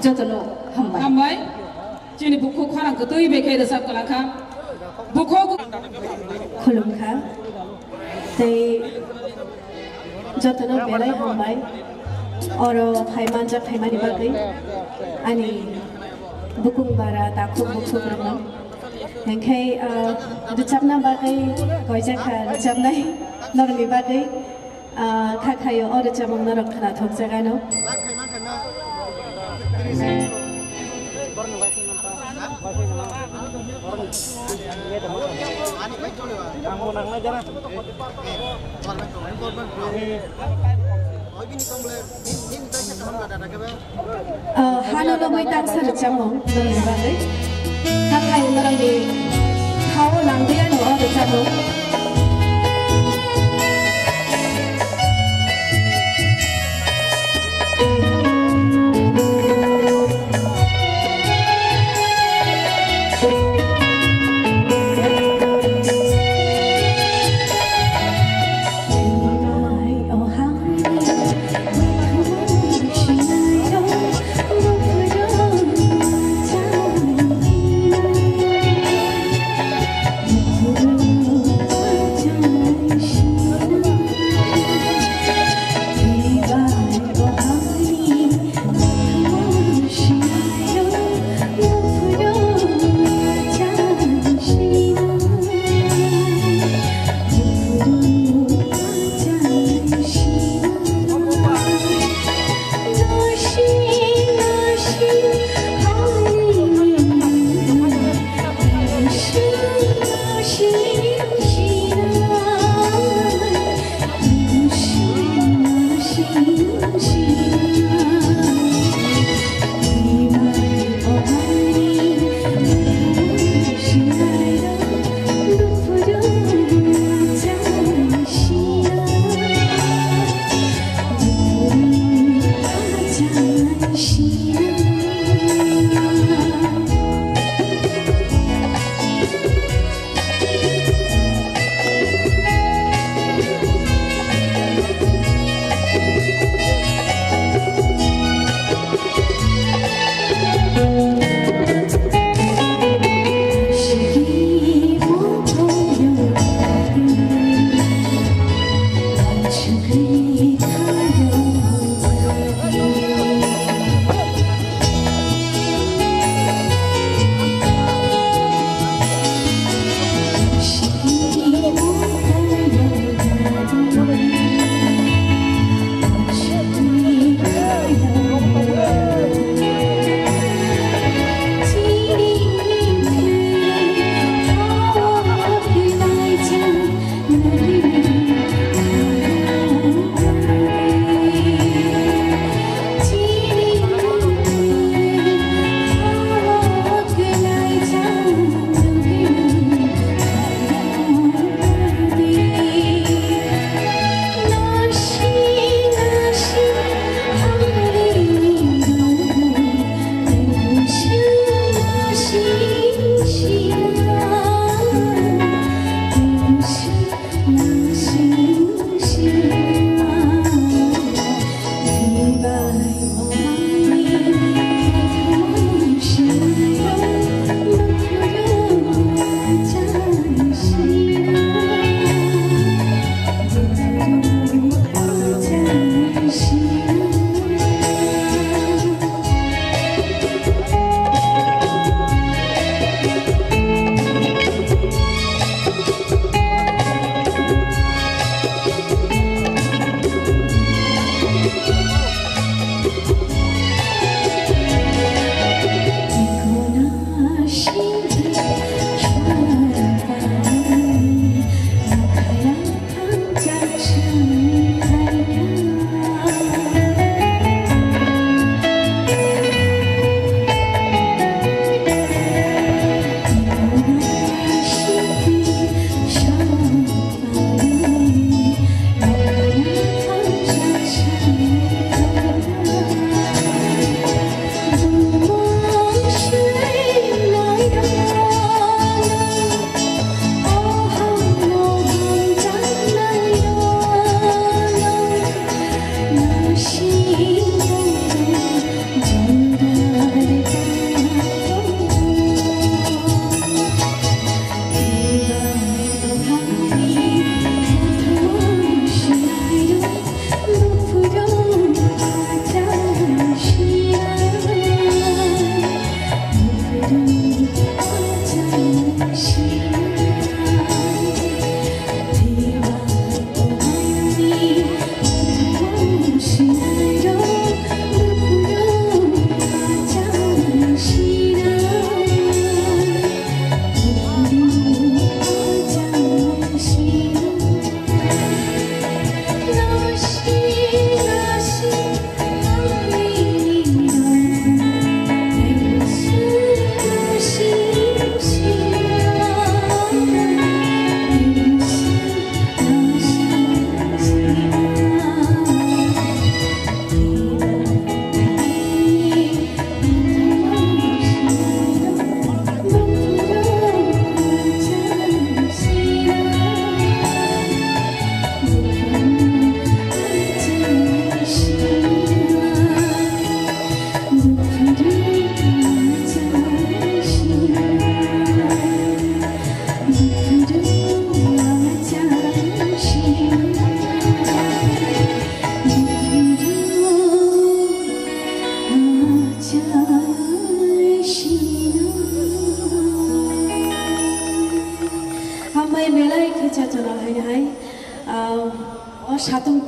जतनो हामबाय जोंनि बुखौ खारांखौ दै बेखाय रोजाब गलाखा बुखौ खुलुमखा दै जतनो बेलाय हामबाय अरो फाइमान जा फाइमानि बागै आनि बुकुं बारा दाखु बुखु ब्रह्म हेंखाय रोजाबना बागै गयजाखा रोजाबनाय नरमि बागै खाखायो अरो जामों नरक खाना थक जागानो hano lo mai tang sar chamo nang bagai hakai narang di khao lang dia no ado chamo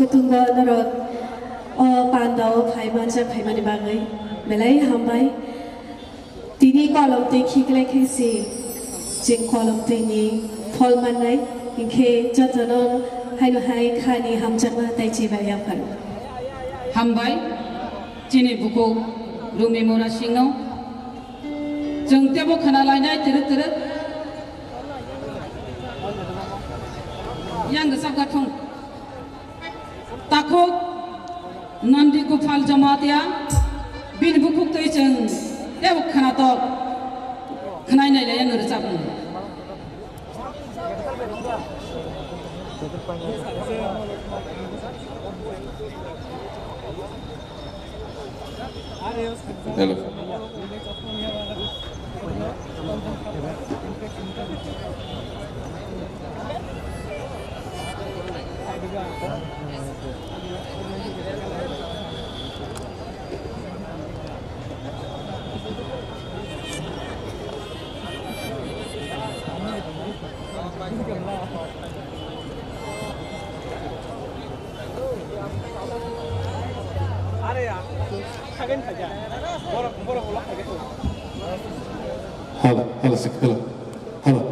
Kutunga narot pandau Paimanjak Paimani bagai belai hambai tini kolom te khiklai khisi jing kolom te ni phol manai inke jatano hainu hai khani hamjama tai chiba ya phan hambai chini buku rumi mora singno jeng tebo khana lainai tere yang gesaka thong takok nandi gopal jamatia bin bukuk toi jeng tebo khana to khnai nai la yang recap Hello. Hala sik hala.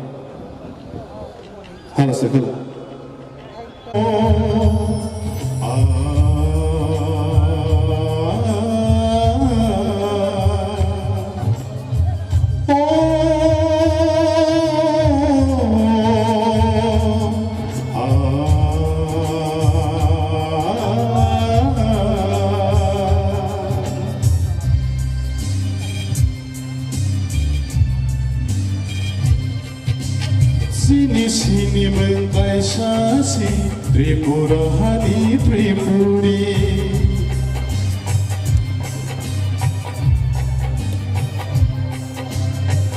Sini mentai sasi Tripura hani Tripuri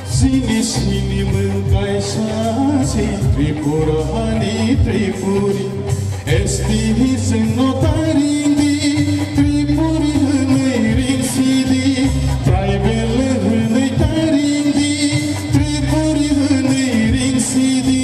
Sini mentai sasi Tripura hani Tripuri Esti sengotarindi Tripuri henai ring sidi Traibel henai tarindi Tripuri henai ring sidi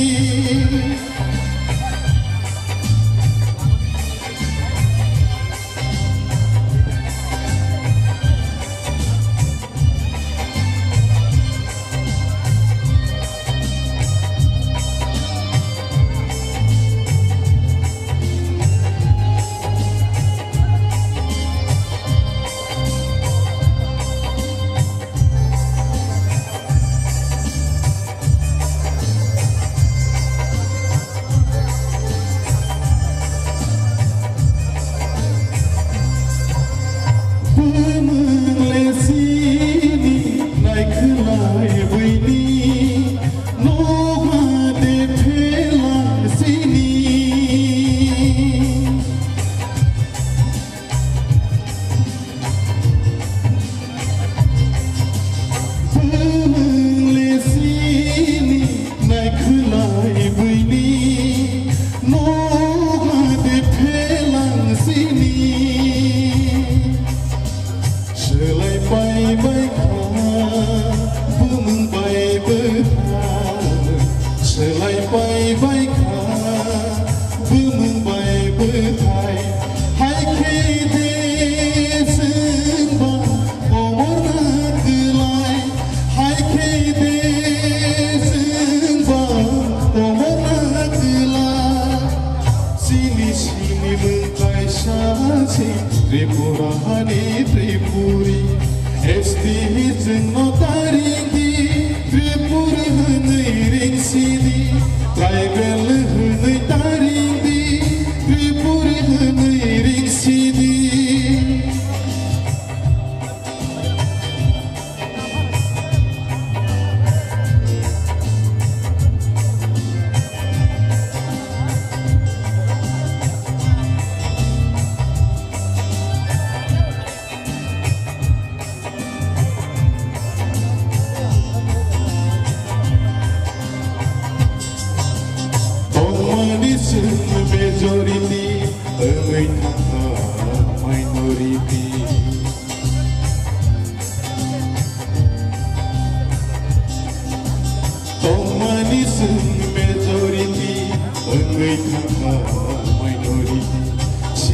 Tripura hani Tripuri Esti sengotarindi Tripuri henai ring sidi Traibel henai tarindi Tripuri henai ring sidi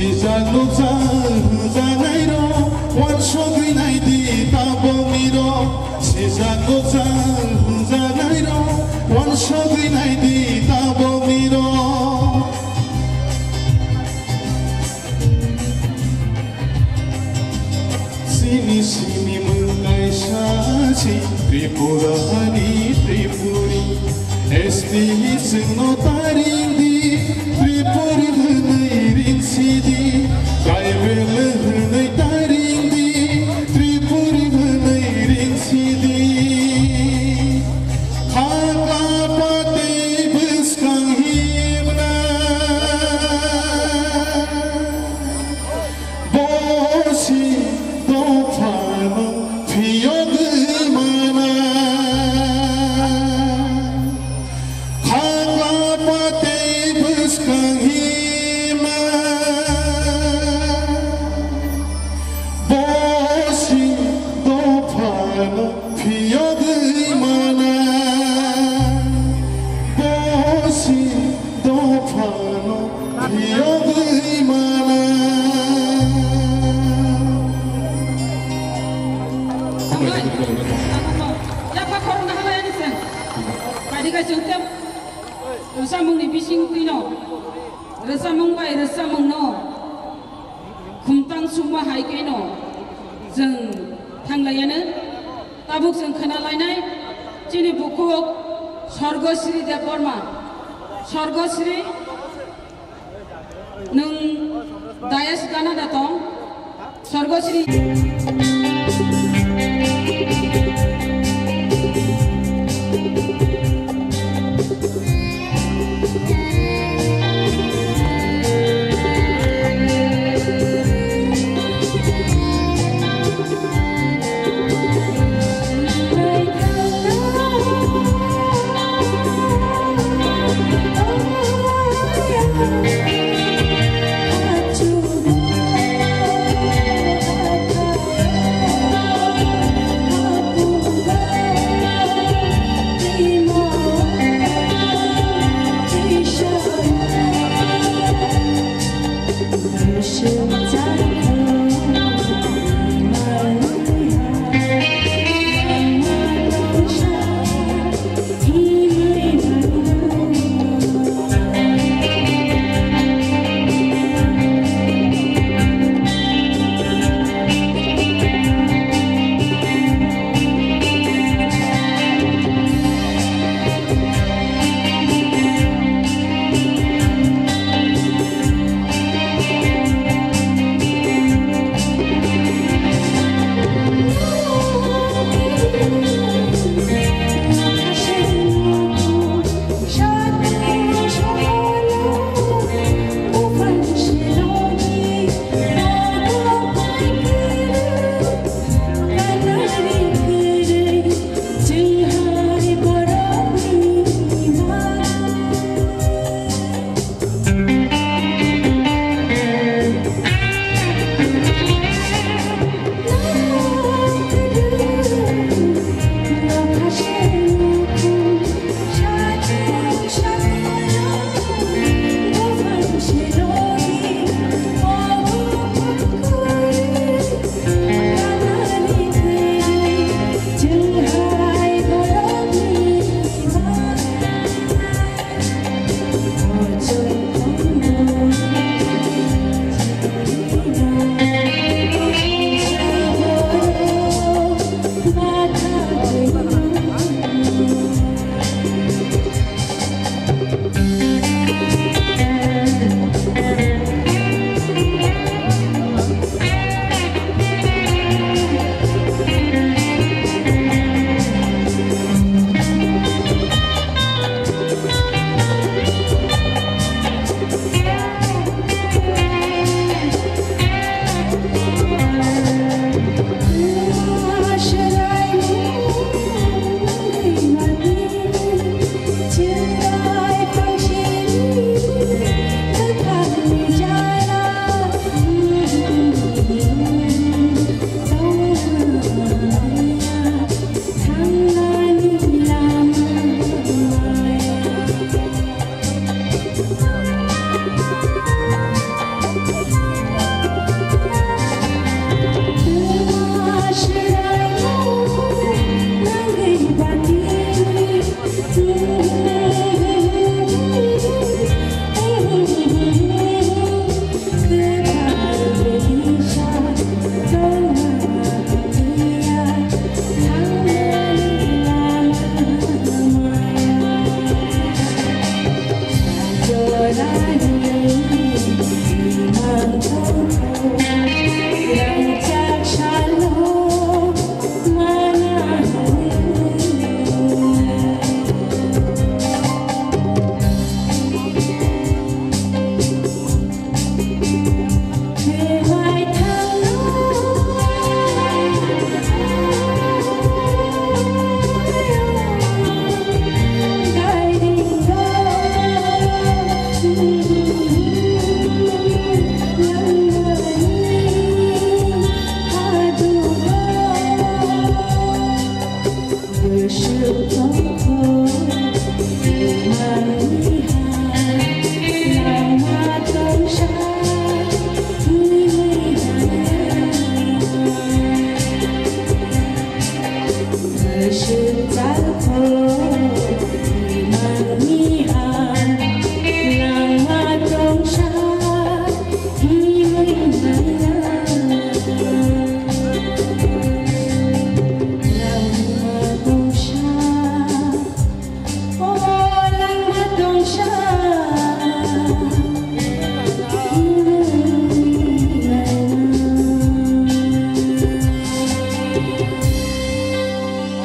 시작로 자자나이로 원쇼그이 나이디 따봉이로 시작로 자자나이로 원쇼그이 나이디 따봉이로 Sini sini mengai saji Tripurani Tripuri Esti seno taringdi Tripuri henai ring sidi Kaibele henai taringdi Tripuri henai ring sidi Haka pate beskang himna Bosi Resamung bising tino, resamung bai resamung no, kumtang summa hai keno, jeng thanglayana, tabuk jeng khenalainai, chini bukuk Sorgosri Deborma, Sorgosri nung dayas dana datong, Sorgosri. Aku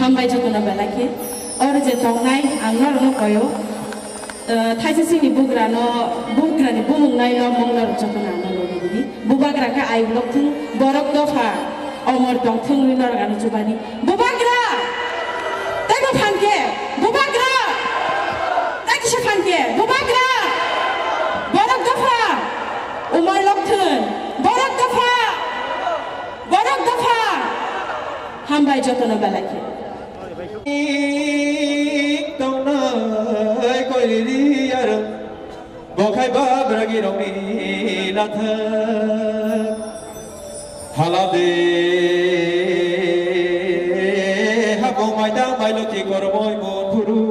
Hambai jokona belaki or je tongnai angnar no koyo thaise sini bugra ni bumungnai no mongnar jokona no lobidi bubagra ka ai blok thung borok dofa omor dong thung ni nor gan jubani bubagra tago phanke bubagra taki se phanke bubagra borok dofa umar lok thun borok dofa hambai jokona belaki tông nơi coi đi rừng bộ khai ba beragi rong đi là thơ halam de hấp bông mai tang mai lo ti cor boy mon puru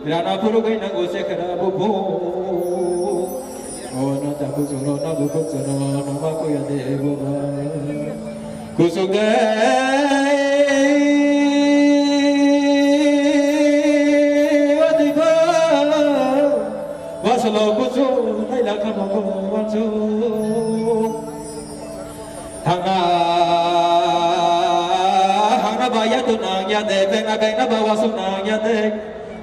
rana puru gai nang ose kara bu bu ono ta ku so no bu ku so no ma ko ya de bu ku so de Wasalo kucu, hai la kama kucu. Hanga baya tu nang ya de, benga bawa su nang ya de.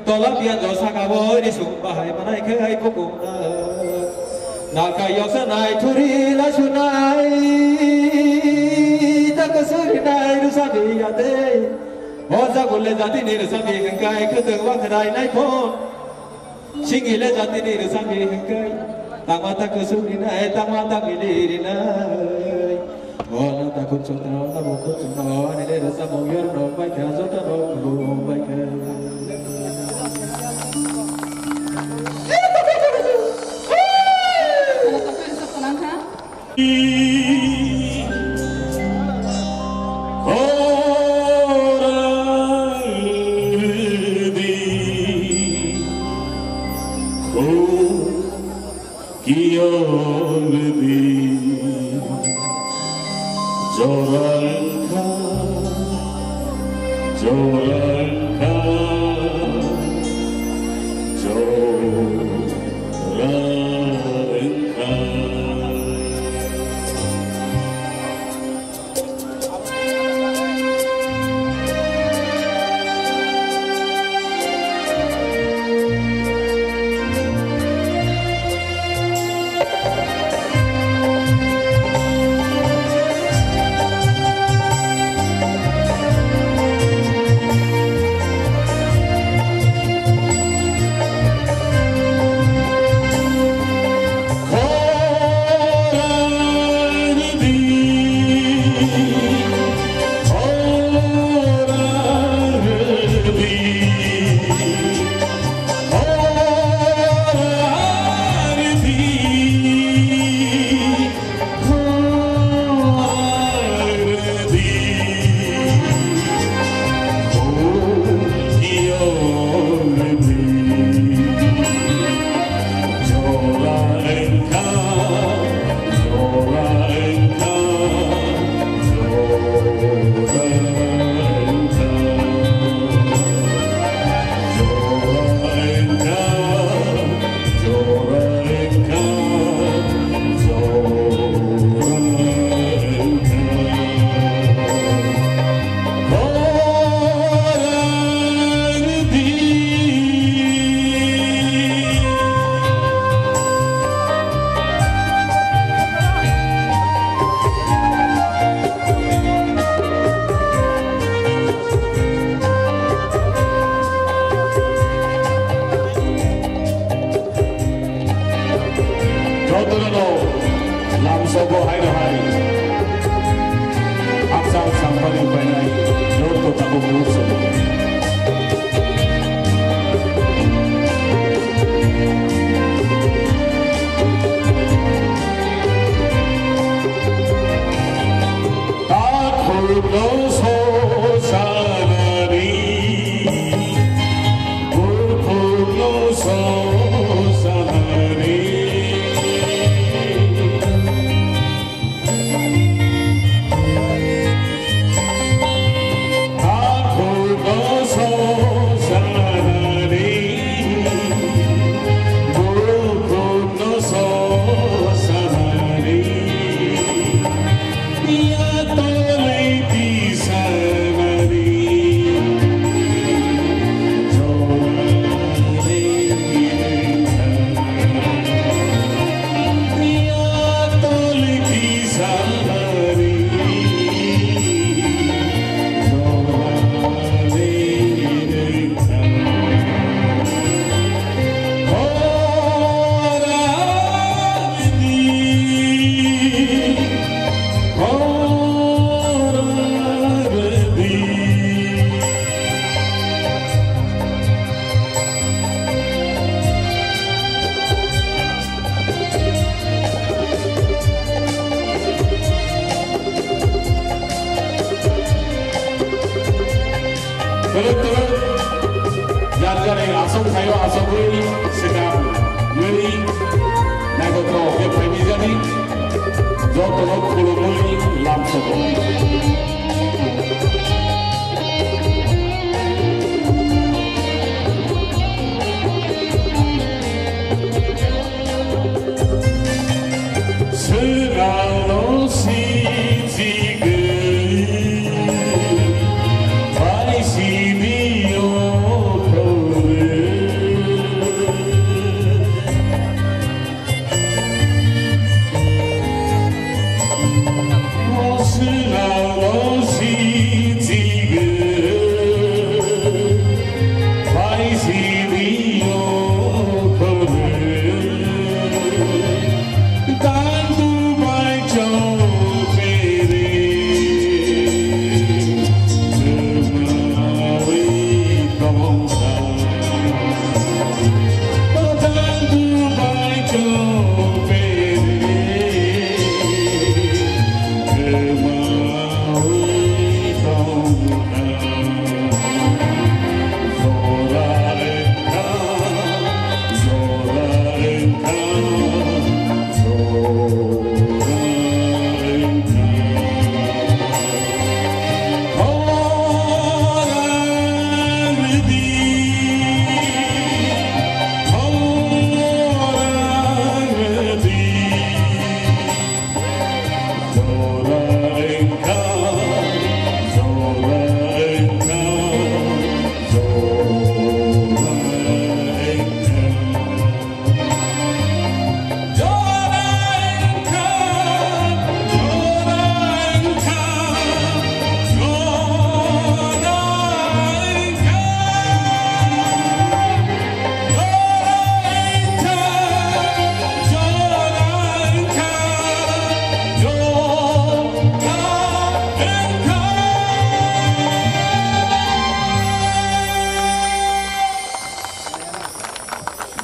Tolak dia dosa kawo di sumpah hai manai ke hai pukum na. Naka yosa nai turi la sunai, tak kesuri nai rusa biya de. Oza gule jati ni rusa biya kai keteng wang rai nai pon. Singile jati ni rusambi hengkai, tamata kusuri nai, tamata miliri nai. Ona takut contoh, namu contoh, ni le rusamu yor no baik, azota no baik.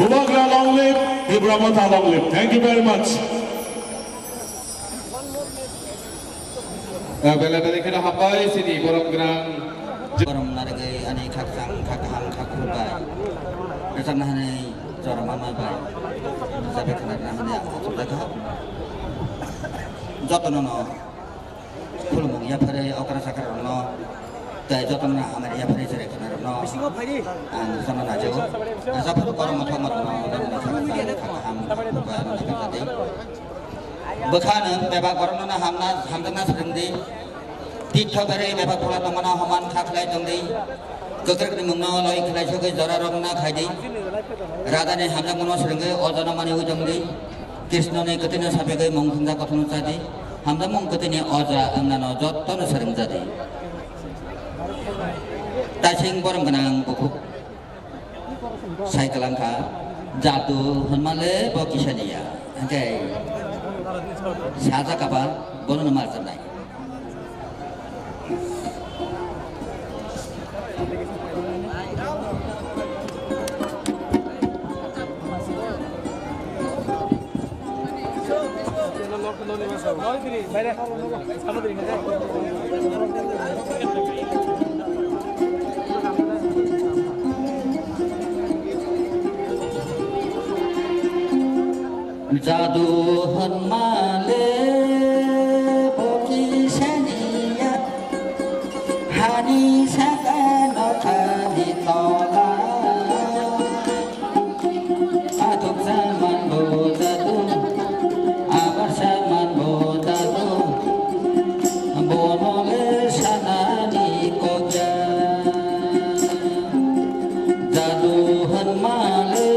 Bubagra long live, Ibramata long live. Thank you very much. Bela-bela kita hapai sini borong gerang. Orang narik ane kakang kakang kakul bay. Resam nahane jorang mama bay. Sampai kena nahane sudah kah? Jotono no. Kulung ya pada okra sakar no. Tapi jotono na amari ya pada cerita no. Sama najo. Sampai tu orang macam macam no. Kakang kakul bay no nak jadi. Bekhanan bebas orang na hamna sedengdi. Tikha bere bebas pula teman haman kaklai tengdi. Kekerk ni mungna loi kelai sebagai jara rongna kaidi. Radha ni hamna mungna sedengdi. Ojana mani ujengdi. Krishna ni ketina sampai ke mungkinda kothonu tadi. Hamna mung ketina oja amna no jotono sedeng jadi. Tasing borong kenang buku. Saya kelangka jatuh henmale bokisania. Okay. Saja kapal boleh nomor terdai. Jadu hanmale boki saniya hani sakano thani tola aduk zaman bodadu abar zaman bodadu bonole sanani koja jadu hanmale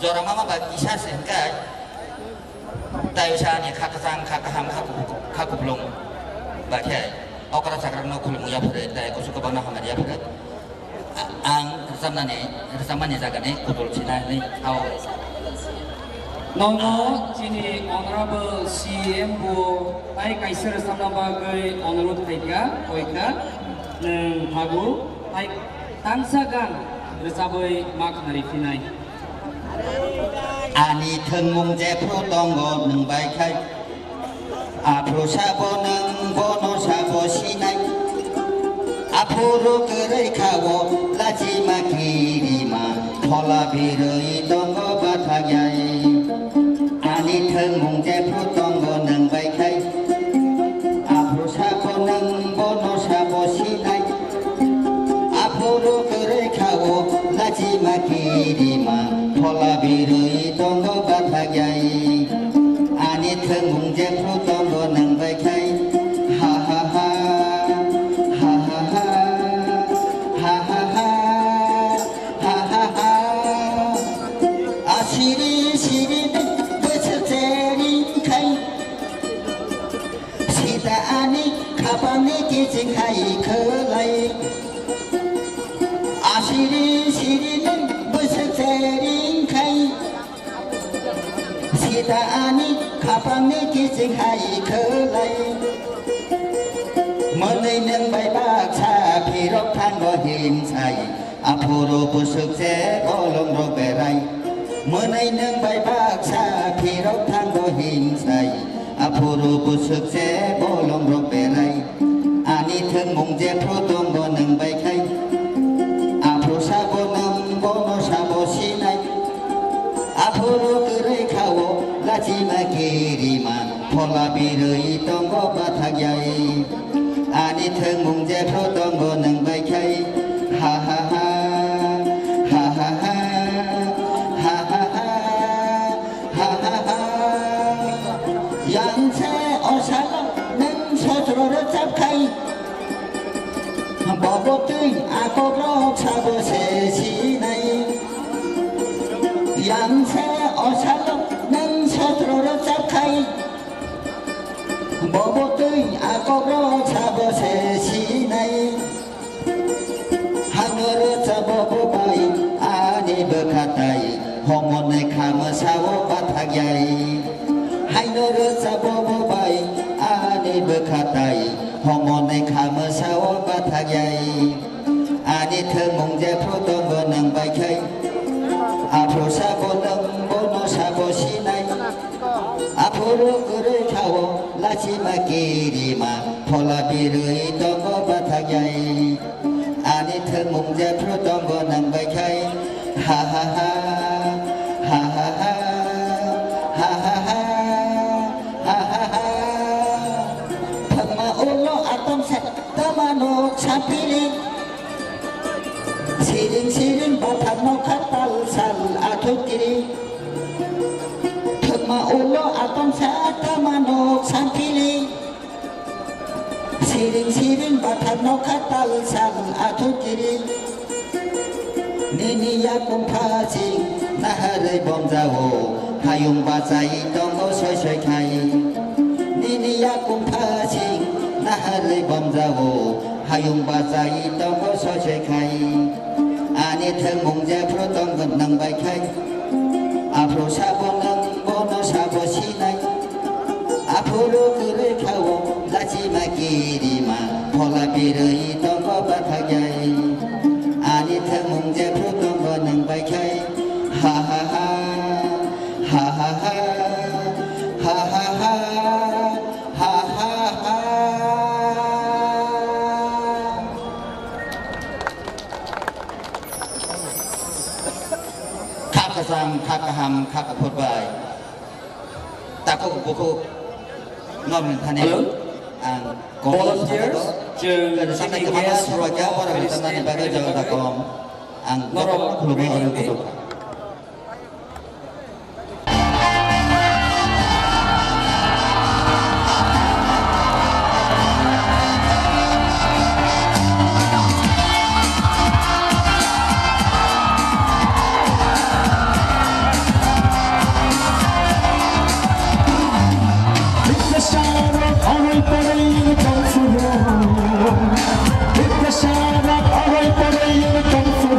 Jorang mama bagi isa sengkai tayo sa ni kakasang kakaham kakubulong bagai okra sakran no kulung ya pare tayo ko suka bana hamad ya pare ang sama ni jagane kudul Cina ni aw Nono sini honorable CM bu ai kaiser sama bagai honorable tiga oika neng hagu baik Tansagan Resabai Mak dari Finai Ani theng mong je pro tongo nang bai khai Apro sabo nang bono sabo sinai Apuro kerai kawo laji makirima Thola biroi tongo batagyai Ani theng mong je pro tongo nang bai khai Apro sabo nang bono sabo sinai Apuro kerai kawo laji makirima Thola biroi tongo batagyai Ani theng mong je pro tongo nang bai khai Ha ha ha Ha ha ha Ha ha ha Ha ha ha Asiri siri becerjeri khai Sita ani kapani kijing khai kelai Asiri siri becerjeri khai Sita ani kapani kijing khai kelai Menai nang bai bak cha pirok than go him sai Apuro busuk je golong ro berai Menai nang bai bak cha pirok than go him sai Apuro busuk je golong ro berai Ani theng mong je pro tong go nang bai khai Apro sabo nang bono sabo sinai Apuro kerai kawo laji makirima Thola biroi tongo batagyai Ani theng mong je pro tongo nang bai khai Ha ha ha Ha ha ha Ha ha ha Ha ha ha Yang che osalo nang sotro ro chap khai Bobo tui ako ro chabo se sinai Yang che osalo nang sotro ro chap khai Bobo tui ako ro chabo se sinai Hanur chabo bai ani bekatai Hongon ne kama sawo batagyai Hanur chabo bai ani bekatai Hongon ne kama sawo batagyai Ani theng mong je pro tongo nang bai khai Apro sabo nang bono sabo sinai Apuro kerai kawo laji makirima Thola biroi tongo batagyai Ani theng mong je pro tongo nang bai khai Ha ha ha Ha ha ha Ha ha ha Ha ha ha Thama ulo atom set tamano sapili Siring siring batano katal sal atukiri Thama ulo atom set tamano sapili Siring siring batano katal sal atukiri Nini ya kumpajing naharai bom jawo Hayung bazai tongo soy soy khai Nini ya kumpajing naharai bom jawo Hayung bazai tongo soy soy khai Ani theng mong je pro tongo nang bai khai Apro sabo nang bono sabo sinai Apuro kerai kawo laji makirima Thola biroi tongo batagyai Ani theng mong je pro tongo nang bai khai Ha ha ha Ha ha ha Ha ha ha Ha ha ha Kakasam kakaham kakaput bai Takuk buku Ngom thane ang Volunteers jeung Kada sampai ke mana Surabaya para teman bagai jalan takom ang Norok belum orang BNP. itu Hit the sound of alright, but I ain't come for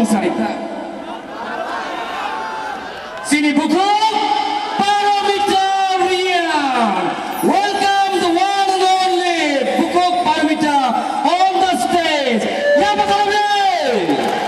sarita. Sini Bukuk Paramita Rian. Welcome the one and only Bukuk Paramita on the stage. Yapa Kalame.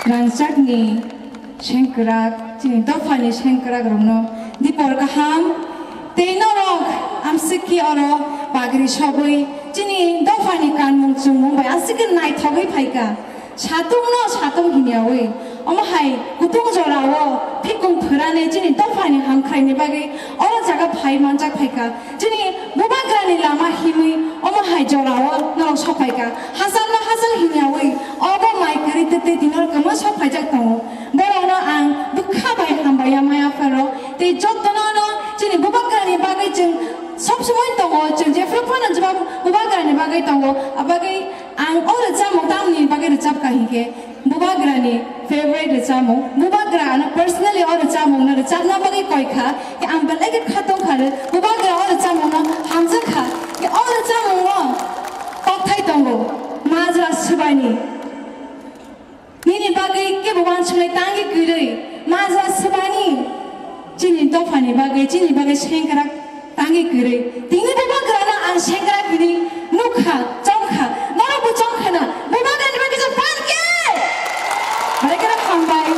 Ransakni Sengkrak Jini Dofani Sengkrak Romno Dipor Kaham Teinorok Amsiki Oro Bagri Shobui Jini Dofani Kanmung Sumung Bai Asikin Nai Thogi Paika Shatung no Shatung Hinyawi Omahai Gutung Jorawo Pikung Purane Jini Dofani Hamkraini Bagi Oro Jaga Pai Manjak Paika Jini Bubagrani Lama Himi Omahai Jorawo Norok Shopaika Hasan no Hasan Hinyawi Obo Mai Gritete Dinor Kama Shopajak Tongo Borona Ang Bukabai Hambaya Maya Fero Te Jotono Jini Bubagrani Bagi Jing सबসমय दङ जों जेफ्रो फोनांजोबा बुबा ग्रानि बागै दङ आबागै आं अ रोजामु दामनि बागै रोजाब काहिके बुबा ग्रानि फेवरेट रोजामु बुबा ग्राना पर्सनली अ रोजामु न रोजाबना बागै कयखा कि आं बेलेग खातों खारो बुबा ग्रा अ रोजामु न हामजों खा कि अ रोजामु कथाय दङ माजरा सुबानि निनि बागै के बुबान सुनाय तांगि गरै माजरा सुबानि जिनि दफानि बागै जिनि बागै सेंग्रा Tangi kiri, tinggi bapa kerana ang sengkara kiri, nukha, jongkha, nara bu jongkha na, bapa dan bagi japan ke, mereka nak hambai.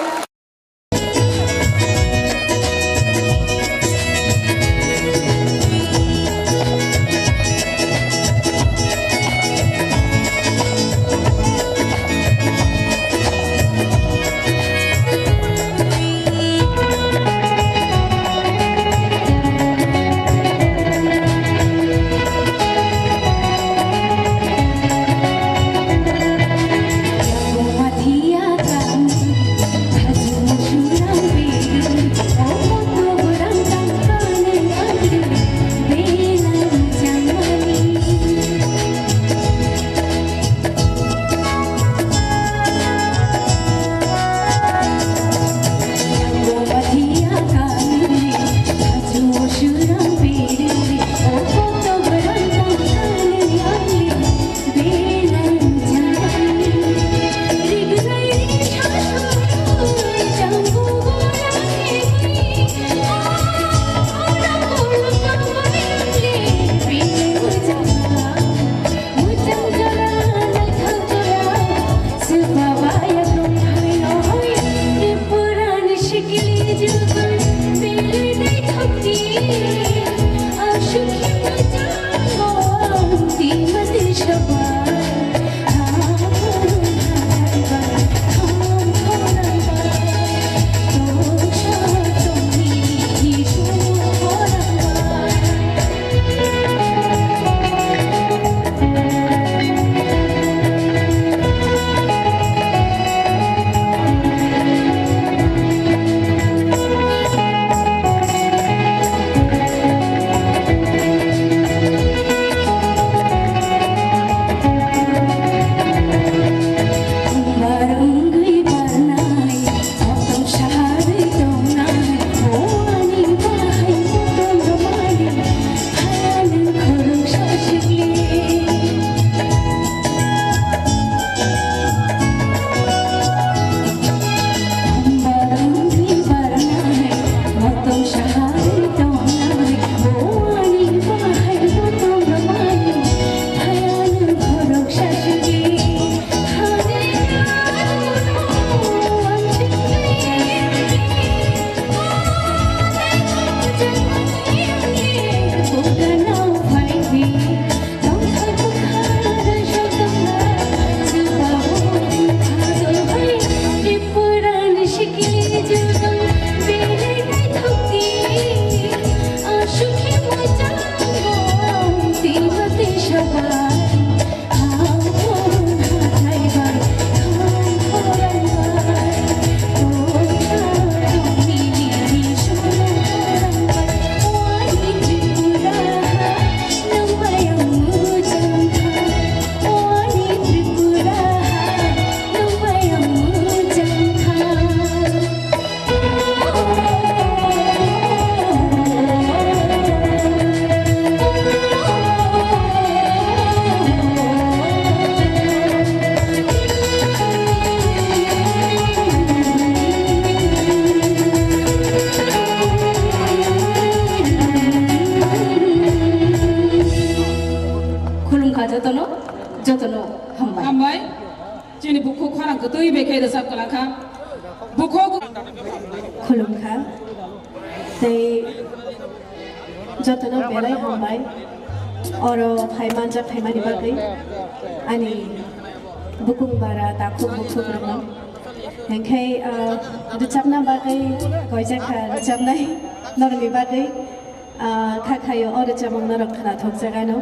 Naka Buko खुलुमखा तै जतन बेलाय हामबाय अरो फाइमानजा फाइमानि बागै अनि बुकुं बारा दाखु बुकु ब्रह्म हेंखाय रुचाबना बागै गयजाखा रुचाबनाय नरनि बागै खाखायो अरो जामं नरक खाना थक जागानो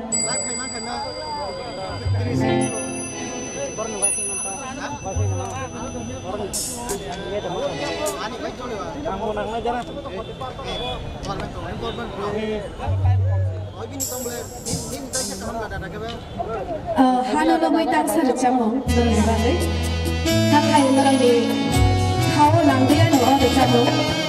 Hano lomoy tak sa rujamong nurang bagay. Hakay nurang di kao lang di ano o rujamong.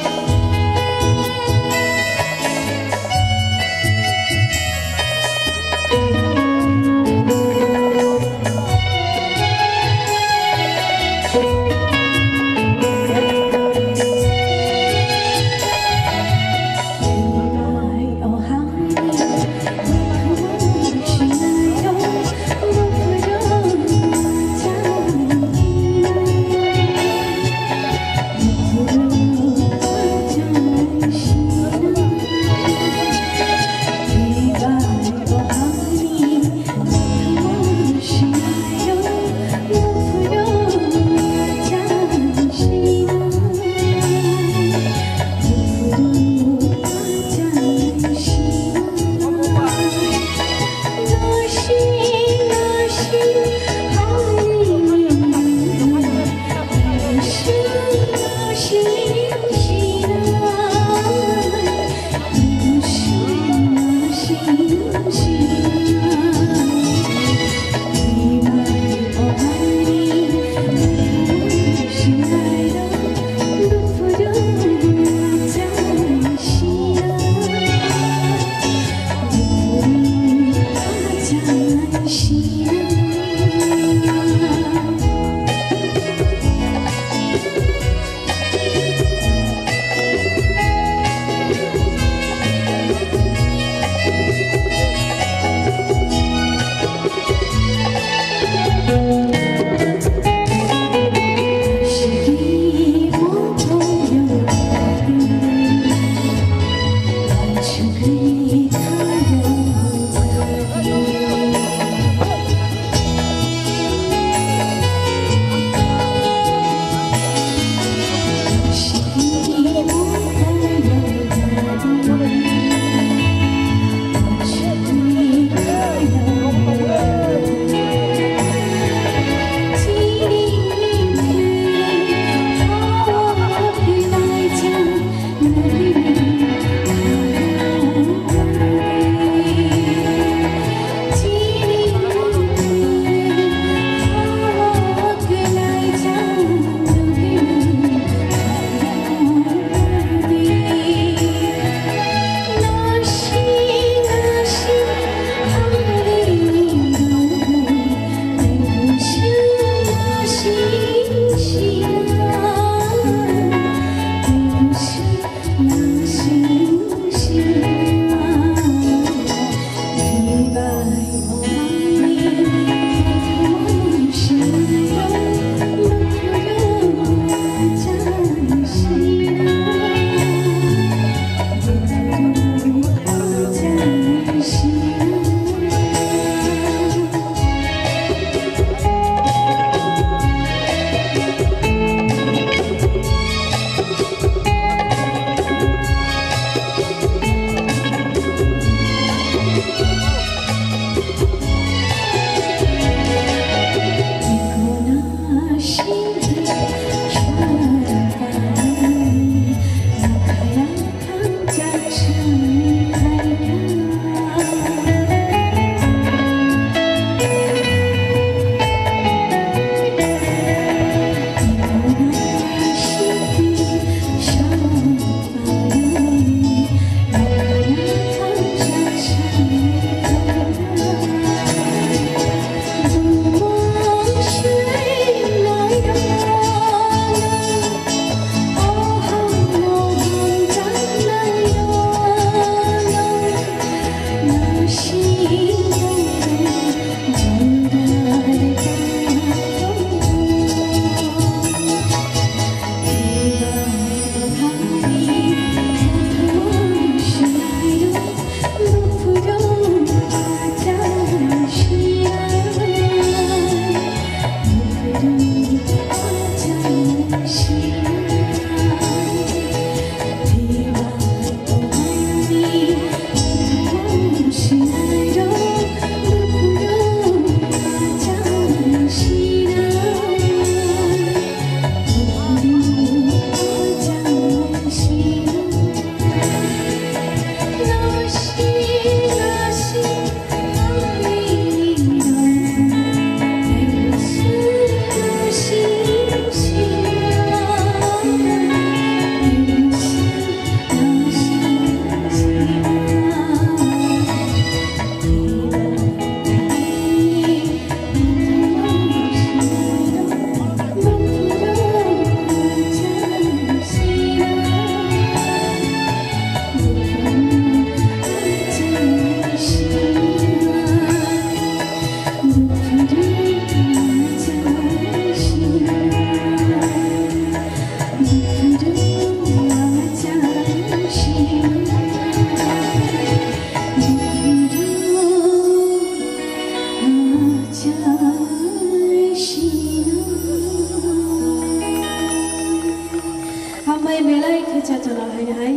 hambai belai kecha chana hai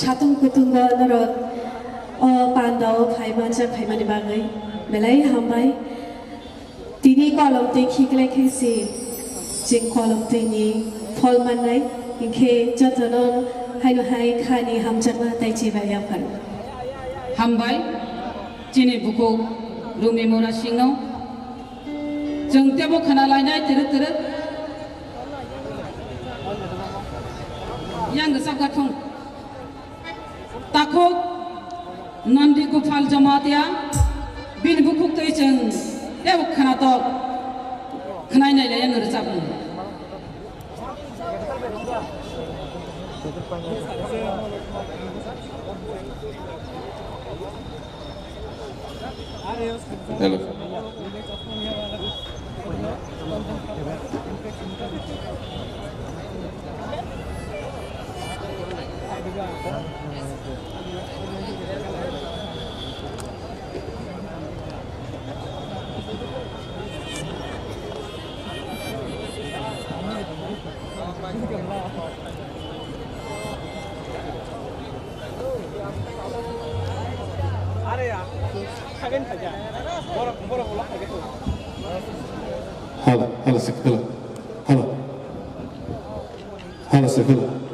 satung kutunga narot pandao phaimanjak phaimani bagai belai hambai tini kolom te khiklai khaisi jing kolom te ni phol manai inke jatano haino hai khani hamjakna taichi baya phan hambai chini buku rumi mora singno jeng tebo khana lainai tere yang gesaka thong takok nandi gopal jamatia bin bukuk tei jeng tebo khana to khnai nai le yang recap Hello. Hala sekala. Hala sekala.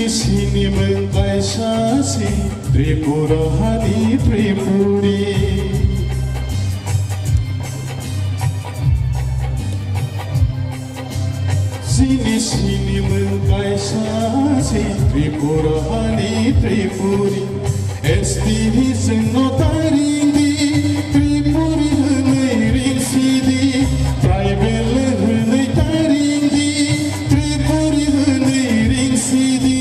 Sini mentai sasi Tripura hani Tripuri Sini mentai sasi Tripura hani Tripuri Esti sengo taringi Tripuri henai ring sidi Tribal henai taringi Tripuri henai ring sidi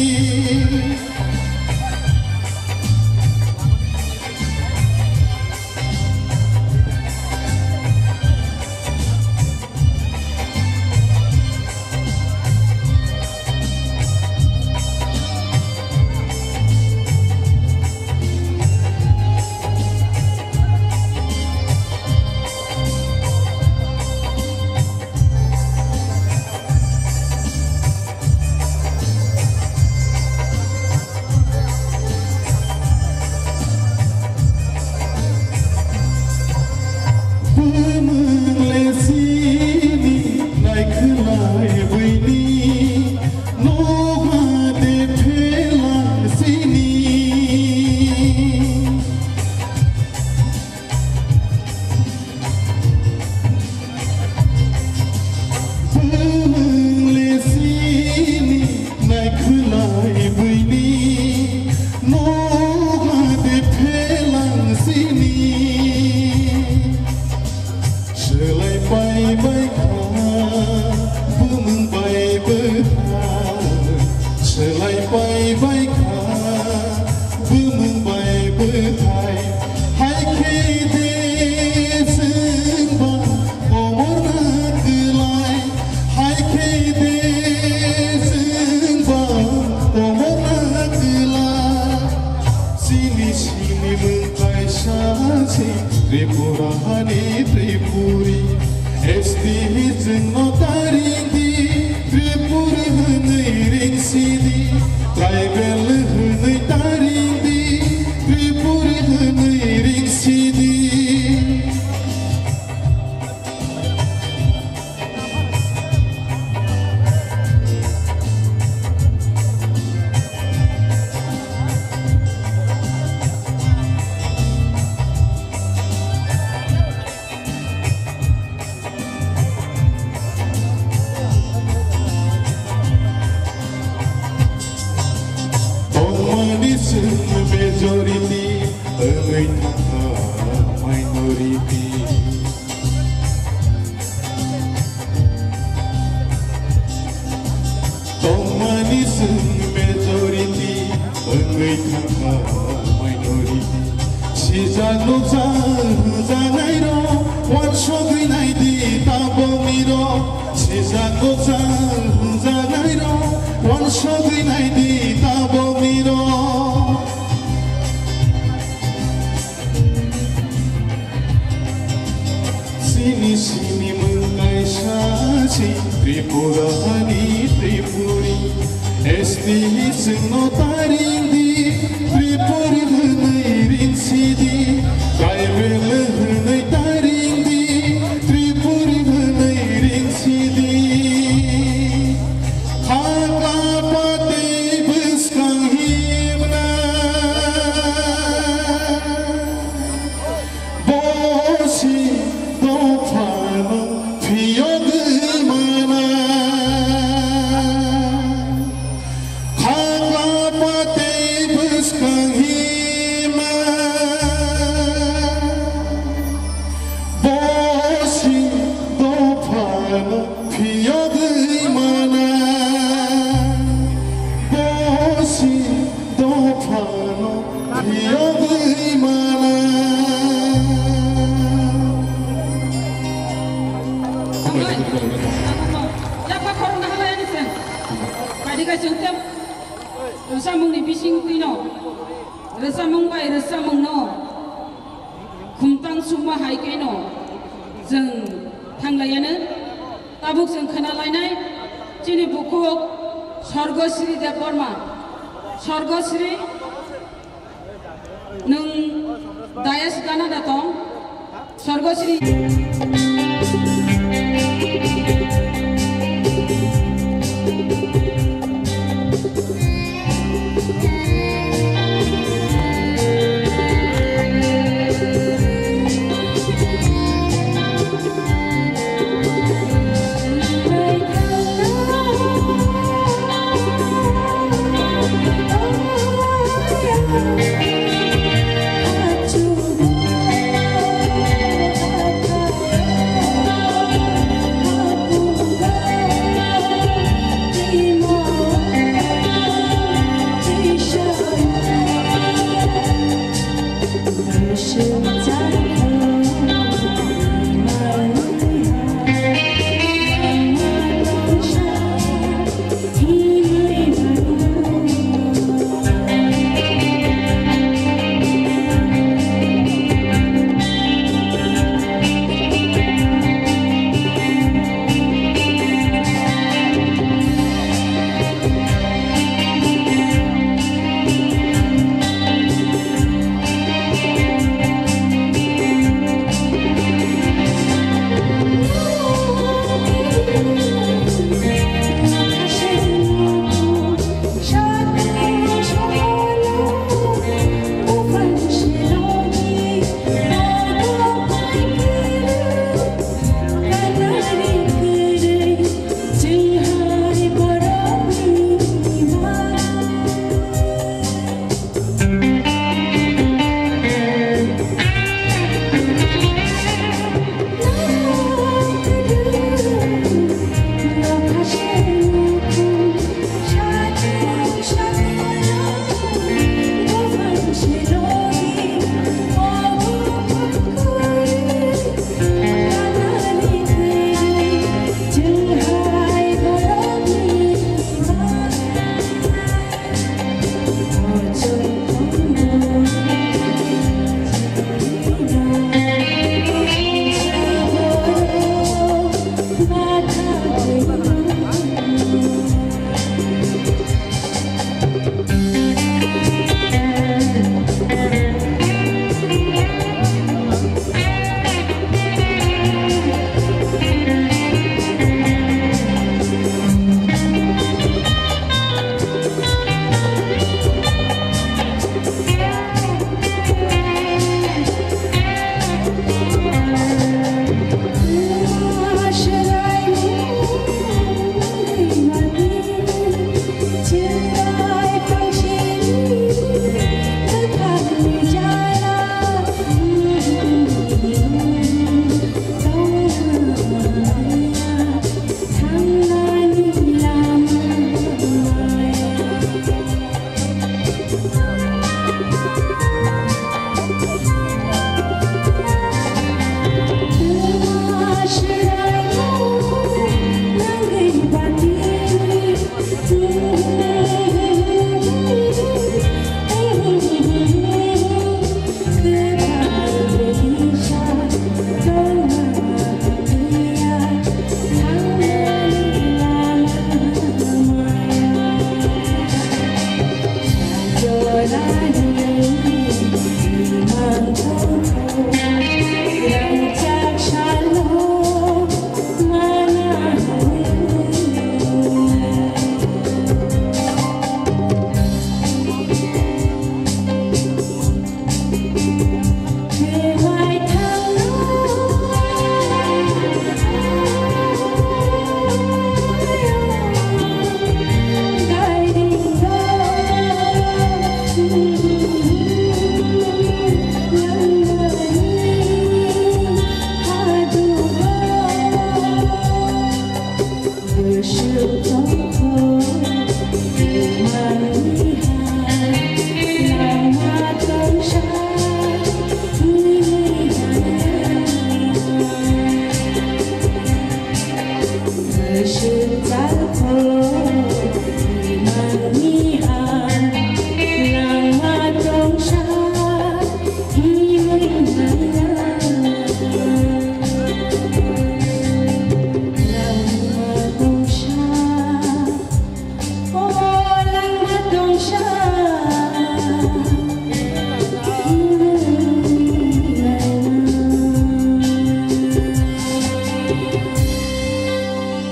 Tripura hani Tripuri Esti sengo taringi Tripuri henai ring sidi Tribal henai taringi Tripuri henai ring sidi Majority, minority. Tom manis majority. 응의 탕가 마이너리 시작로 자나이로 완촉의 나이디 따봉이로 시작로 자나이로 완촉의 나이디 따봉이로 Sini mengai saji Tripurani Tripuri Esti seno tarindi Tripuri henai rinsidi Kai vele henai tarindi Tripuri henai rinsidi Kaka pate beskang himna Bosi Resamung ni bising kuino, resamung bai resamung no, kumtang suma hai kaino, jeng thanglayana, tabuk jeng khana lainai, chini bukuk, Sorgosri Deborma, Sorgosri, nung dayas gana datong, Sorgosri. Hãy subscribe cho kênh Ghiền Mì Gõ để không bỏ lỡ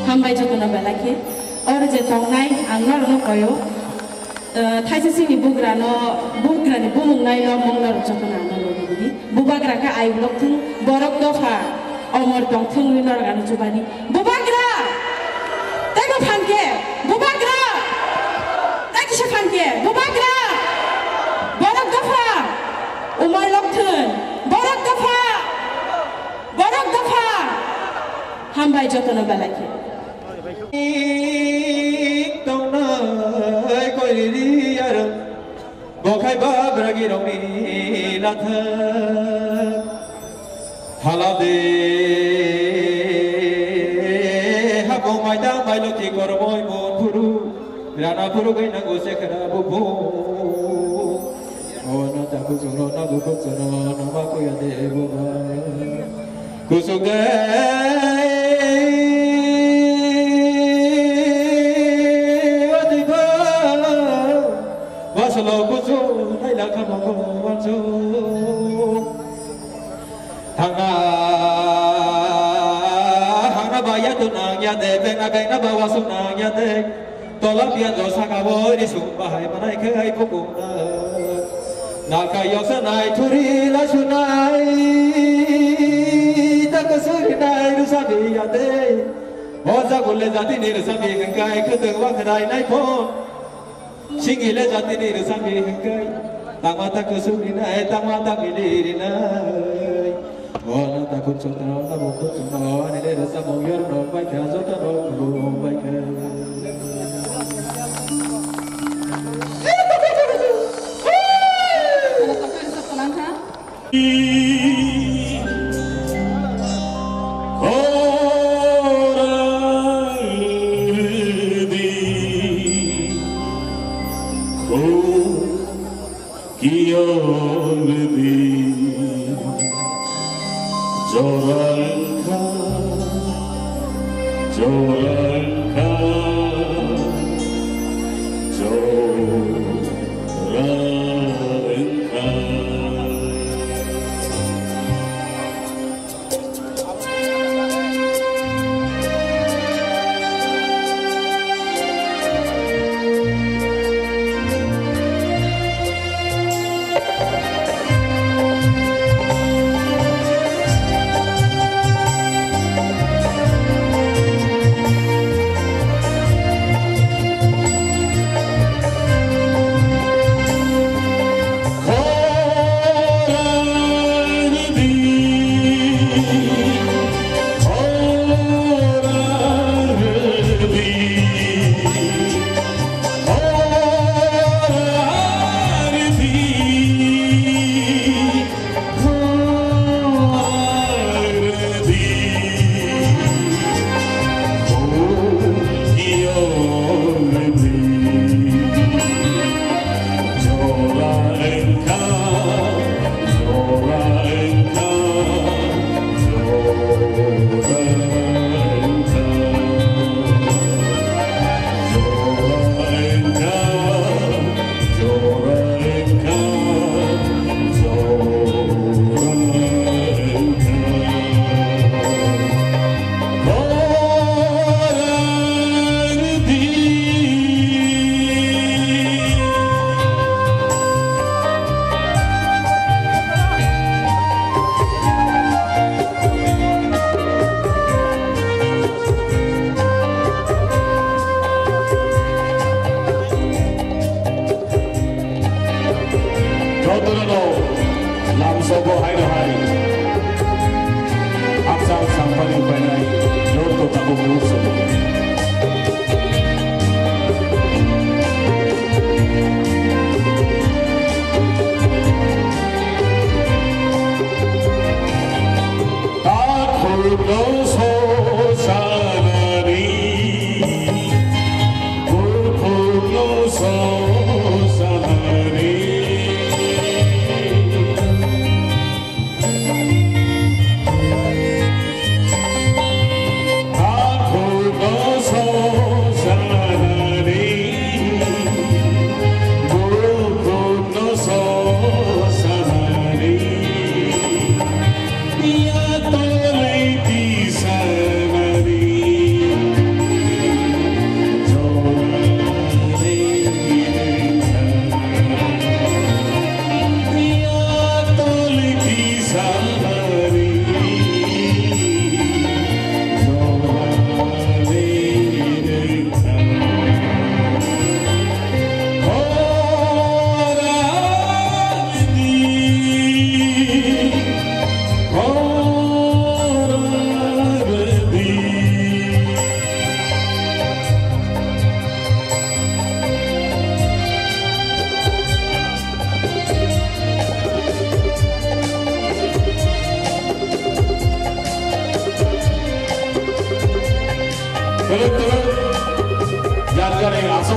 हामबाय जगना बेलाखि और जे तंगनाय आंनो रनो कयो थाइसे सिंनि बुग्रानो बुग्रानि बुमुंनाय न मंगला जगना न लोगि बुबाग्रा का आइ ब्लक थुं बरक दफा अमर दं थुं विनर गान जुबानि बुबाग्रा ताइबो फानके बुबाग्रा ताकिसे फानके बुबाग्रा बरक दफा उमर लक्थुन बरक दफा हामबाय जगना बेलाखि tông nơi coi đi ya rừng bộ khai ba bờ ghi đồng đi là thơ hala de ha bộ mai ta mai lo ki kor moi mon puru rana puru gai na go se kara bu bu ona ta ku so na bu ku so na ma ko ya de bu ba ku so ge Solo kucu hai la kama ko wancu hanga baya tu nang ya de bena bawa su nang ya de tolak ya dosa ka bori su bahai manai kai pukung na ka yo sanai thuri la sunai tak suri nai ru sabi ya de oza gulle jati ni ru sabi kai khuteng wa khadai nai phon Singile jati ni resami hengkai, tamata kusumina, tamata milirina. Ona takut sotro, namukut sotro, ni resamo yorno, baiknya sotro, baiknya.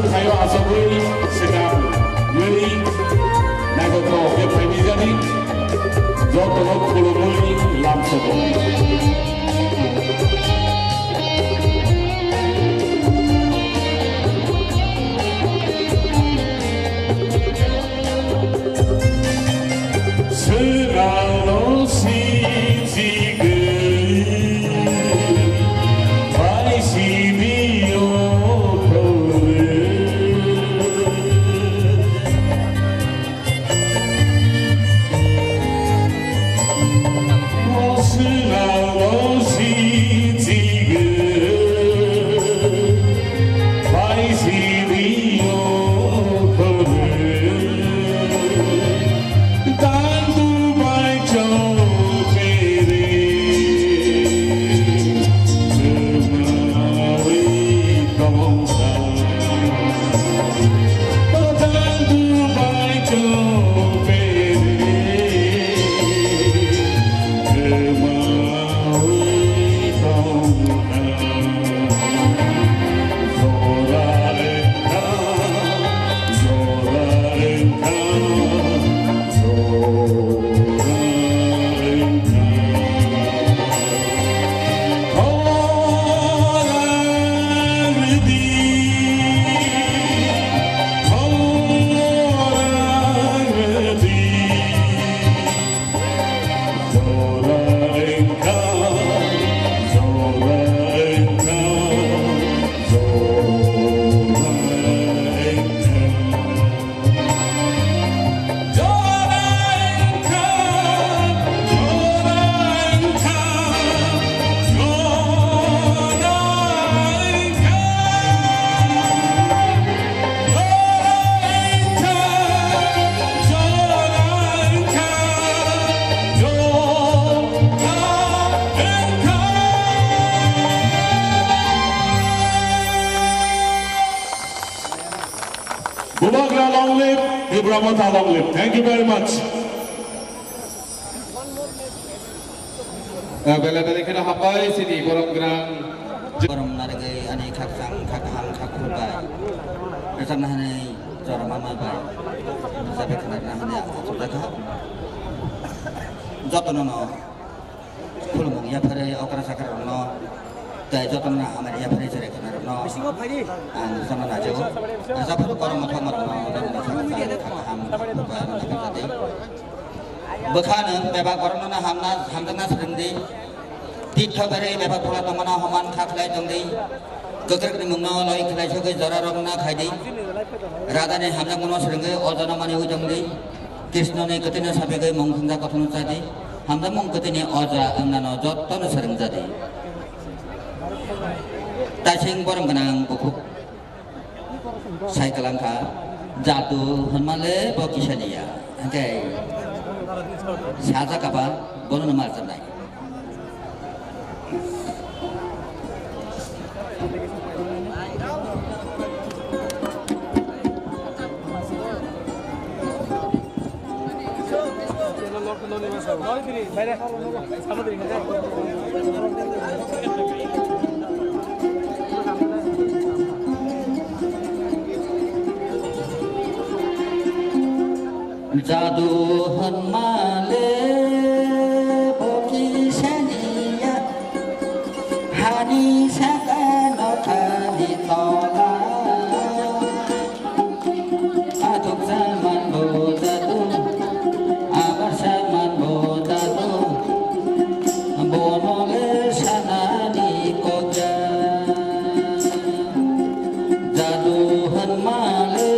tayo asaboy sedang yuri nagoto ya pemijani joto no kulumuli lamsodo Selalu sisi geli Pai sini okole Selalu sisi geli Pai sini okole Bumagla long live, Ibramata long live. Thank you very much. Bela-bela kena hapai sini borong gerang Borom nargai ani kakang kakaham kakurbai. Bersama hani cara mama bai. Sampai kena hani sudah kah? Jotono no. Kulung ya pada okra sakar no. Dai jotono amari ya pada cari kena no. Sama najo. Sampai korang matang no dan kakaham kakurbai tadi. Bekana bebak korang na hamdana sedengdi. Tito beri bebak pola tomana haman kaklai dongdi. Keker ni mungno loi kelai sebagai zara rongna kaidi. Rada ni hamdang mungno sedengdi ojana mani ujongdi. Krishna ni ketina sebagai mungkinda kotono tadi. Hamdang mung ketini oja amnano jotono sedeng tadi. Tasing borong kenang buku. Saya kelangka jatuh hanmale bokisania. Okay. Siapa kapal bono nomor ternai. Jadu hanmale bokisania hani sakano kani tola atuk zaman bodatu abar zaman bodatu bonole sanani koja jadu hanmale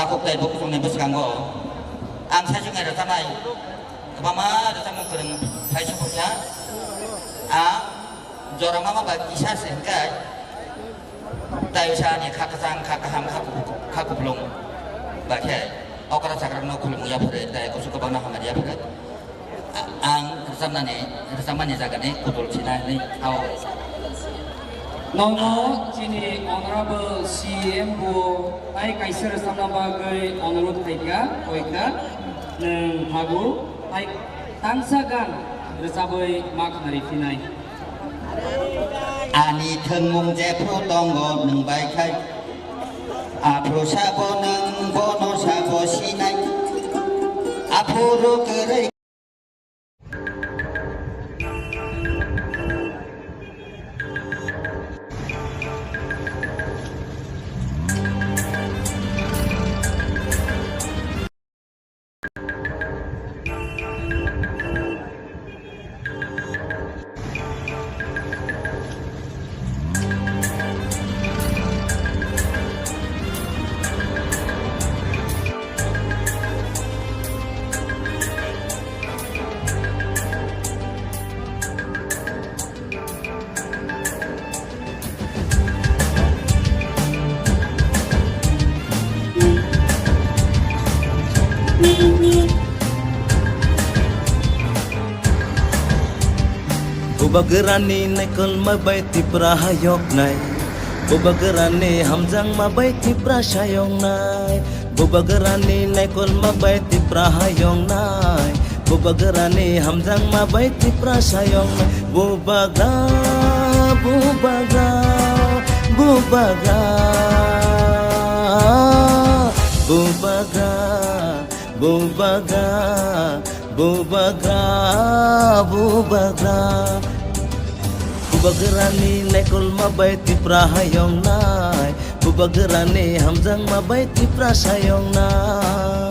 aku play buku song nebus kanggo ang saya juga ada tanai mama ada tamu kereng hai sepuluhnya jorang mama bagi saya sehingga tayo sa ni kakasang kakaham kakubulong bakhe okra sakran no kulung ya pare tayo ko suka bana hamari ya pare ang resamani jagane kudul china ni au Nono sini Honorable CM bu ai kaisar sama bagai honorable tiga oika neng hagu ai tangsagan resabai mak hari finai ani thengmung je pro tongo nang bai khai pro sabo nang bono sabo sinai apuro kerai Bubagerani nekol mabai tipra hayok nai Bubagerani hamjang mabai tipra sayong nai Bubagerani nekol mabai tipra hayong nai Bubagerani hamjang mabai tipra sayong nai Bubaga bubaga bubaga bubaga bubaga bubaga bubaga Bubagerani nekol mabai tipra hayong nai Bubagerani hamjang mabai tipra sayong nai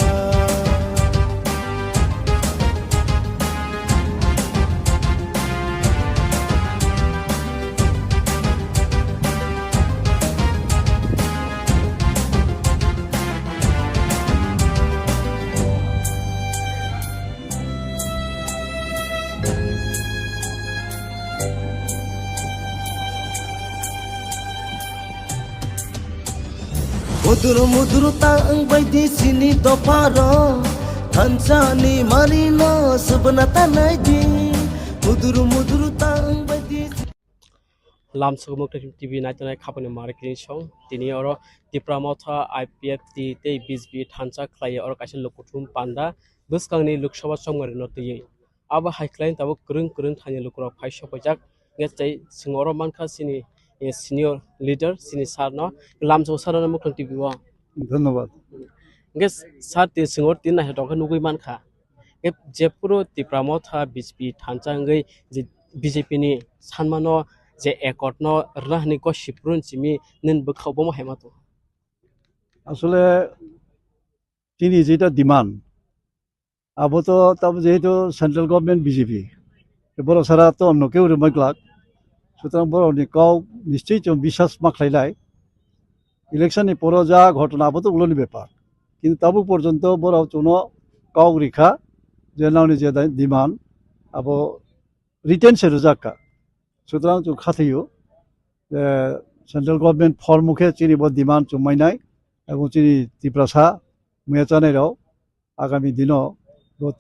Mudur taang baidi sini toparo Hansani marino sebenata naidi Mudur taang baidi Lam sumuk TV naitana khapani marketing song tini oro tipramotha IPF ti te BJP thansa khlai oro kaisa lokuthum panda buskangni loksabha somgari no tiye aba haiklain tabo kurung thani lokro phaisha pojak ngestai singoro mankha sini senior leader sini sarno lamso sarana muklang TV wa ধন্যবাদ nges sar ti singor tin na hedok nugui mankha jepuro tipramotha BJP thansa ngai BJP ni sanmano je একটনো রাহনি কো শিপ্রুন চিমি নিন বখাবো মহাইমাতো আসলে তিনি যেটা demand আবো তো তবে যেহেতু central government BJP বড় সারা তো অন্য কেউ রুমাইক্লাক সুতরাং বড় কাউ নিশ্চয়ই বিশ্বাস মাখলাইলাই ইলেকশনের পর যা ঘটনা আবো তো উলোনি ব্যাপার কিন্তু তাবু পর্যন্ত বড় চুন কাউ রেখা যে নাওনি যে ডিমান্ড আবো রিটেন সে রোজাকা সুতরাং जों खाथायो सेंट्रल गभर्नमेंट फर मुखे चिनी बो डिमांड चुमाइनाय এবং চিনি ত্রিপুরা মুয়া জানাইরাও আগামী দিনও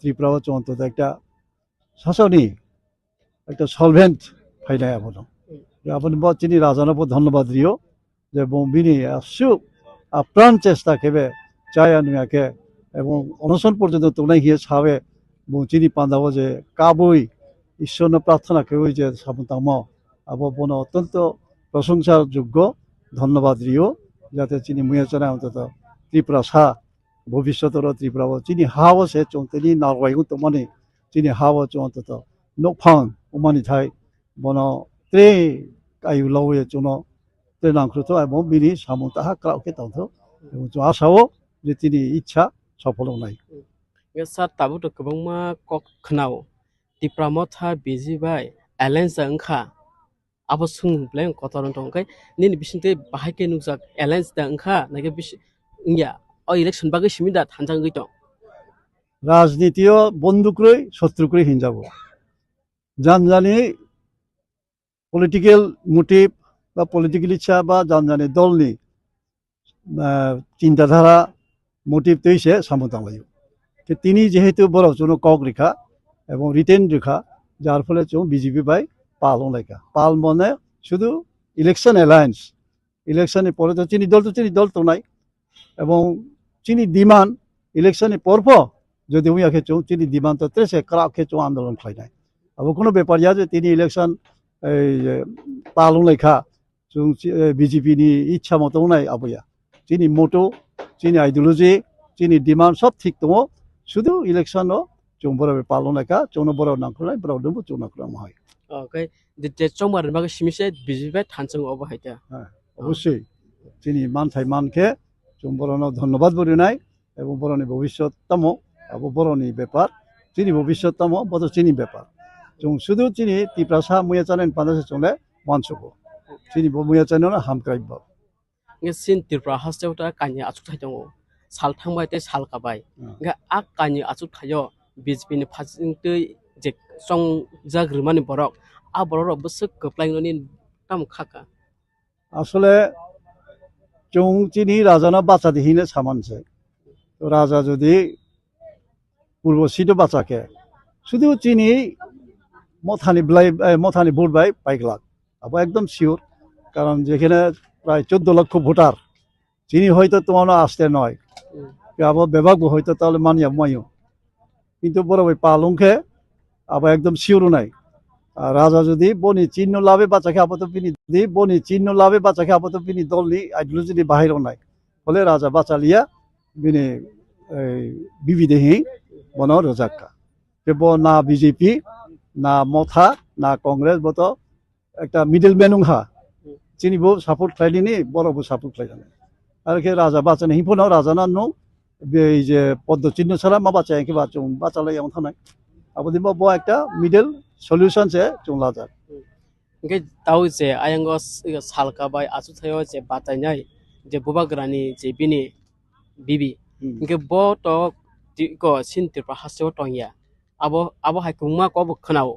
ত্রিপুরাও অন্তত একটা শাসনী একটা সলভেন্ট ফাইনাই আবনো আপনি চিনি রাজানবো ধন্যবাদ দিও যে বিনি আসু আপ্রাণ চেষ্টা কেবে চাই আনুয়াকে এবং অনশন পর্যন্ত তোলাই গিয়ে সাবে চিনি পান্দাবো যে কাবই ঈশ্বর প্রার্থনা কেউ যে সামতাম আবো বন অত্যন্ত প্রশংসার যোগ্য ধন্যবাদ রিও যাতে চিনি মুয়াচানা অন্তত ত্রিপুরা ভবিষ্যতের ত্রিপুরা চিনি হাও সে চৌতেনি নারবাইগু মানে চিনি হাও অন্তত নকফাং উমানি থাই বন ত্রে কায়ু লাউয়ে চুন ত্রে নাংখ্রুত এবং বিনি সামতা ক্রাউকে তাও এবং আশাও যে তিনি ইচ্ছা সফল নাই স্যার তাবো তো গোबांमा कक Khanaw tipramotha bijibai alliance angkha abo sung bleng kotoron tongkai nin bisinte bahai ke nukjak alliance da angkha nage bis ingya election বাকি সিমিদা থানজাং গই দं রাজনীতিও বন্ধুকরই শত্রুকরই হিনজাবো জানজানি পলিটিক্যাল মোটিভ বা পলিটিক্যাল ইচ্ছা বা জানজানি দলনি চিন্তাধারা মোটিভ তৈছে সামতাংলাयो তিনি যেহেতু বড় জন্য কক রেখা এবং রিটেন রেখা যার ফলে চৌ বিজেপি বাই পাল লাইকা পাল মানে শুধু ইলেকশন অ্যালায়েন্স ইলেকশনের পরে তো চিনি দল তো নাই এবং চিনি ডিমান্ড ইলেকশনের পরপ যদি উইয়াকে চৌ চিনি ডিমান্ড তো তেসে ক্রাকে চৌ আন্দোলন খাইনাই अब কোনো ব্যাপারিয়া যে তিনি ইলেকশন পাল লাইকা চৌ বিজেপি নি ইচ্ছা মতো নাই আবয়া চিনি মোটো চিনি আইডিওলজি চিনি ডিমান্ড সব ঠিক দङ শুধু ইলেকশনও চৌ বড় পাল লাইকা চৌনো বড় নাংখলাই বড় দङ চৌ নাংখলাম হয় ওকে যে চংমার বাকি সিমিসে বিজেপি থানজাং অব হাইতা হ্যাঁ অবশ্যই চিনি মানথাই মানকে চৌ বড়নো ধন্যবাদ বরিনাই এবং বড়নি ভবিষ্যৎ তামো আবো বড়নি ব্যাপার চিনি ভবিষ্যৎ তামো বড় চিনি ব্যাপার চৌ শুধু চিনি তিপ্রাসা মুয়া চানেন পানাসে চলে মানসুকো চিনি মুয়া চানেন হামক্রাইব সিন ত্রিপুরা হাস্তেওটা কানি আচুক থাই দङ साल थांबाय ते साल काबाय आ कानि आचुक थायो बिजेपि नि फासिंतै जे सं जाग्रमानि बरक आ बरक बसक कप्लाइननि ताम खाका আসলে চৌ চিনি রাজানা বাচ্চা দেখিনে সামানছে তো রাজা যদি পূর্ব সিট বাচ্চাকে শুধু চিনি মথানি ভোট বাই পাইকলাক আবার একদম শিওর কারণ যেখানে প্রায় 14 লক্ষ ভোটার চিনি হয়তো তোমার আসতে নয় আবার বিভাগও হয়তো তাহলে মানিয়া মাইও কিন্তু বড় ওই পালংকে আবার একদম শিওরও নাই আর রাজা যদি বনি চিহ্ন লাভে বাচ্চাকে আপাতত পিনি যদি বনি চিহ্ন লাভে বাচ্চাকে আপাতত পিনি দলনি আইডিওলজি বাহিরও নাই ফলে রাজা বাঁচালিয়া বিনি বিবিদেহি বন রোজাক্কা কেব না বিজেপি না মথা না কংগ্রেস বত একটা মিডল ম্যানুংহা চিনিবো সাপোর্ট খাইলিনি বড়বো সাপোর্ট খাইলানি আর কে রাজা বাঁচানি হিফোনাও রাজা না নো এই যে পদ্ম চিহ্ন ছাড়া মা বাচ্চা একে বাঁচালাই এমন থানায় আবার ব একটা মিডল সলিউশন সে চুংলা যাক इंगे ताउ जे आयंगो सालका बाय आचु थायो जे बातायनाय जे बुबाग्रानि जे बिनि बिबि इंगे बो तो को सिन त्रिपुरा हास्यो टंगिया आबो हायकुमा को खोनाव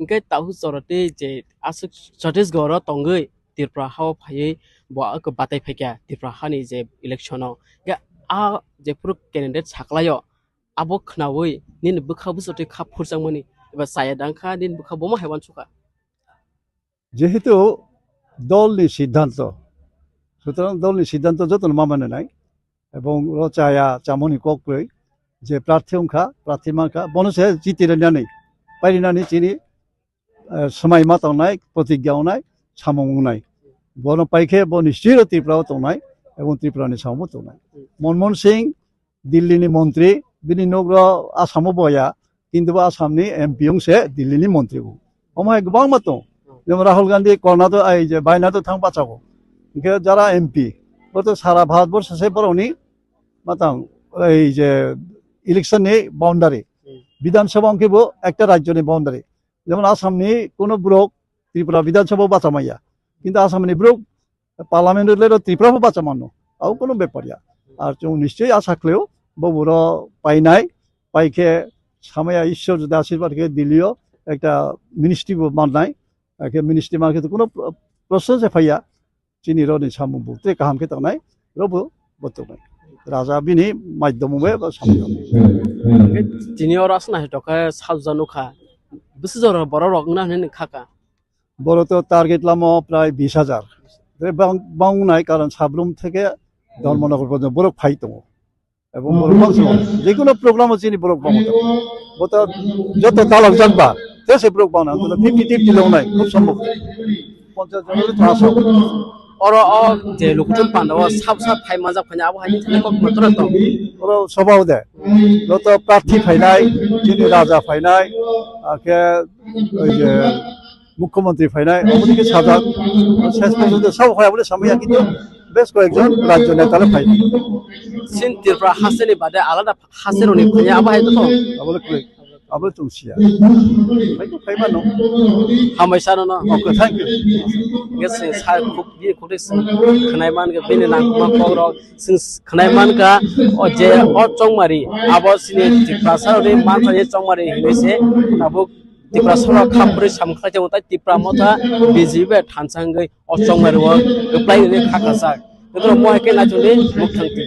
इंगे ताउ जरते जे आसु छत्तीसगढ़ टंगै ত্রিপুরা हाव फायै बो को बाताय फैया ত্রিপুরা हानि जे इलेक्शनाव या आ जे पुरु कैंडिडेट साखलायो आबो खोनावै निन बुखाबु सते खाप फुरजांमनि एबा सायादांखा निन बुखाबो मा हायवान सुखा যেহেতু দলনি সিদ্ধান্ত সুতরাং দলনি সিদ্ধান্ত যতন মামানো নাই এবং রচায়া চামনি কক্রই যে প্রার্থী অংখা প্রার্থী মানখা বনসে জিতিরানি পাইরিনানি চিনি সময় মাতাवनाय প্রতিজ্ঞাवनाय সামংনাय বন পাইখে ব নিশ্চয় ত্রিপুরাও তংনাय এবং ত্রিপুরানি সামো তংনাय মনমোহন সিং দিল্লিনি মন্ত্রী বিনি নগ্র আসামও বয়া কিন্তু আসামনি এমপি অংসে দিল্লিনি মন্ত্রী অমায় গোबां মাতো যেমন রাহুল গান্ধী কর্ণাটক এই যে বাইনাটো থাং বাঁচাবো ইনকে যারা এমপি ও তো সারা ভারতবর্ষ সে বরনি মাতাং এই যে ইলেকশননি বাউন্ডারি বিধানসভা অঙ্কিবো একটা রাজ্যনি বাউন্ডারি যেমন আসামনি কোনো ব্লক ত্রিপুরা বিধানসভা বাঁচামাইয়া কিন্তু আসামনি ব্লক পার্লামেন্টের ত্রিপুরা বাঁচামানো আও কোনো ব্যাপারিয়া আর নিশ্চয়ই আশা থাকলেও ববুর পাইনাই পাইকে সামায়া ঈশ্বর যদি আশীর্বাদকে দিলিও একটা মিনিস্ট্রি মাননাই মিনিস্ট্রি মার্কে তো কোনো প্রশ্ন যে ফাইয়া চিনি রনি সামু বুতে কাহামকে তানাই রবো বর্তমানে রাজা বিনি মাধ্যমে বা সামনে চিনি और আসনা হেটকা সাউজানুখা বিসি জর বড় রগনা নেন খাকা বড় তো টার্গেট লামো প্রায় 20,000 বাংনাই কারণ সাবরুম থেকে ধর্মনগর পর্যন্ত বড় ফাই দङ এবং বড় মাংস যে কোনো প্রোগ্রাম চিনি বড় বামতো বতা যত তালক জানবা দেশে ব্রক বানা তো 50-50 দিলেও নাই খুব সম্ভব 50 জনের থাসো और जे लुकुटुम पांदाव साब साब फाइ माजा फाइना आबो हानि थाने को मतर दं और सभाव दे যত প্রার্থী ফাইনাই চিনি রাজা ফাইনাই আকে ওই যে মুখ্যমন্ত্রী ফাইনাই ওদিকে সাজা শেষ পর্যন্ত সব হয় বলে সাময়া কিন্তু বেশ কয়েকজন রাজ্য নেতারা ফাইনাই সিন ত্রিপুরা হাসেনি বাদে আলাদা হাসেরনি ফাইয়া আবো হাই তো বলে abo tungsia bai to phaiba no हामबाय सार न okay thank you गे सिं सार खुब बि खुदे सिं खनायमान गे बिनि नांगमा पग्र सिं खनायमान का ओ जे ओ चंगमारी आबो सिनि तिप्रासा रे मानथाय चंगमारी हिनेसे आबो तिप्रासा खामब्रै सामख्लाजे उता तिप्रा मथा बिजिबे थानसांगै ओ चंगमारी व गप्लाय ने खाखासा गदर मोयके नाजुले मुखथंति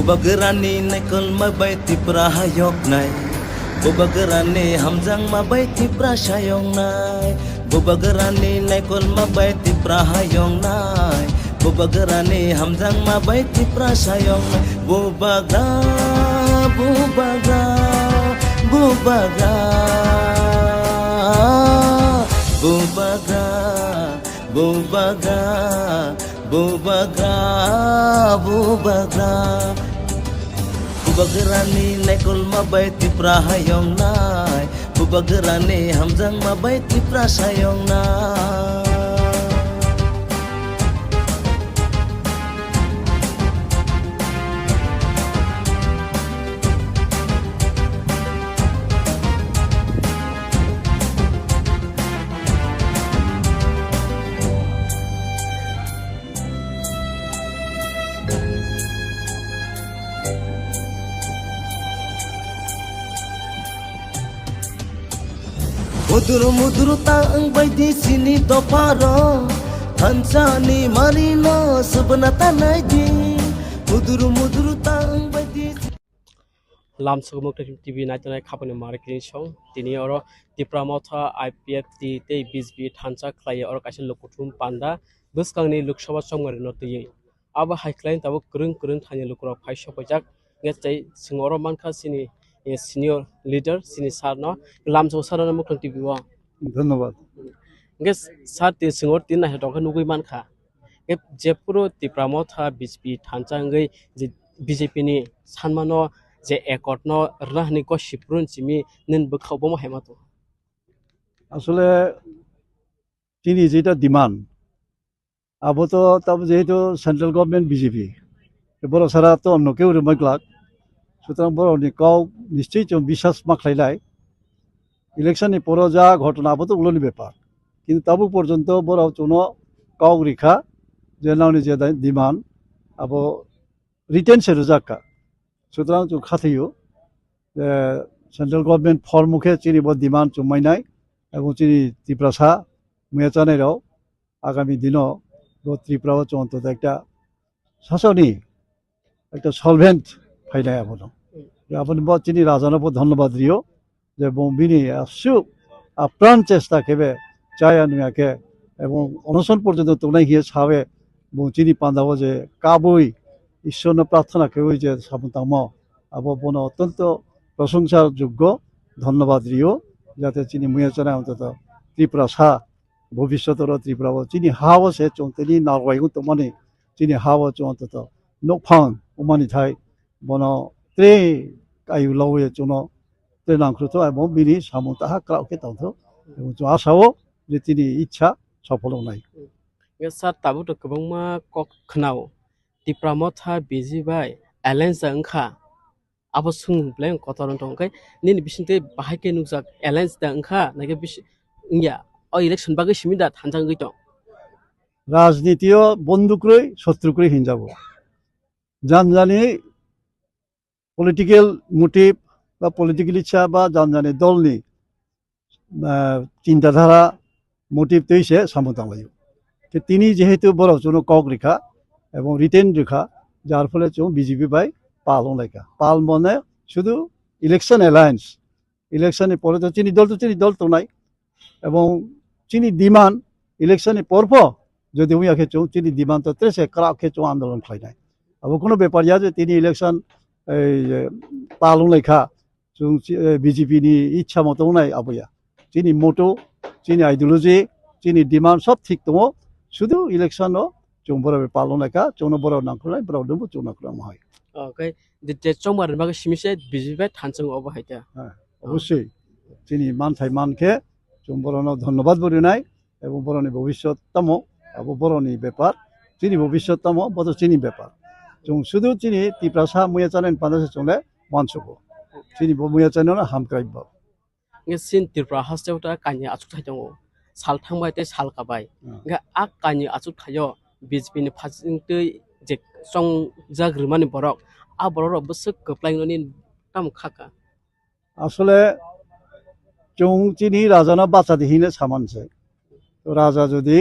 Bubagerani nekol mabay tipra hayok nay Bubagerani hamjang mabay tipra sayong nay Bubagerani nekol mabay tipra hayong nay Bubagerani hamjang mabay tipra sayong nay Bubaga bubaga bubaga bubaga bubaga bubaga bubaga bubagerani nekol mabay tipra hayong nay bubagerani hamjang mabay tipra sayong nay Mudur mudur taang baidi sini toparo Hansani marino sebenata naidi Mudur mudur taang baidi लाम सुगमुक TV नायतनाय खापनि marketing सं तिनि और तिप्रा मथा IPF T ते BJP थानसा खलाय और कासे लोकुथुम पांदा बसकांनि लोकसभा समगरि नतयै अब हाइक्लाइन तब करं करं थानि लोकरा फाइसो पजाक गेचै सिंगर मानखा सिनि सिनियर लीडर सिनि सारन लाम सो सारन मुख टीवी वा ধন্যবাদ गेस सार ति सिंगर तिन ना हेतक नुगै मानखा गे जेपुरो तिप्रा मथा बीजेपी थानसांगै जे बीजेपी नि सानमानो जे एकट न रहनि को सिप्रुन सिमी निन बखावबो माहेमातो আসলে তিনি যেটা ডিমান্ড আবো তো তবে যেহেতু সেন্ট্রাল গভর্নমেন্ট বিজেপি বড় সারা তো অন্য কেউ রুমাইক্লাক সুতরাং বড়নি কাউ নিশ্চয়ই চম বিশ্বাস মাখলাইলাই ইলেকশনের পর যা ঘটনা আবো তো উলোনি ব্যাপার কিন্তু তাবু পর্যন্ত বড় চুন কাউ রেখা যে নাওনি যে ডিমান্ড আবো রিটেন সে রোজাকা সুতরাং চুন খাথিও সেন্ট্রাল গভর্নমেন্ট ফরমুখে চিনি বড় ডিমান্ড চুমাইনাই এবং চিনি ত্রিপুরা মুয়া চানাইরাও আগামী দিনও ত্রিপুরাও অন্তত একটা শাসনী একটা সলভেন্ট ফাইনাই আপন আপনি চিনি রাজানবো ধন্যবাদ দিও যে বিনি আসু আপ্রাণ চেষ্টা কেবে চায় আনুয়াকে এবং অনশন পর্যন্ত তোনাই গিয়ে সাবে এবং চিনি পান্দাবো যে কাবই ঈশ্বর প্রার্থনা কেউ যে সাবতাম আবো বন অত্যন্ত প্রশংসার যোগ্য ধন্যবাদ দিও যাতে চিনি মুয়া চানাই অন্তত ত্রিপুরা ভবিষ্যতের ত্রিপুরা চিনি হাওয়া সে চৌতেনি নারবাইগু তোমানে চিনি হাওয়া চৌন্তত নকফাং উমানি থাই বন ত্রে কায়ু লাউয়ে চুন ত্রে নাংখ্রুত এবং বিনি সামু তাহা ক্রাউকে তাউথ এবং আশাও যে তিনি ইচ্ছা সফল নাই गे सार ताबु तो गोबांमा कक खनाव तिप्रा मथा बिजिबाय एलायन्स अंखा आबो सुं ब्लें कतरन टंखाय निन बिसिनते बाहायके नुजाक एलायन्स दा अंखा नागे बिस इंया ओ इलेक्शन बागै सिमिदा थानजांगै दं রাজনীতিও বন্দুকরই শত্রুকরই হিনজাব জানজানি পলিটিক্যাল মোটিভ বা পলিটিক্যাল ইচ্ছা বা জানজানি দলনি চিন্তাধারা মোটিভ তৈছে সামতাংলাইও তিনি যেহেতু বড় চুন কক রেখা এবং রিটেন রেখা যার ফলে চুন বিজেপি বাই পালং লাইকা পাল মনে শুধু ইলেকশন অ্যালায়েন্স ইলেকশনের পরে তো চিনি দল তো নাই এবং চিনি ডিমান্ড ইলেকশনের পরপর যদি উইয়াকে চৌ চিনি ডিমান্ড তো ত্রেসে ক্রাউকে চৌ আন্দোলন খাইনাই abo kono beparia je tini election palung lekha jung BJP ni ichha moto nai aboya tini moto tini ideology tini demand sob thik tongo শুধু ইলেকশন জং বড় পালন লেখা জং বড় নাংখলাই বড় দম জং নাংখলাম হয় Okay, the Chomar Baga Shimisha, Bizibet, Hansung over here. অবশ্যই তিনি মান থাই মানকে জং বড় ধন্যবাদ বড়িনাই এবং বড়নি ভবিষ্যৎতম আবো বড়নি ব্যাপার তিনি ভবিষ্যৎতম বড় চিনি ব্যাপার জং শুধু চিনি তিপ্রাসা মুয়া জানেন পান্দাসে চলে মানসুকো চিনি মুয়া জানেন হামক্রাইব Sin Tirpra Hostelta, Kanya Atsukayo, Saltangbai, Salkabai. Ak Kanya Atsukayo, Bizbin passing to the song Zagrimani Borok, Aboro Busuk, playing in Tam Kaka. আসলে চং চিনি রাজানা বাঁচা দিহিনে সামানছে তো রাজা যদি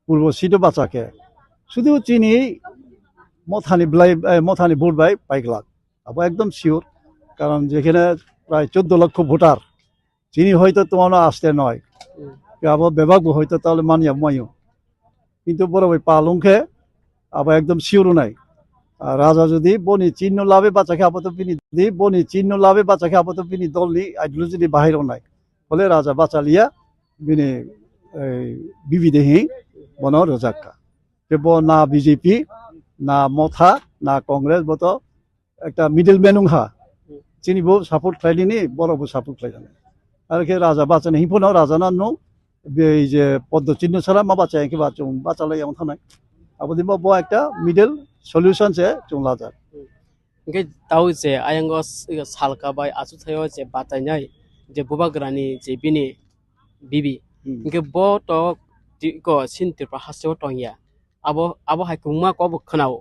পূর্বশীত বাঁচাকে শুধু চিনি মথানি ভোট বাই পাইকলাক আবার একদম শিওর কারণ যেখানে প্রায় 14 লক্ষ ভোটার চিনি হয়তো তোমার আসতে নয় আবার বিভাগ হয়তো তাহলে মানিয়া মাইও কিন্তু বড় ওই পালংকে আবার একদম শিওর নাই রাজা যদি বনি চিহ্ন লাভে বাঁচাকে আপাতত বিনি যদি বনি চিহ্ন লাভে বাঁচাকে আপাতত বিনি দলনি আইডিওলজি বাহিরও নাই বলে রাজা বাঁচালিয়া বিনি বিবিদেহি বন রোজাক্কা যে না বিজেপি না মথা না কংগ্রেস বত একটা মিডল ম্যানুংহা চিনিবো সাপোর্ট খাইলিনি বড়বো সাপোর্ট খাইলানি আর কে রাজা বাঁচানি হিফোনাও রাজা না নো এই যে পদ্ম চিহ্ন ছাড়া মা বাঁচায় কি বাঁচালাই এমন থানায় আবার দিব একটা middle solution je chung la ja Nge tau je ayangos salka bai asu thayo je batanyai je bubagrani je bini bibi nge bo to ko sin tirpa hasyo tongya abo hai kuma ko bu khnao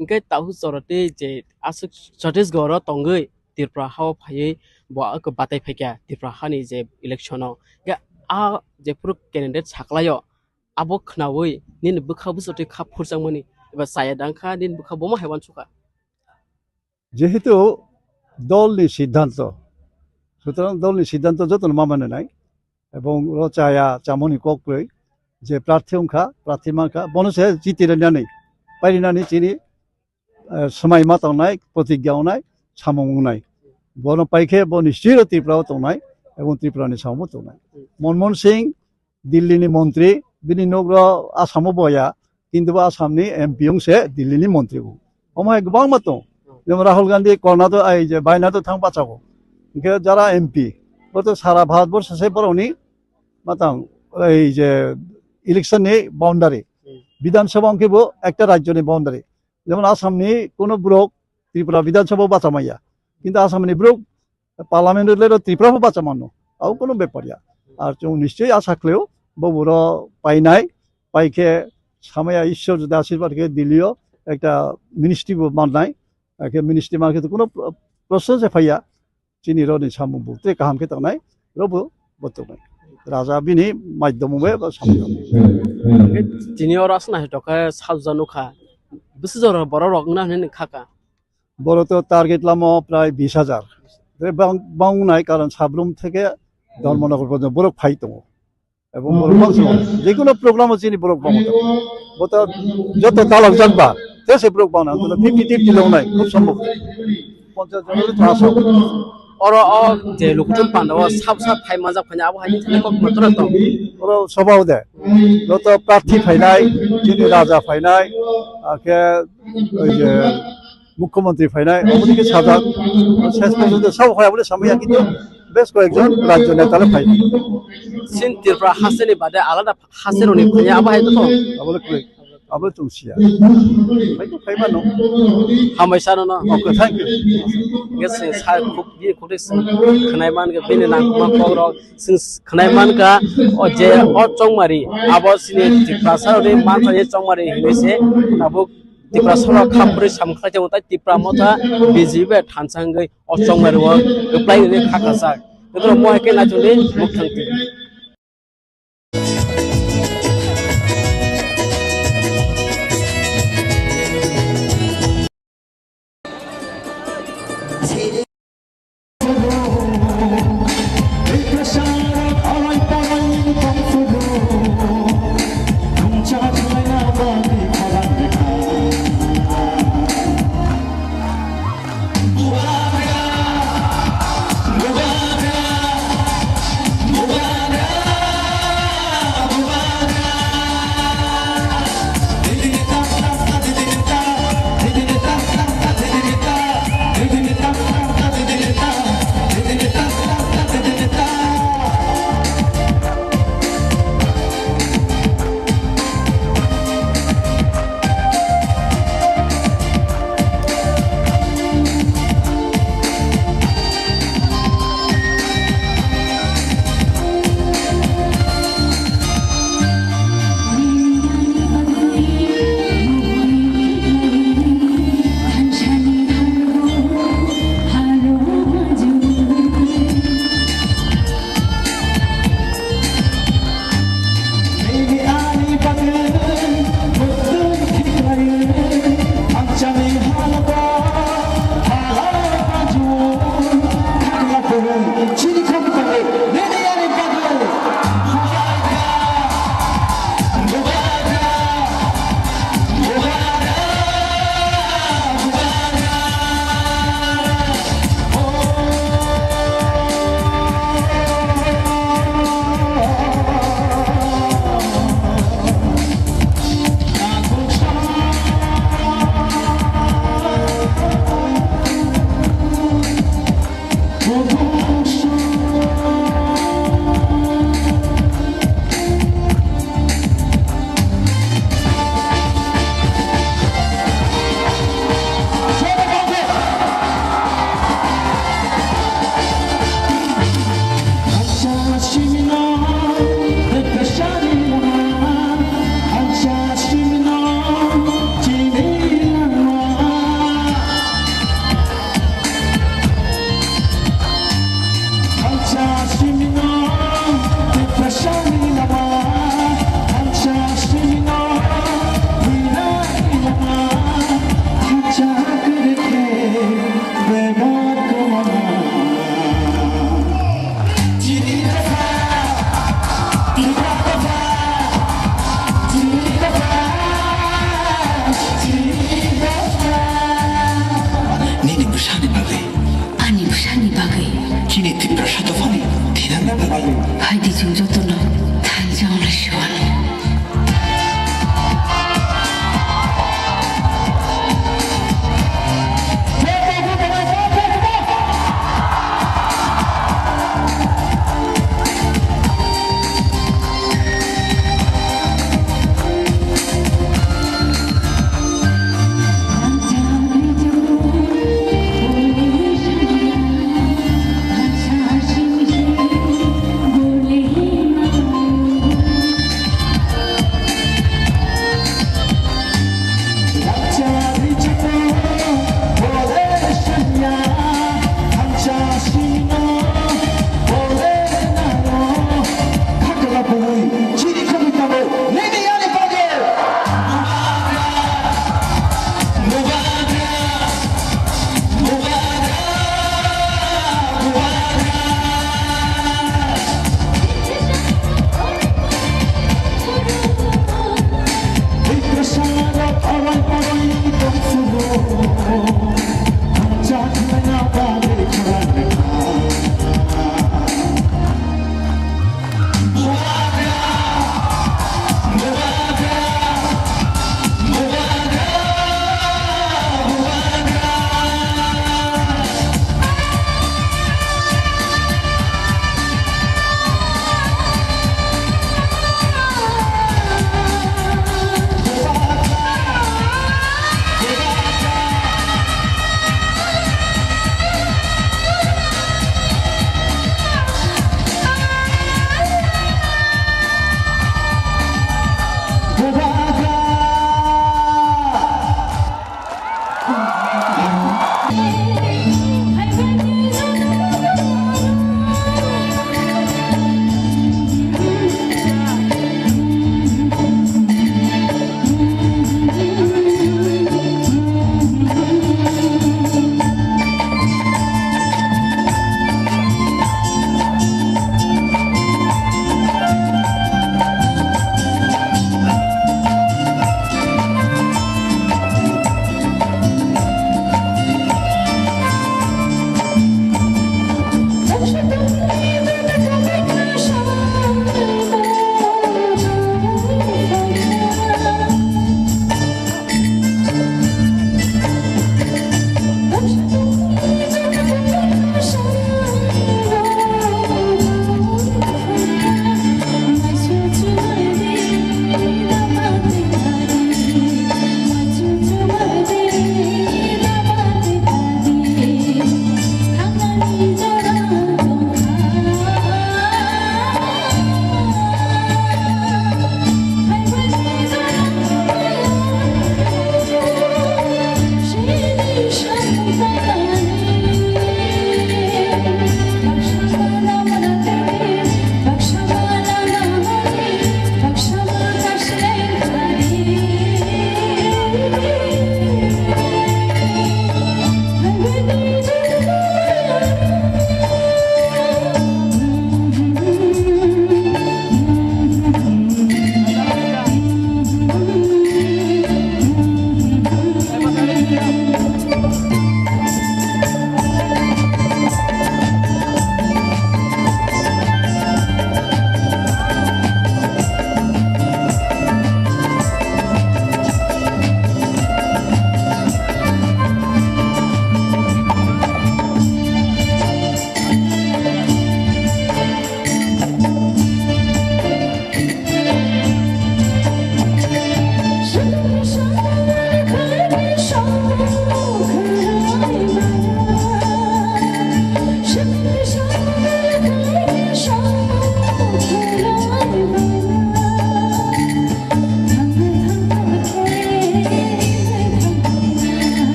nge tau sorate je asu chotis goro tongai tirpa haw phai bo ko batai phekya tirpa hani je election nge a je puru candidate saklayo abo khnawoi nin bukha busote khap phurjangmani এবার সায়া ডাঙ্কা দিন বুখা বোমা heaven সুকা যেহেতু দলনি সিদ্ধান্ত সুতরাং দলনি সিদ্ধান্ত যতন মামানে নাই এবং রচায়া চামনি কক্রই যে প্রার্থী অংখা প্রার্থী মাখা বনসে জিতিরানিয়া নেই পাইরিনানি চিনি সময় মাতাवनाय প্রতিজ্ঞাवनाय সামংনাय বন পাইখে ব নিশ্চিত ত্রিপুরাও তংনাय এবং ত্রিপুরানি সামও তংনাय মনমোহন সিং দিল্লিনি মন্ত্রী বিনি নগ্র আসামও বয়া কিন্তু আসামনি এমপি অংশে দিল্লিনি মন্ত্রী আমায় গোবাं মাতো যেমন রাহুল গান্ধী কর্ণাটক এই যে বাইনাটো থাং বাঁচাবো যারা এমপি তো সারা ভারতবর্ষে বরনি মাতাং এই যে ইলেকশননি বাউন্ডারি বিধানসভা অঙ্কিব একটা রাজ্যনি বাউন্ডারি যেমন আসামনি কোনো ব্রক ত্রিপুরা বিধানসভা বাঁচামাইয়া কিন্তু আসামনি ব্রক পার্লামেন্টের ত্রিপুরা বাঁচামানো আও কোনো ব্যাপারিয়া আর নিশ্চয়ই আশা থাকলেও ববুর পাইনাই পাইকে সামায়া ঈশ্বর যদি আশীর্বাদ কে দিলিও একটা মিনিস্ট্রি মাননাই একে মিনিস্ট্রি মার্কে তো কোনো প্রশ্ন যে ফাইয়া চিনি রনি সামু বুতে কাহাম কে তানাই রবো বতনাই রাজা বিনি মাধ্যমে বা সামনে চিনি ওর আসনা হেটকা সালজানুখা বিশেষ বড় রগনা হেন খাকা বড় তো টার্গেট লামো প্রায় 20,000 বাংনাই কারণ সাবরুম থেকে ধর্মনগর পর্যন্ত বড় ফাইতো এবং যে কোনো প্রোগ্রামও চিনি ব্রক বামত যত তালক জানবা সে ব্রক বানা 50-50 লোক নাই খুব সম্ভব 50 জনের তো আসো ওর যে লোকজন পান্ডাও সাব সাব ফাই মাজা ফাইনা আবো হানি থেকে কত মতরা তো ওর সবাও দে যত প্রার্থী ফাইনাই চিনি রাজা ফাইনাই আকে ওই যে মুখ্যমন্ত্রী ফাইনাই ওদিকে সাদা শেষ পর্যন্ত সব হয় বলে সাময়া কিন্তু বেশ কয়েকজন রাজ্য নেতারা fine sin tirpra haseni bade alada haseroni khanya aba hai to আবলে কই আবলে চুংসিয়া ভাই তো ফাইবা নো hamaisa no no okay thank you gese sa khuk bi khote khnai man ga bine na kuma pogro sin khnai man ka o je o chongmari abo sini tirpra sa re man sa ye chongmari hinese abo tirpra sa khapre samkhla je utai tirpra motha bijibe thansangai o chongmari wo apply re khakasa itu mo ke na chole muk thangti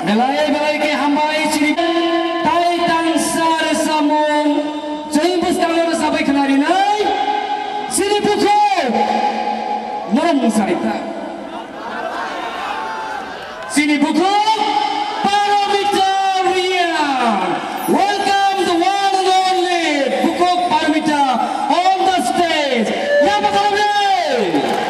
belai ke hambai ciri tai tangsar samung jai bustang sabai kenari nai sini buku non sarita sini buku para Victoria. Welcome the one and only Bukok Parmita on the stage. Yapa Kalame!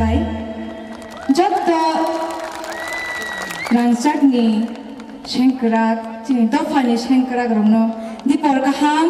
belai jotta rangchakni shengkrak chini dofani shengkrak romno dipor kaham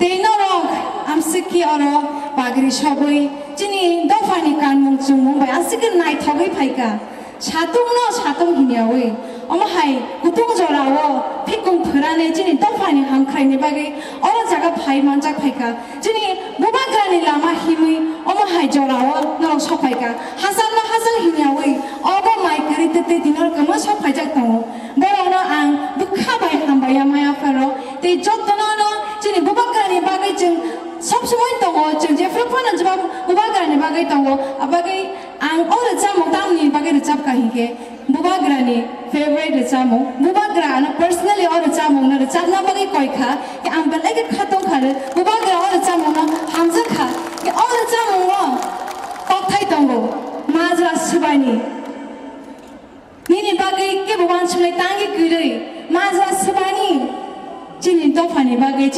teinorok amsiki oro bagri shobai chini dofani kanmung chungmung bai asiki nai thogai phaika satung hiniawi omahai kutung jorawo phikung phurane chini dofani hamkhraini bagai oro jaga phai manjak phaika chini bubagrani lama himui omahai jorawo norok sophaika hasan hiniawi obo mai kritete dinor kama sophaijak tango borona ang bukhabai hambaya maya fero te jottono no chini bubagrani bagai jeng सबসমय दङ जों जेफ्रो फोनांजोबा बुबाग्रानि बागै दङ आबागै आं अ रोजामु दामनि बागै रोजाबखाहिके बुबाग्रानि favourite रोजामु बुबाग्रानो personally अ रोजामुनो रोजाबना बागै कयखा कि आं बेलेग खातो खारो बुबाग्रा अ रोजामुनो हामजाखा कि अ रोजामुनो कथाय दङ माजरा सुबानि निनि बागै के भगवान सुले तांगि गरै माजरा सुबानि जिनि दफानि बागै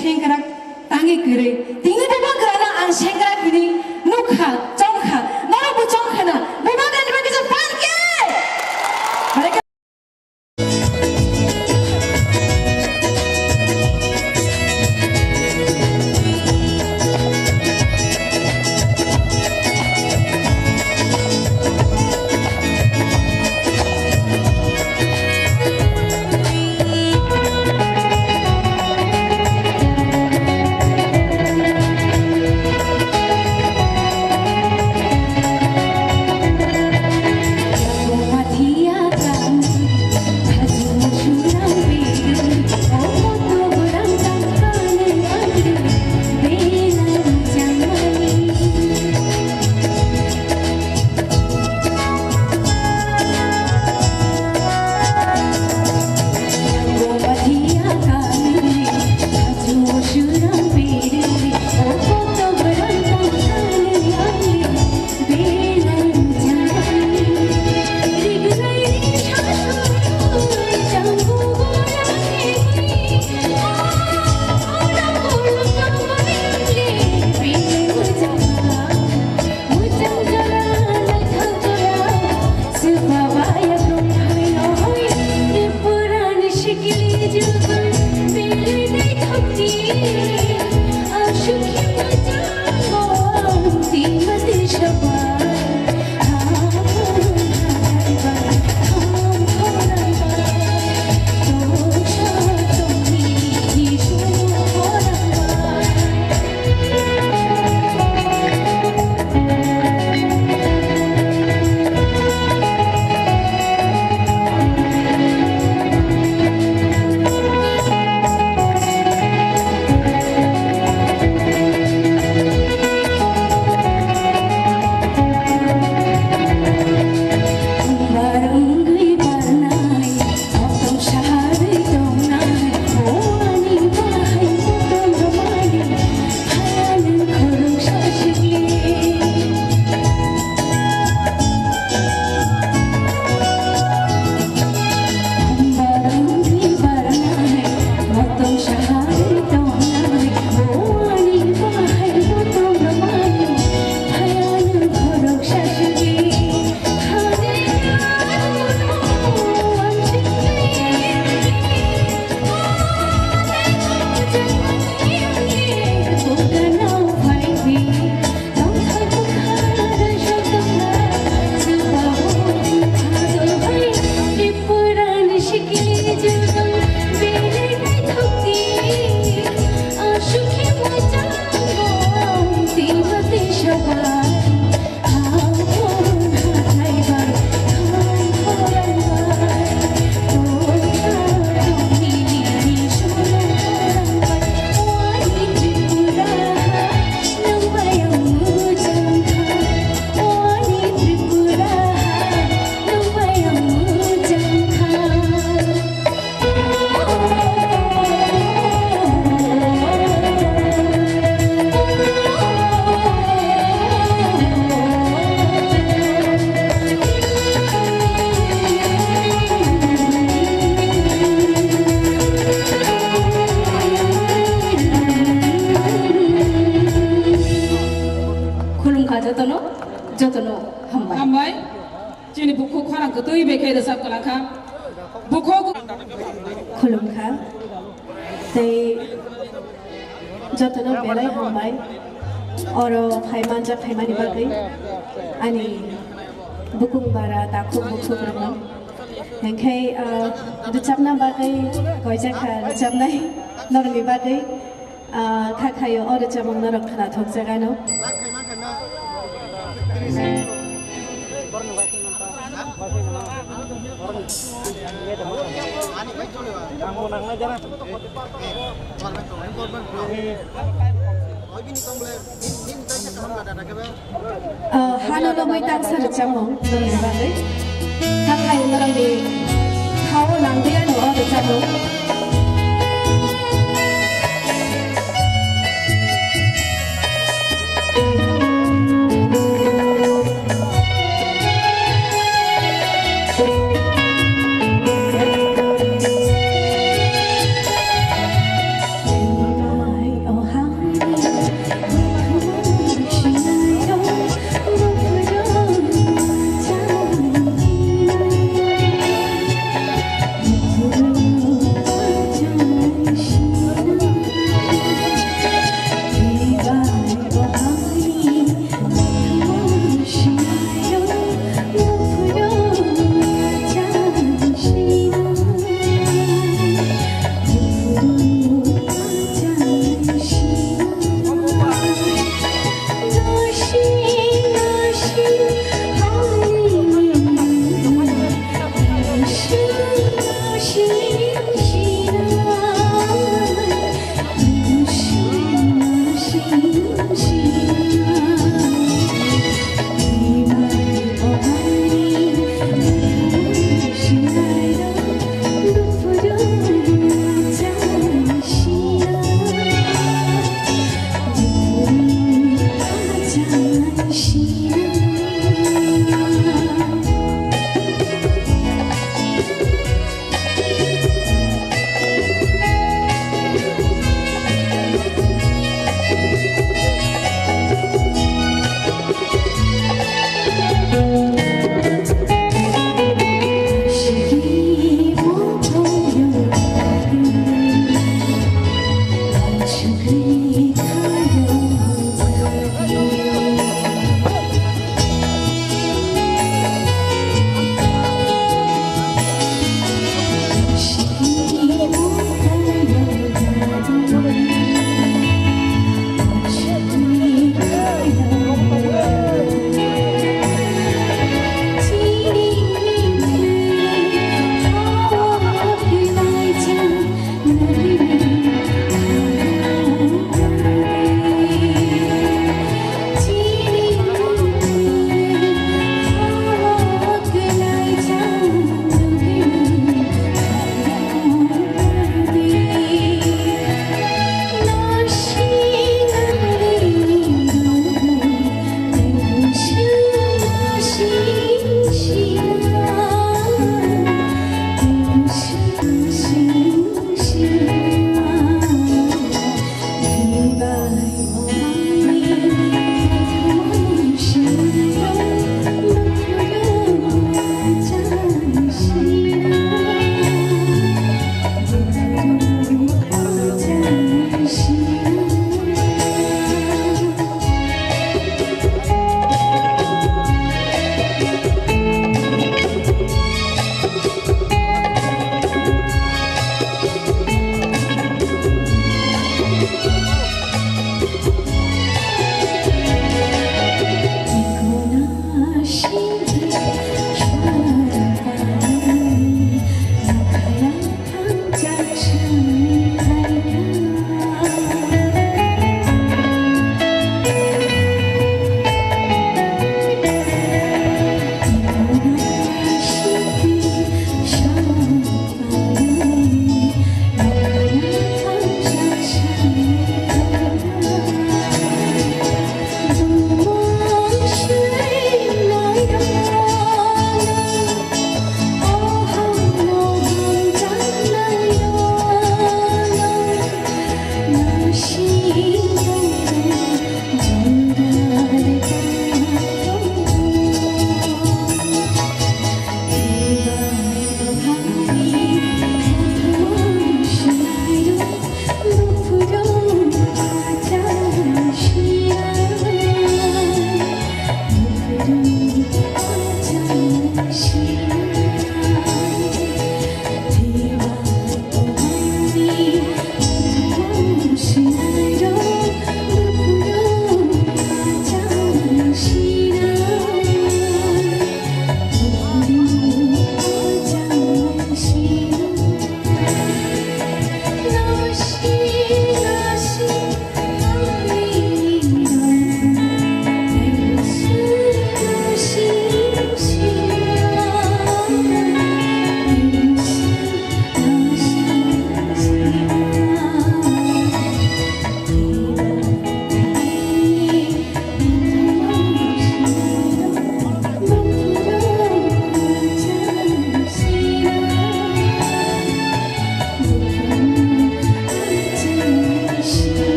सेंग्रा tangi kiri tinggi bapa kerana ang sengkara kiri nukha jongkha mana bu jongkha na bapa kan bagi japan ke mereka हामबाय जोंनि बुखौ खरांखौ दै बेखे रोजाब गलांखा बुखौ खुलुमखा दै जतन बेलाय हामबाय अरो फाइमानजा फाइमानि बागै आनि बुकुं बारा दाखु बुखु ब्रह्म हेंखाय रोजाबना बागै गयजाखा रोजाबनाय नरनि बागै खाखायो अ रोजाबं नरक खाना थक जागानो Hano lomoy tangsa rejamong nurni bagay Hakay nurni Kao nangdiyan o rejamong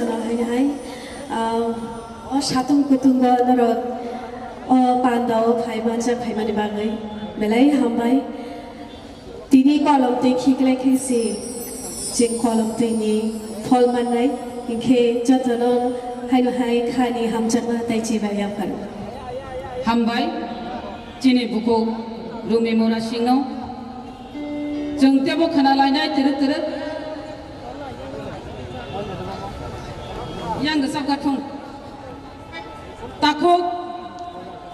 jatana hai o satung kutunga narot o pandao phaimanja phaimani bagai belai hambai tini kolom te khiklai khaisi jing kolom te ni phol manai inke jatana haino hai khani hamjakna taichi baya phar Hambai Cini buku Rumi Mora Singno Jeng tiabo khana lainai tirit yang gesap gathong takok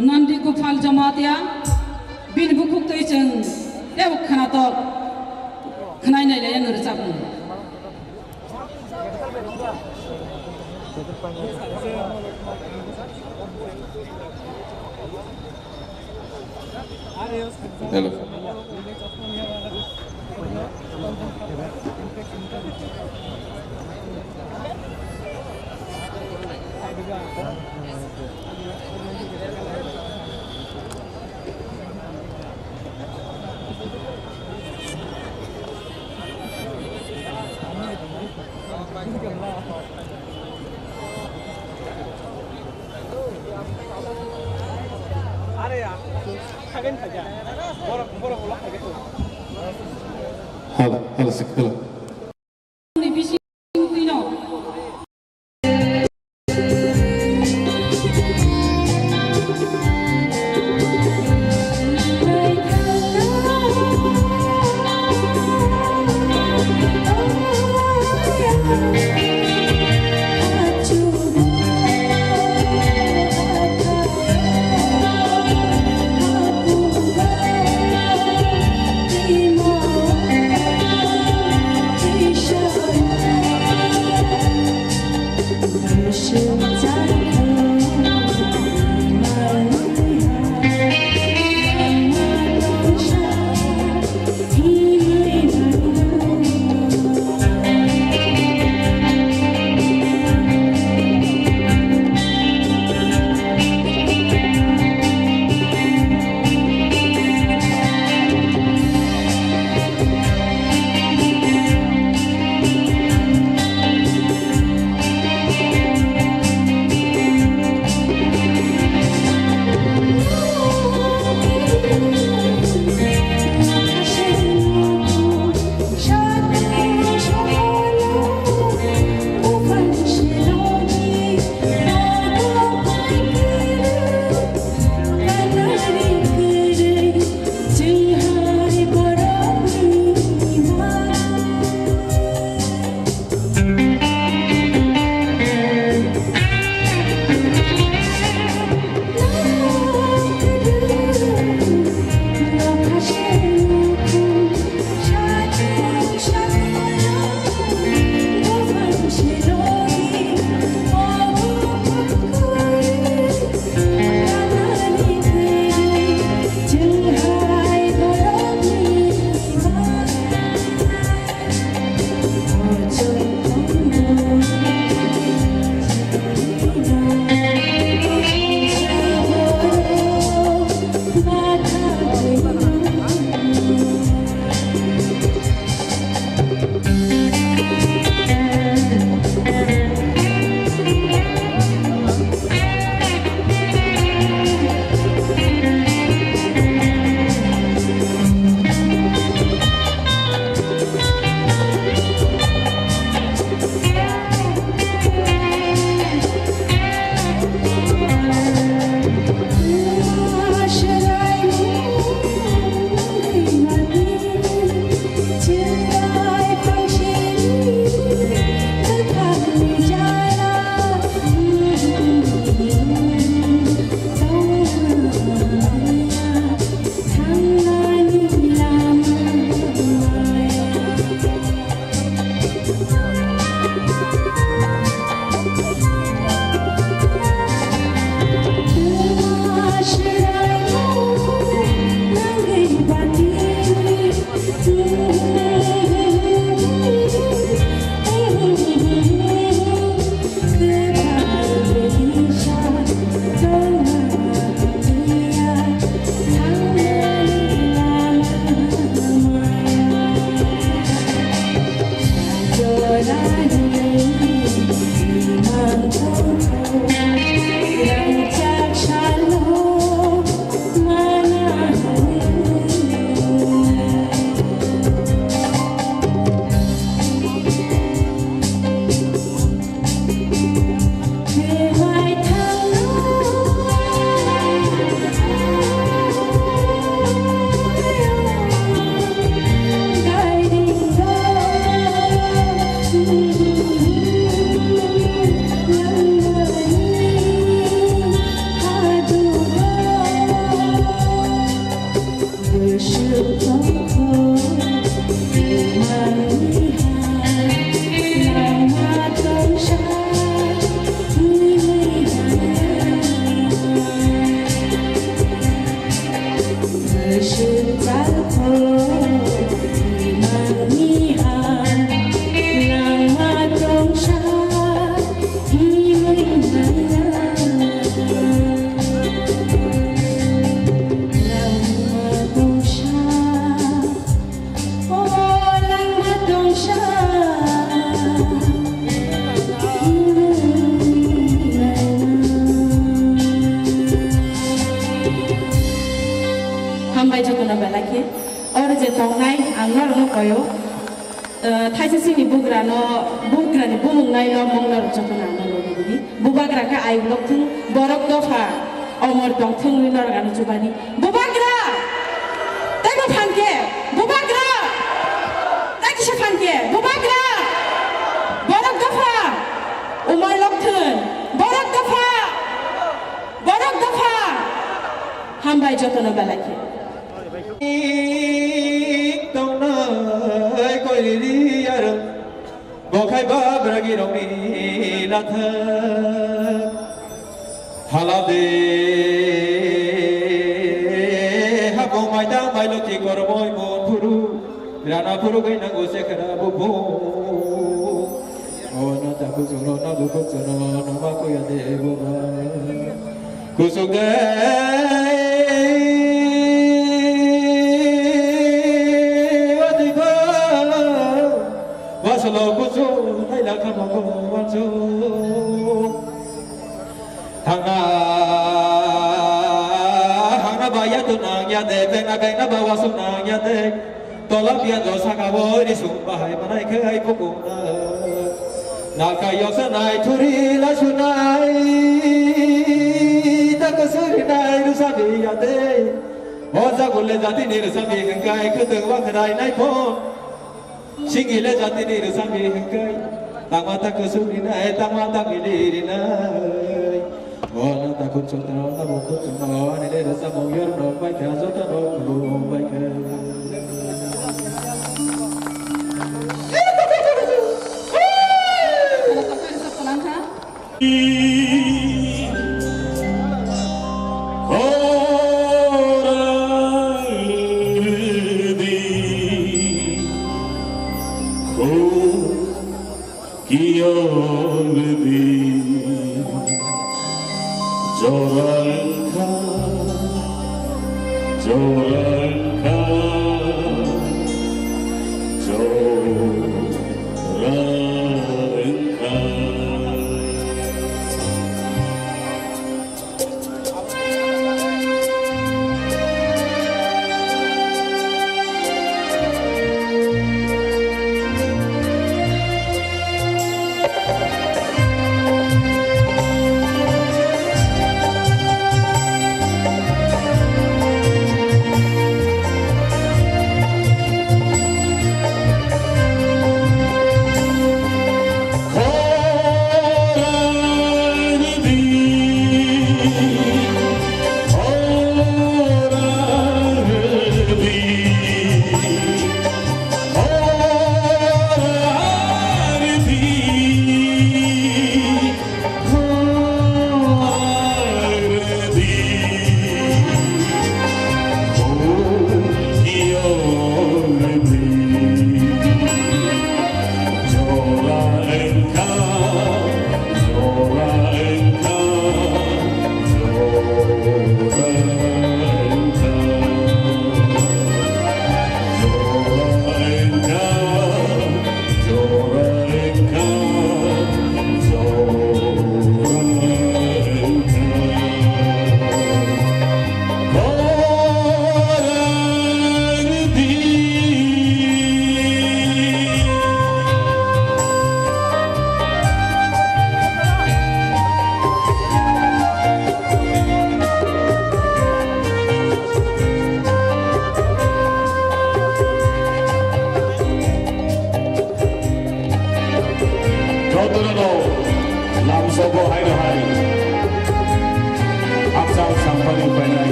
Nandi Gopal Jamatia bin buku tei jeng tiabo khana to khnai nai layan nurjap Hello. Hello, hello. ni bisi tino je tongnai ang no koyo thaise sini bugrani bumungnai no mongna rokchakna no lobidi bubagra ka ai blok thung borok dofa omor dong thung ni nor gan jubani bubagra tago phanke bubagra taki se phanke bubagra borok dofa umar lok thun borok dofa hambai jotono balaki tông nơi coi đi ya rừng bỏ khai ba beragi rong ni la thơ hala de ha bo mai ta mai lo ki kor moi mon puru rana puru gai na go se kara bu bo ona ta ku so na bu ko so na ma ko ya de bo ba ku so de Wasalo kucu, hai la kama ko wancu. Hanga baya tu nang ya de, benga bawa su nang ya de. Tolak dia dosa kabo di sumpah hai manai kai pukuna. Nakayo sanai turi la sunai, tak suri nai rusabi ya de. Oza gulle jati ni rusabi hengkai keteng wakrai nai pon. Singile jati ni rusabi hengkai, tamata kesuri nai tamata miliri nai. Ona takut sotra na bukut sotra ni le rasa moyor no baik ya sotra no baik.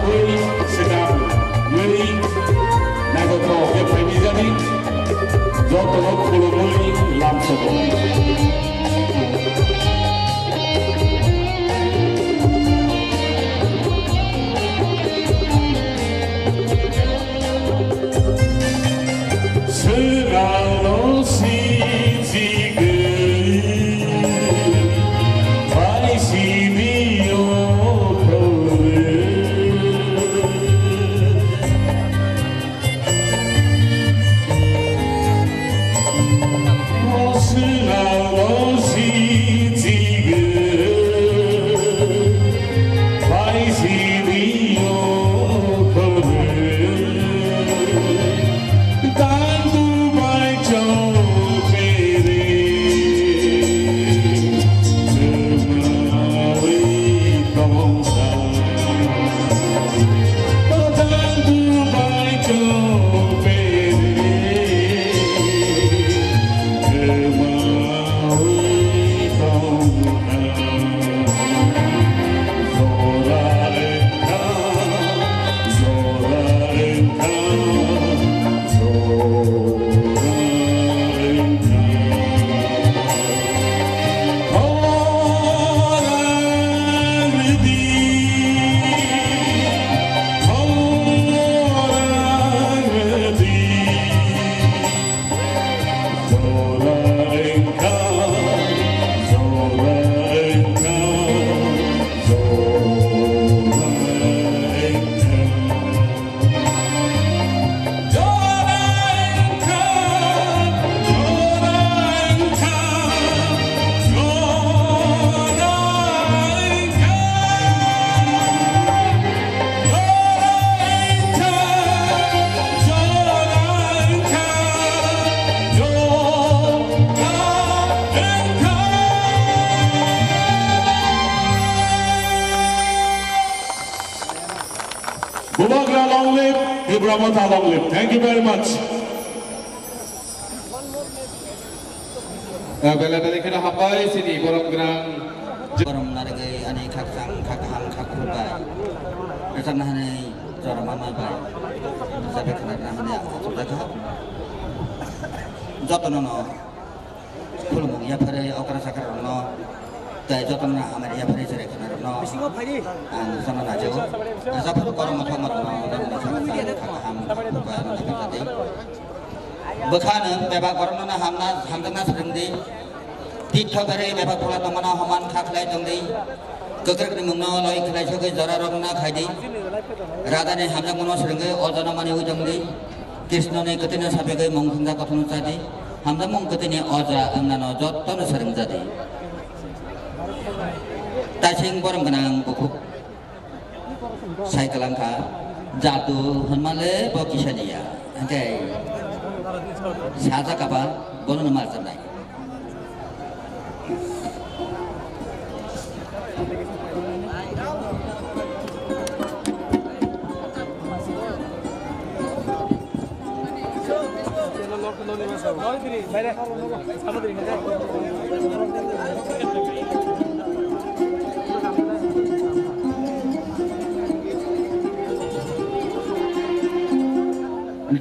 wei sedang wei nago to ke phai jani joto no khulumui lam sabong Bubagla long live, Ibramata long live. Thank you very much. Bela dari kena hambai sini borong gerang. Borong nargai ani kakang kakaham kakurbai. Resan nahane jora mama bai. Sampai kena nahane sudah kah? Jotono no. Kulung ya pada okra sakar no. Tapi jotono na amari ya pada jere kena no. An sana najo. Sampai korang matang matang dan kakaham kakurbai nak jadi. Bekana bebak korang na hamdana sedengdi. Tito beri bebak pola temana haman kaklai tengdi. Keker kini mengno loi kelai sebagai jara rongna kaji. Rada ne hamdang mengno sedengdi ojana mani ujengdi. Krishna ne ketina sebagai mengkunda kotono tadi. Hamdang meng ketina oja angna jot tono sering jadi. Tasing borong kenang buku. Saya kelangka jatuh henmale bokisania. Angkai. Siapa kapal bono nomor sampai.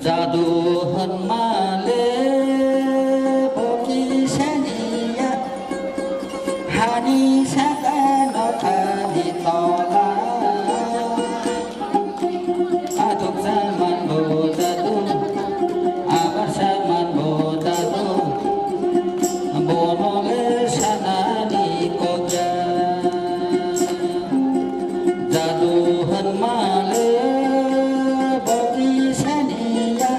Jadu henmale bokisania hani sakano kali tola atuk zaman bodatu abar zaman bodatu bonole sanani koja jadu henmale bokisania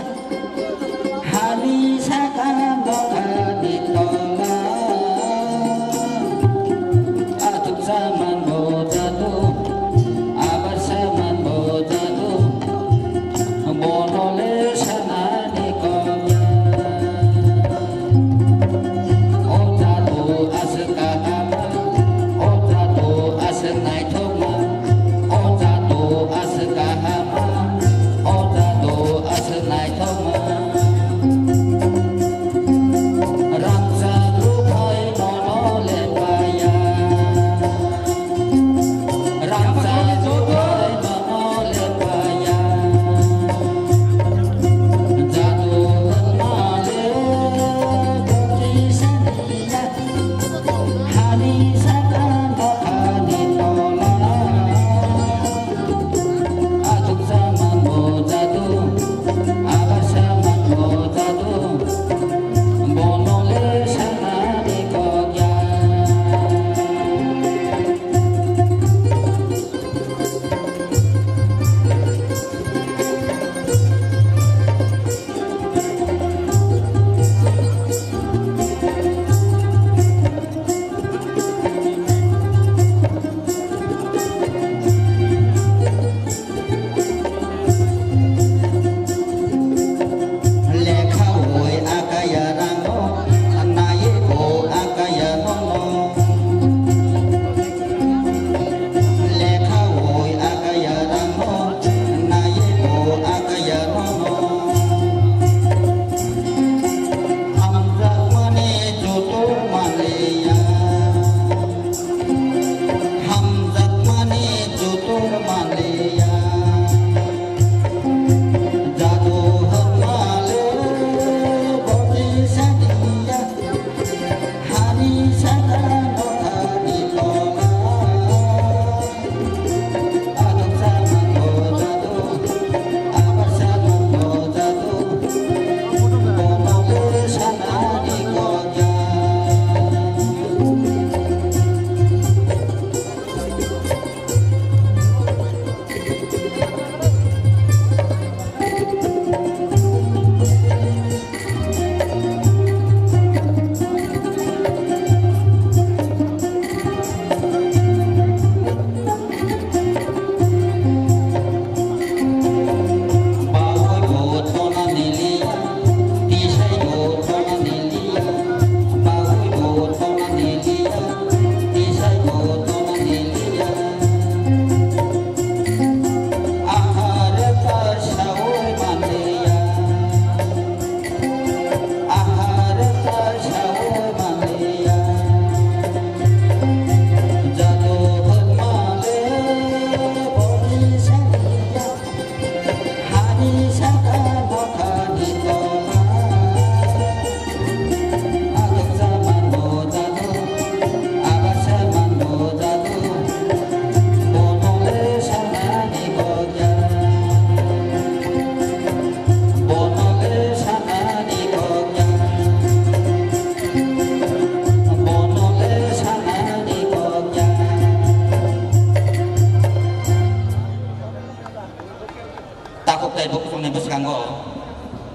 takut dari buku sungguh bus kanggo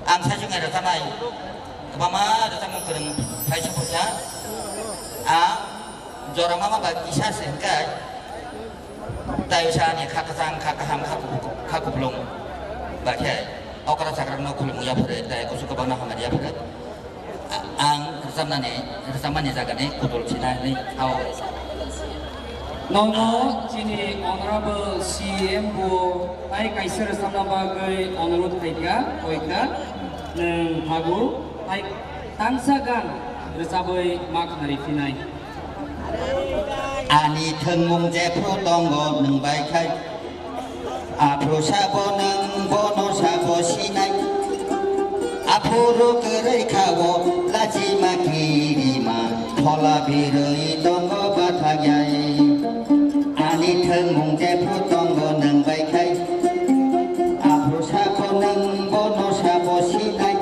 ang saya juga ada tanai kemama ada tangan kering hai cepatnya jorang mama bagi saya sehingga tayo siya ni kakasang kakaham kakupulong bagay okra sakran no kulung ya pare tayo kusuka bang na hamad ya pare ang resama ni jaga ni kudul Cina ni au Nono sini Honorable CM bu ai kaiser samna bagai अनुरोध खाइगा ओइका नों हागु ai tangsagan resabai mak narifinai ani theng mung je pro tongo nang bai khai pro sa bo nang bo no sa bo sinai apuro kerai khawo laji ma kiri ma thola biroi tongo bathayai ani theng mung je pro tongo nang bai khai pro sa bo nang bo no sa bo sinai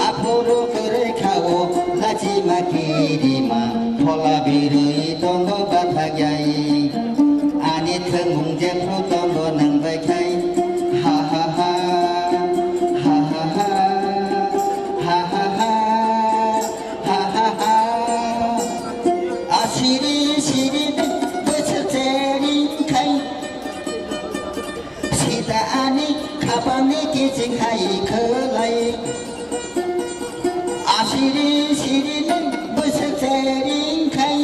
apuro kerai khawo laji ma kiri ma thola biroi tongo bathayai ani theng mung je pro tongo nang bai khai ha ha ha ha ha ha ha ha ha ha ha ha asiri siri becerteri khai sita ani kapani kijing hai khelai asiri siri becerteri khai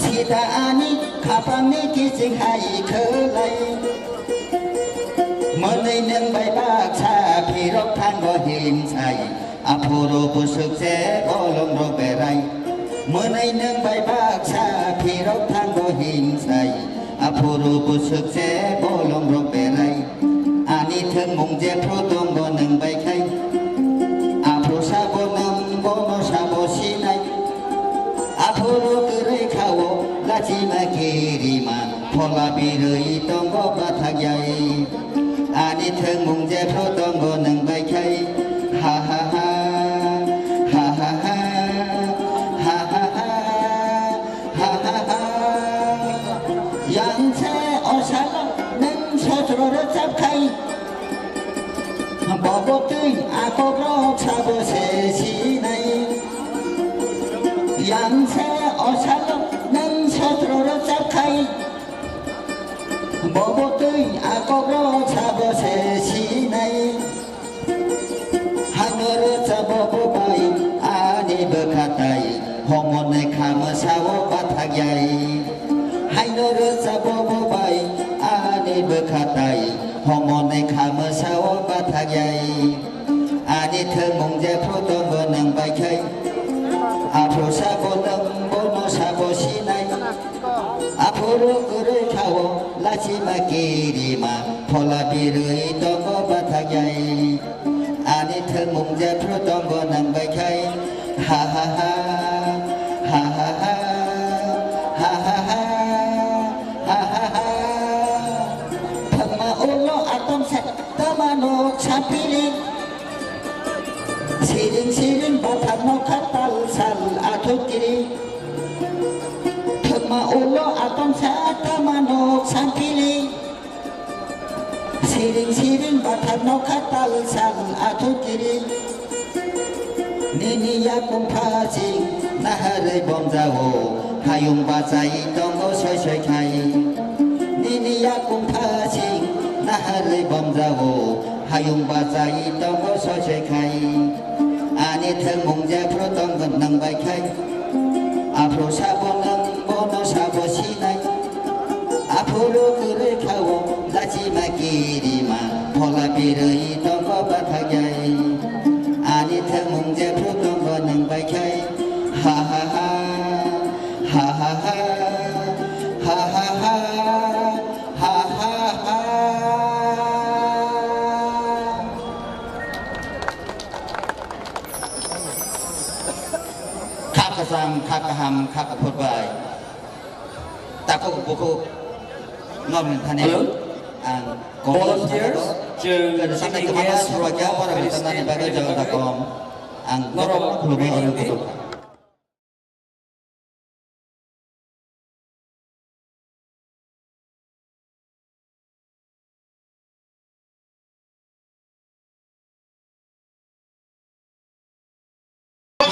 sita ani kapani kijing hai khelai menai nang bai bak sa phirok thang go him sai apuro pusuk se bolong ro berai menai nang bai bak sa phirok thang go him sai apuro pusuk se bolong ro berai ani theng mung je pro tong go nang bai khai apro sa bo nam bo no sa bo sinai apuro kerai khawo laji ma kiri ma thola biroi tong go bathayai ani theng mung je pro tong go nang bai khai ha ha ha ha ha ha ha ha ha ha ha ha yang se osalo nang sotro ro chap khai bo bo tui a ko ro cha bo se si nai yang se osalo nang sotro ro chap khai bo bo tui a ko ro cha bo se si nai hanor cha bo bo bai ani bekhatai homon ne kham sawo bathayai hanor cha bo bo bai ani bekhatai homon ne kham sawo bathayai ani theng mung je pro tong go nang bai khai apro sa bo nam bo no sa bo sinai apuro kure khawo lachi ma kiri ma thola biroi tong go bathayai ani theng mung je pro tong go nang bai khai ha ha ha ha ha ha ha ha ha ha ha ha thama ulo atom set tamano chapili siring siring bathano khatal sal athukiri thama ulo atom set tamano chapili siring siring bathano khatal sal athukiri nini ya kumpha sing nahare bom jawo hayung bajai tongo soi soi khai nini ya kumpha sing nahare bom jawo hayung bajai tongo soi soi khai ani theng mung je pro tong gan nang bai khai apro sa bo nang bo no sa bo sinai apro kure khawo laji ma kiri ma thola biroi tongo bathayai ani theng mung je pro tong go nang bai khai ha ha ha ha ha ha ha ha ha ha ha ha kakasam kakaham kakapot bai takok buku ngom thane ang volunteers jeung sampai ke mana keluarga para berteman ibadah jalan takom ang norok kulumi orang kutuk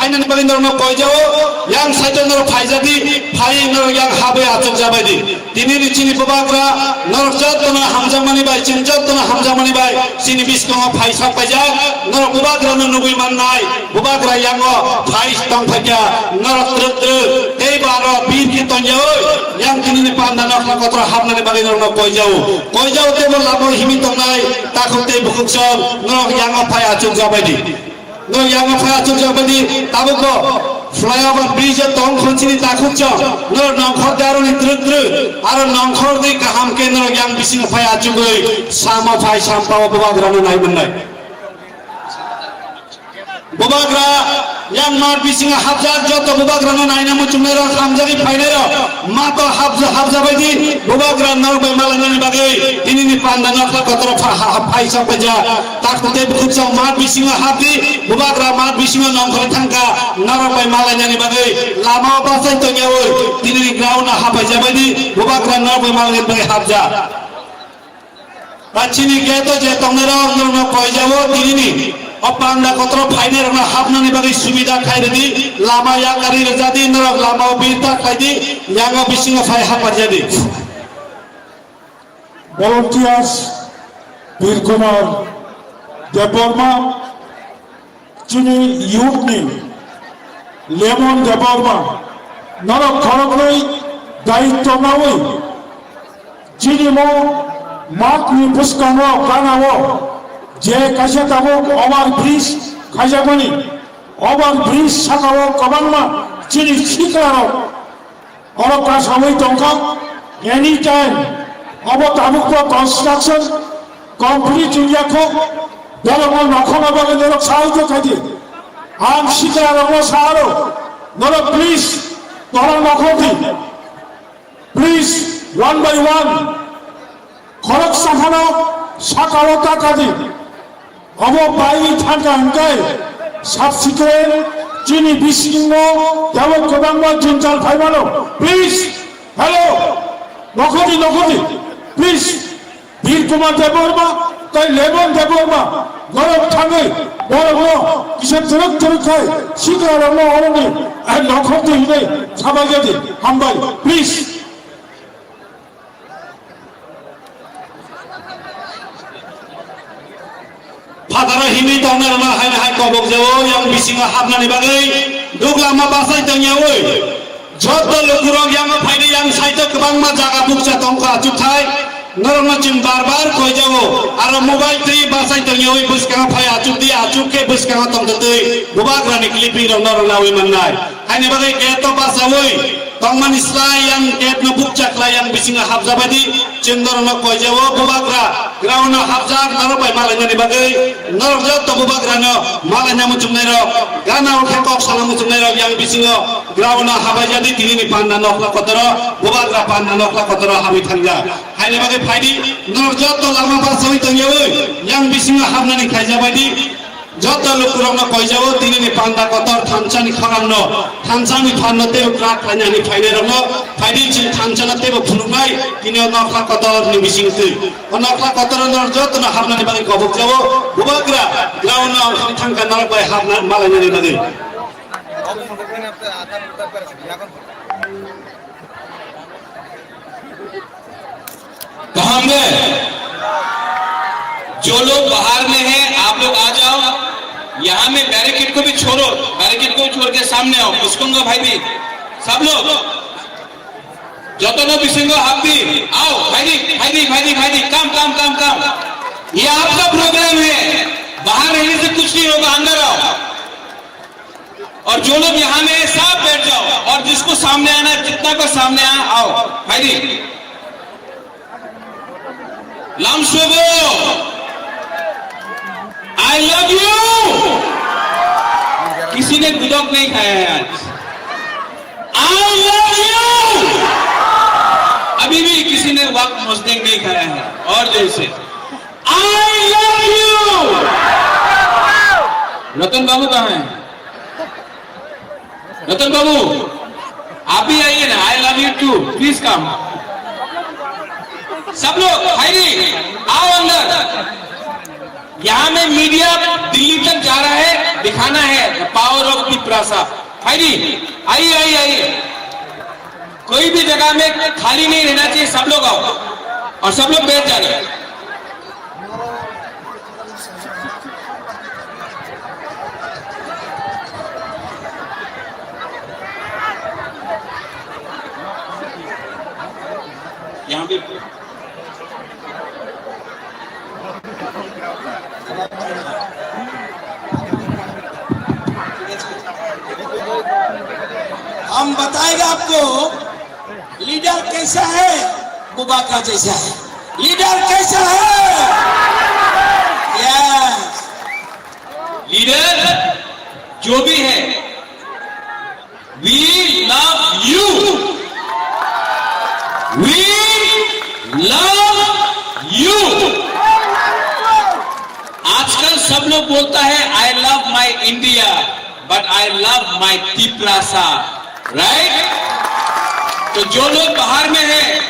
फाइनानि बागै नरनो कयजाओ yang saja nor faizadi fai nor yang habe achok jabadi dinini chini babakra nor jotona hamjamani bai chinjotona hamjamani bai sini biskong fai sak paja nor babakra no nugui mannai babakra yang o fai tong phakya nor trutru ei baro bir ki tonjao yang dinini pandana kotra hamnani bagai nor kojao te bol labor himi tongnai takote bukuksom nor yang o fai achok jabadi nor yang o fai achok jabadi tabuko flyover bridge tong khonchini takukcha nor nongkhor daroni trutru aro nongkhor dei kaham ke nor yang bising phai achugoi sama phai sampao babagra no nai mannai babagra yang mar bising habjar joto babagra no nai namu chumero khamjari phainero mato habja baidi babagra nor bai malanani bagai tinini pandana kotro phai sapaja takute bukcha mar bising habdi babagra mar bising nongkhor thangka nor bai malanani bagai lama basai to nyawo tinini ground hapaja baidi babagra nor bai malanani bagai habja pachini geto je tongnero nor koijawo tinini opanda kotro phainer na hapnani bagai subida khairedi lama ya kari rejadi nor lama birta khaidi yang bising phai hapajadi volunteers Bir Kumar Deborma chini youth ni Lemon Deborma nor khorokoi daitto naoi chini mo mak ni puskano kanao যে কাছে তাবো over bridge খাজাবনি over bridge সাকাও কবানমা চিনি শিকারো অলকা সময় টঙ্কা এনি টাইম অব তাবুক কনস্ট্রাকশন কমপ্লিট ইন্ডিয়াখো দলম নখনা বাগে দলক সাহায্য খাদি আম শিকারো সাহারো দল প্লিজ দল নখদি প্লিজ ওয়ান বাই ওয়ান খরক সাফানো সাকাও টাকাদি অব বাই থাকা অঙ্কায় সাবসিক্রেট চিনি বিশিন্ন দেবক কোদাম্বা জিনচাল ফাইমানো প্লিজ হ্যালো নখদি প্লিজ বীর কুমার দেববর্মা তাই লেমন দেববর্মা গরম ঠাঙ্গে বড় বড় কিসের তরক খায় শিকার অরণে আর নখদি হিনে সবাই যদি হামবাই please Padahal hini toner ma hai kobok jawo yang bising habnani bagai dugla ma basai tanya woi joto lukurong yang phaide yang saito kebang ma jaga bukcha tongka chuthai norma chin barbar koi jawo aro mobile tri basai tanya woi buska phai achuk ke buska tong tei bubagra ni klipi ro nor lawi mannai haini bagai keto basa woi tongman islai yang ket no bukcha kla yang bising habjabadi cindor no koi jawo bubagra ground no habjak nor bai malanya ni bagai nor joto bubagra no malanya muchumnai ro gana ukhe kok salam muchumnai ro yang bising ground no habajadi tini ni panna nokla kotoro bubagra panna nokla kotoro habi thangja haini bagai phaidi nor joto lama basoi tanya woi yang bising habnani khaijabadi joto lukurong koi jawo tini ni panda kotor thamchani kharangno thamchani phanno te ukrak lanyani phaide rongno phaidi chin thamchana te bo phunungai tini nokla kotor ni bising te nokla kotor nor joto na habnani bagai kobok jawo bubagra ground no thangka nor bai habna malanyani bagai कहाँ में जो लोग बाहर में हैं आप लोग आ जाओ यहाँ में बैरिकेड को भी छोड़ो बैरिकेड को छोड़ के सामने आओ पुष्कुंगा भाई भी सब लोग जतनो बिसिंगो हाथ दी आओ भाई दी काम ये आपका प्रोग्राम है बाहर रहने से कुछ नहीं होगा अंदर आओ और जो लोग यहाँ में सब बैठ जाओ और जिसको सामने आना है जितना को सामने आओ भाई दी Lamshogo, I love you. किसी ने गुदक नहीं खाया है आज I love you. अभी भी किसी ने वक्त मुस्लिम नहीं खाया है और जैसे I love you. रतन बाबू कहाँ हैं? रतन बाबू आप भी आइए ना I love you too. Please come. सब लोग हाईरी आओ अंदर यहाँ में मीडिया दिल्ली तक जा रहा है दिखाना है द पावर ऑफ तिप्रासा। भाई आइए आइए आइए, कोई भी जगह में खाली नहीं रहना चाहिए, सब लोग आओ और सब लोग बैठ जाइए। यहाँ भी हम बताएंगे आपको लीडर कैसा है, बुबा का जैसा है। लीडर कैसा है? यस, लीडर जो भी है, we love you, we love you. आजकल सब लोग बोलता है I love my India, but I love my Tiprasa, right? तो जो लोग बाहर में है,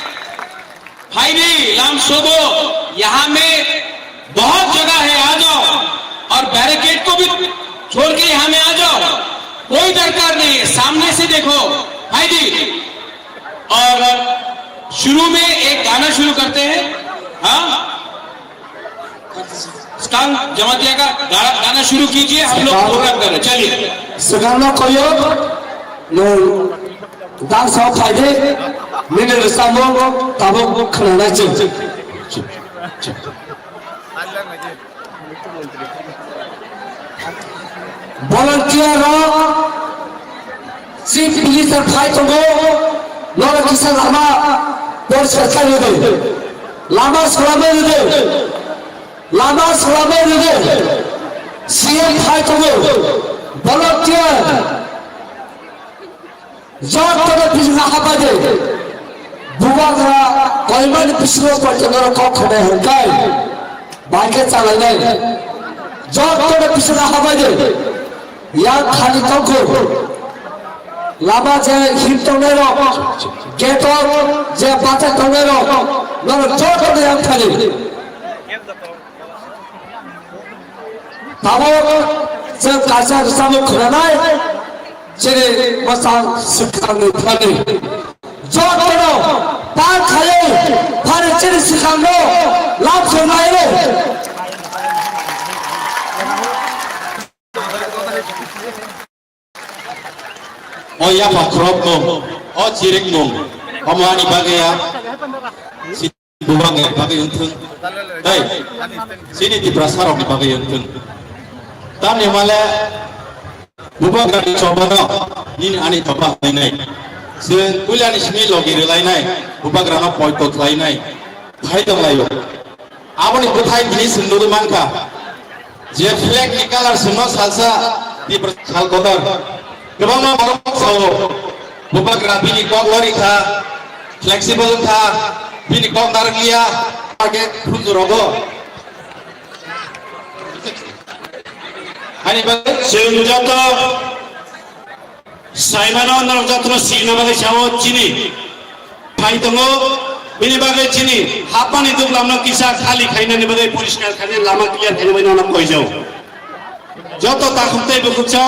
भाई लामसोबो, यहां में बहुत जगह है, आ जाओ और बैरिकेड को भी छोड़ के यहां में आ जाओ, कोई दरकार नहीं है, सामने से देखो भाई जी। और शुरू में एक गाना शुरू करते हैं, हाँ जमातिया का गाना शुरू कीजिए, हम लोग प्रोग्राम कर रहे हैं। चलिए sekarang koyo no dan sao faide mine samo tabo khana chen volunteer chief minister phai togo lora kisan lama por sarkar de lama salame de CM phai togo volunteer जब तक पिछला हवा दे बुआ करा कोई मन पिछले पर चंद्र को खड़े हैं काय बाइक चला नहीं जब तक पिछला हवा दे या खाली तो को लाबा जे हिट तो नहीं रो गेट जे बातें तो नहीं रो न जो तो नहीं खाली ताबो जब काचा सामने खड़ा नहीं चले मसा सिखाने थाने जो करो पार खाए फारे चले सिखानो लाभ सुनाए रे oh ya pak krop mong oh cirik mong pemani bagai ya si buang ya bagai untung hey sini di prasarok bagai untung tan yang malah buba gari coba no ini ani coba lainai sen kuliah ni sini logi lainai buba grana poitot lainai hai dong layo apa ni butai ini sendur mangka je flag ni kalar semua salsa di persal kotor kebang mau orang sawo buba grabi ni kok lori kha flexible kha bini kok dargia target fuzurogo ani bagai सेउजातो साइमानो नरजातो सिगना बागै सावो चिनी phi दङो बिनि बागै चिनी हापानि दुगलामनो किसा खाली खाइनानि बागै परिष्कार खाने लामा क्लियर खाने बायनो नाम कइजौ जतो ताखुतै बुकुचौ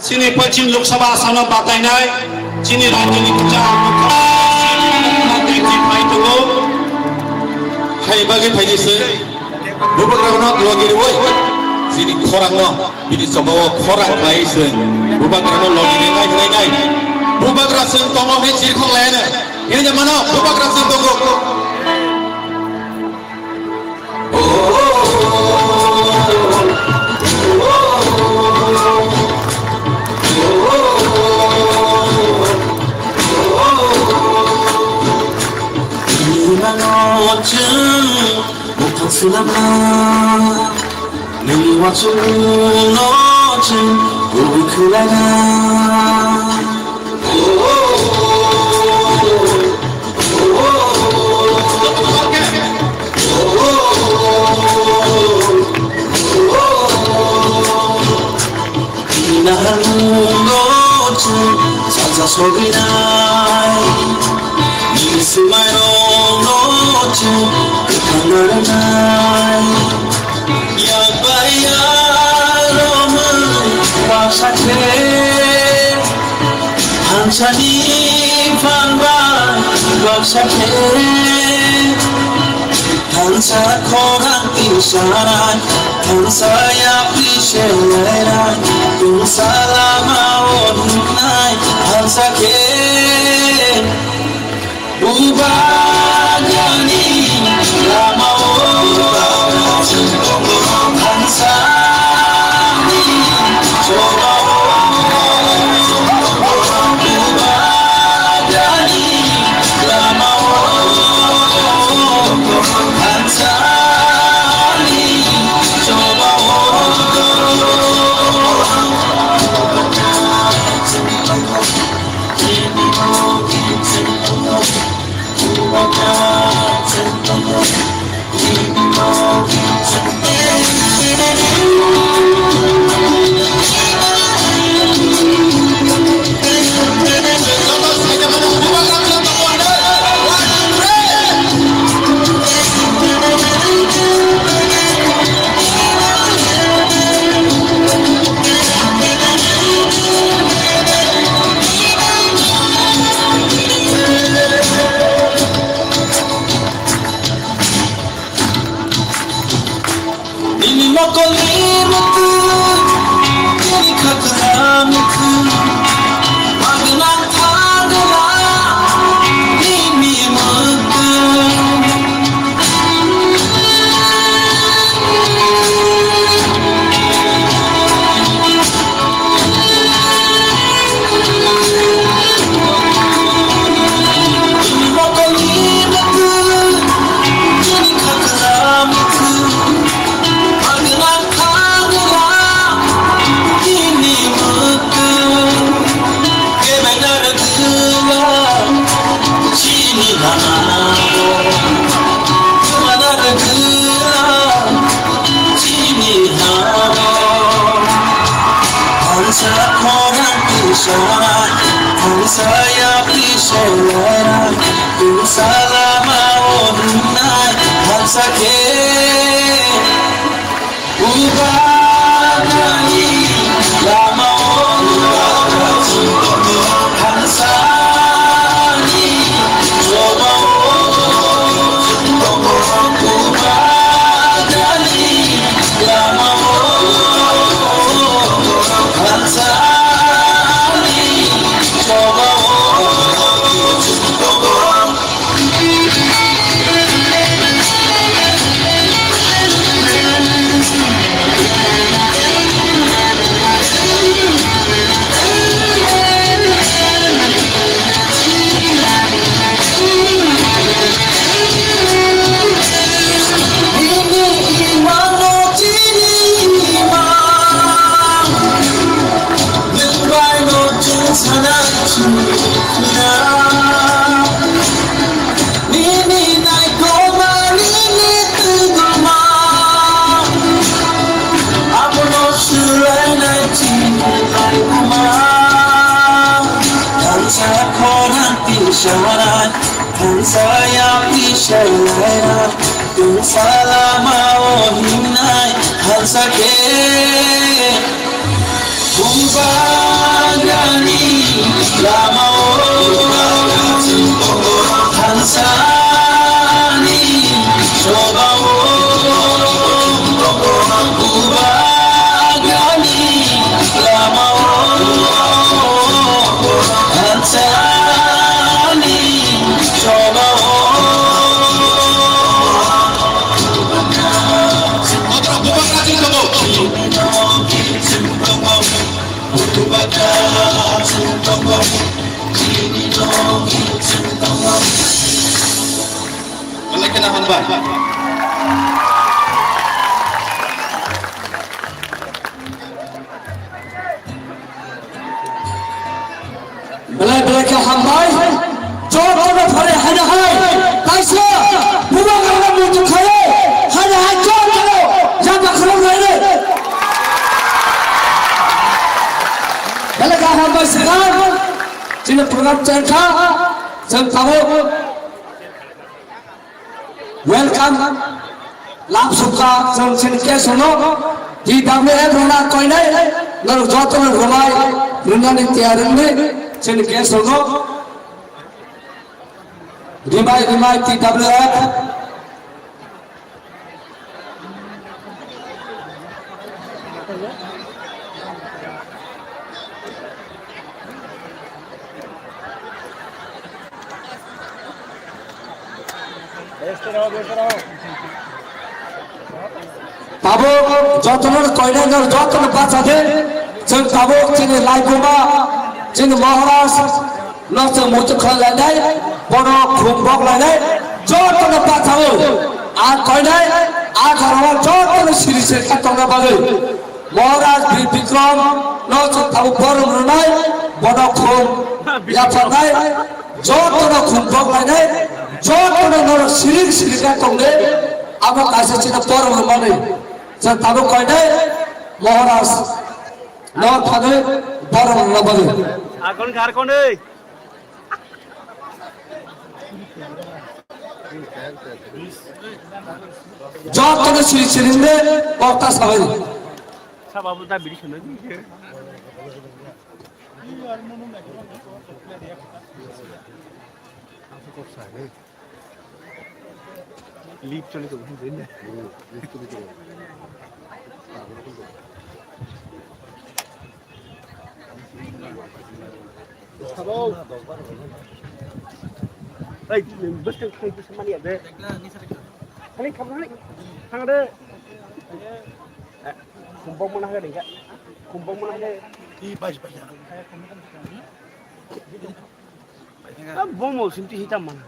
चिनी पश्चिम लोकसभा आसन बाताइनाय चिनी राज्यनि कुचा नाथाय फाइ दङो hai bagai faidise buba grana logi woi sini korang lo ini semua korang lain sen buba grana logi ngai buba grana sen tongo ni cirkong lain ini zaman mana buba grana sen tongo 네 와준 어제 우리 그날아 나는 어제 찾아서 비나이 네 스마일 어제 그 하늘을 날 Ya bayar Hansani Fanbai Baksake Hansa Koran Isharan Hansa Yapi Sheleran Tung Salama Onunai Hansa Ke Ubagani Lama Hansa Ni Coba welcome lap suka jong chen ke sono di dame rona koi nai lalu joto romai rona ni tiareng ni जोंनि guest दङ रिमाइ TWF tabuk jotono koinangar jotono batsade जों tabuk जोंनि लाइगुमा जोंनि महाराज नोंसोर मुथुखा लायनाय बर' खुंबक लायनाय jotono batsawo are कोइनाय आधाराव jotono सिरि सेखा तंना बागै महाराज बिक्रम नोंसोर tabuk बर' रुनाय बर' खुं याफानाय jotono खुंबक लायनाय jotono नर सिरि सिरिखा तंने आबो कासे चिना बर' रुमानै जों tabuk कोइनाय Maharaj Lord Father, Baron Nabali. Akon Karkone. Job to the Chilinde, Porta Savali. Sababuta Bishon. Leap to the Hey, best of money at there. Honey, come on. Hang there. Kumbong mana ada? Kumbong mana ada? Di baju baju. Bom mau sinti hitam mana?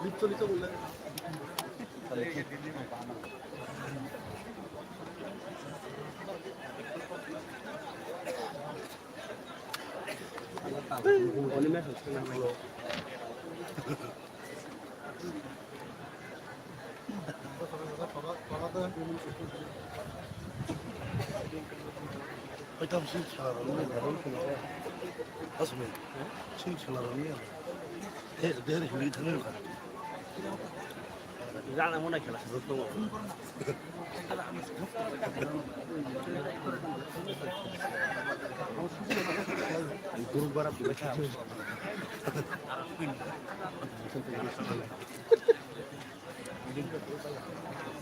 Itu boleh. Boleh masuk setengah kilo. Hitam sih celaranya, baru kena. Asmi, sih celaranya. Dari hulu tanah kan. Jangan mau nak kelas betul. Guru barap dibaca.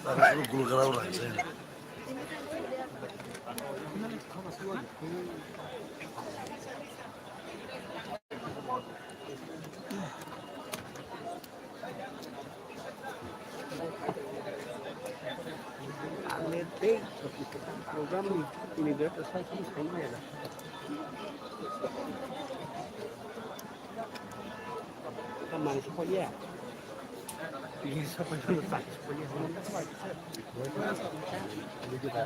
Saya guru garau lah saya. Program ini dia selesai semua ya. Kamar sekolah. Ini siapa yang letak sekolah? Ini juga.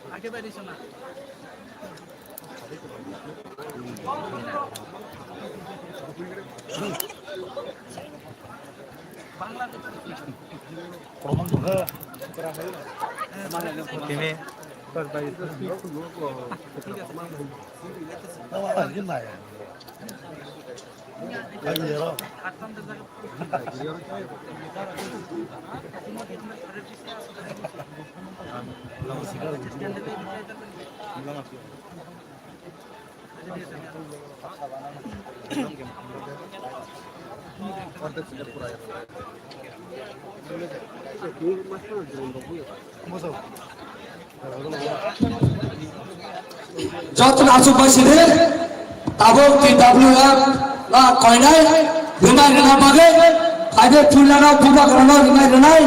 Ada di sana. Promo juga. Ini terbaik itu gimana ya? Ayo. Jotono asup basine tabuk TWF la koinai rimai rena bagai ada tulana buka kerana rimai renai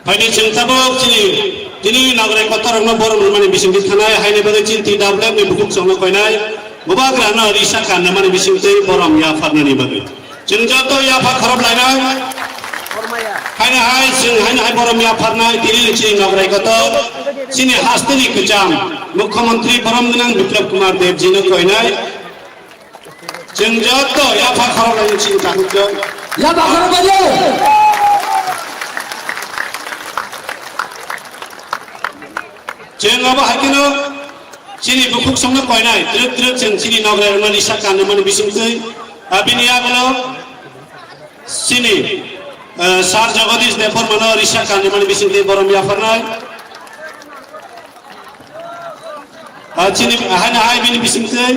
Haini cing tabuk cini nagrai kota rangna borom rumani bising dithanai haini bagai cing TWF ni bukuk songna koinai buka kerana risa karena mani bising tei borom ya farna ni bagai cing joto ya far kharab lainai haini hai cing haini hai borom ya farna diri cing nagrai kota sini hastini kejam Mukhyamantri Param Dinang Biplab Kumar Dev Ji ne koinai jeng joto ya far kharab lainai cing takut ya bakar bajo jeng apa hakino sini bukuk songna koinai truk jeng sini nagrai rumah risa karena mani bising tei abini aglo sini Sar Jagadish Depor Mano Risha Kandi Mani Bising Te Borom Yafarnai sini hana hai bini Bising Te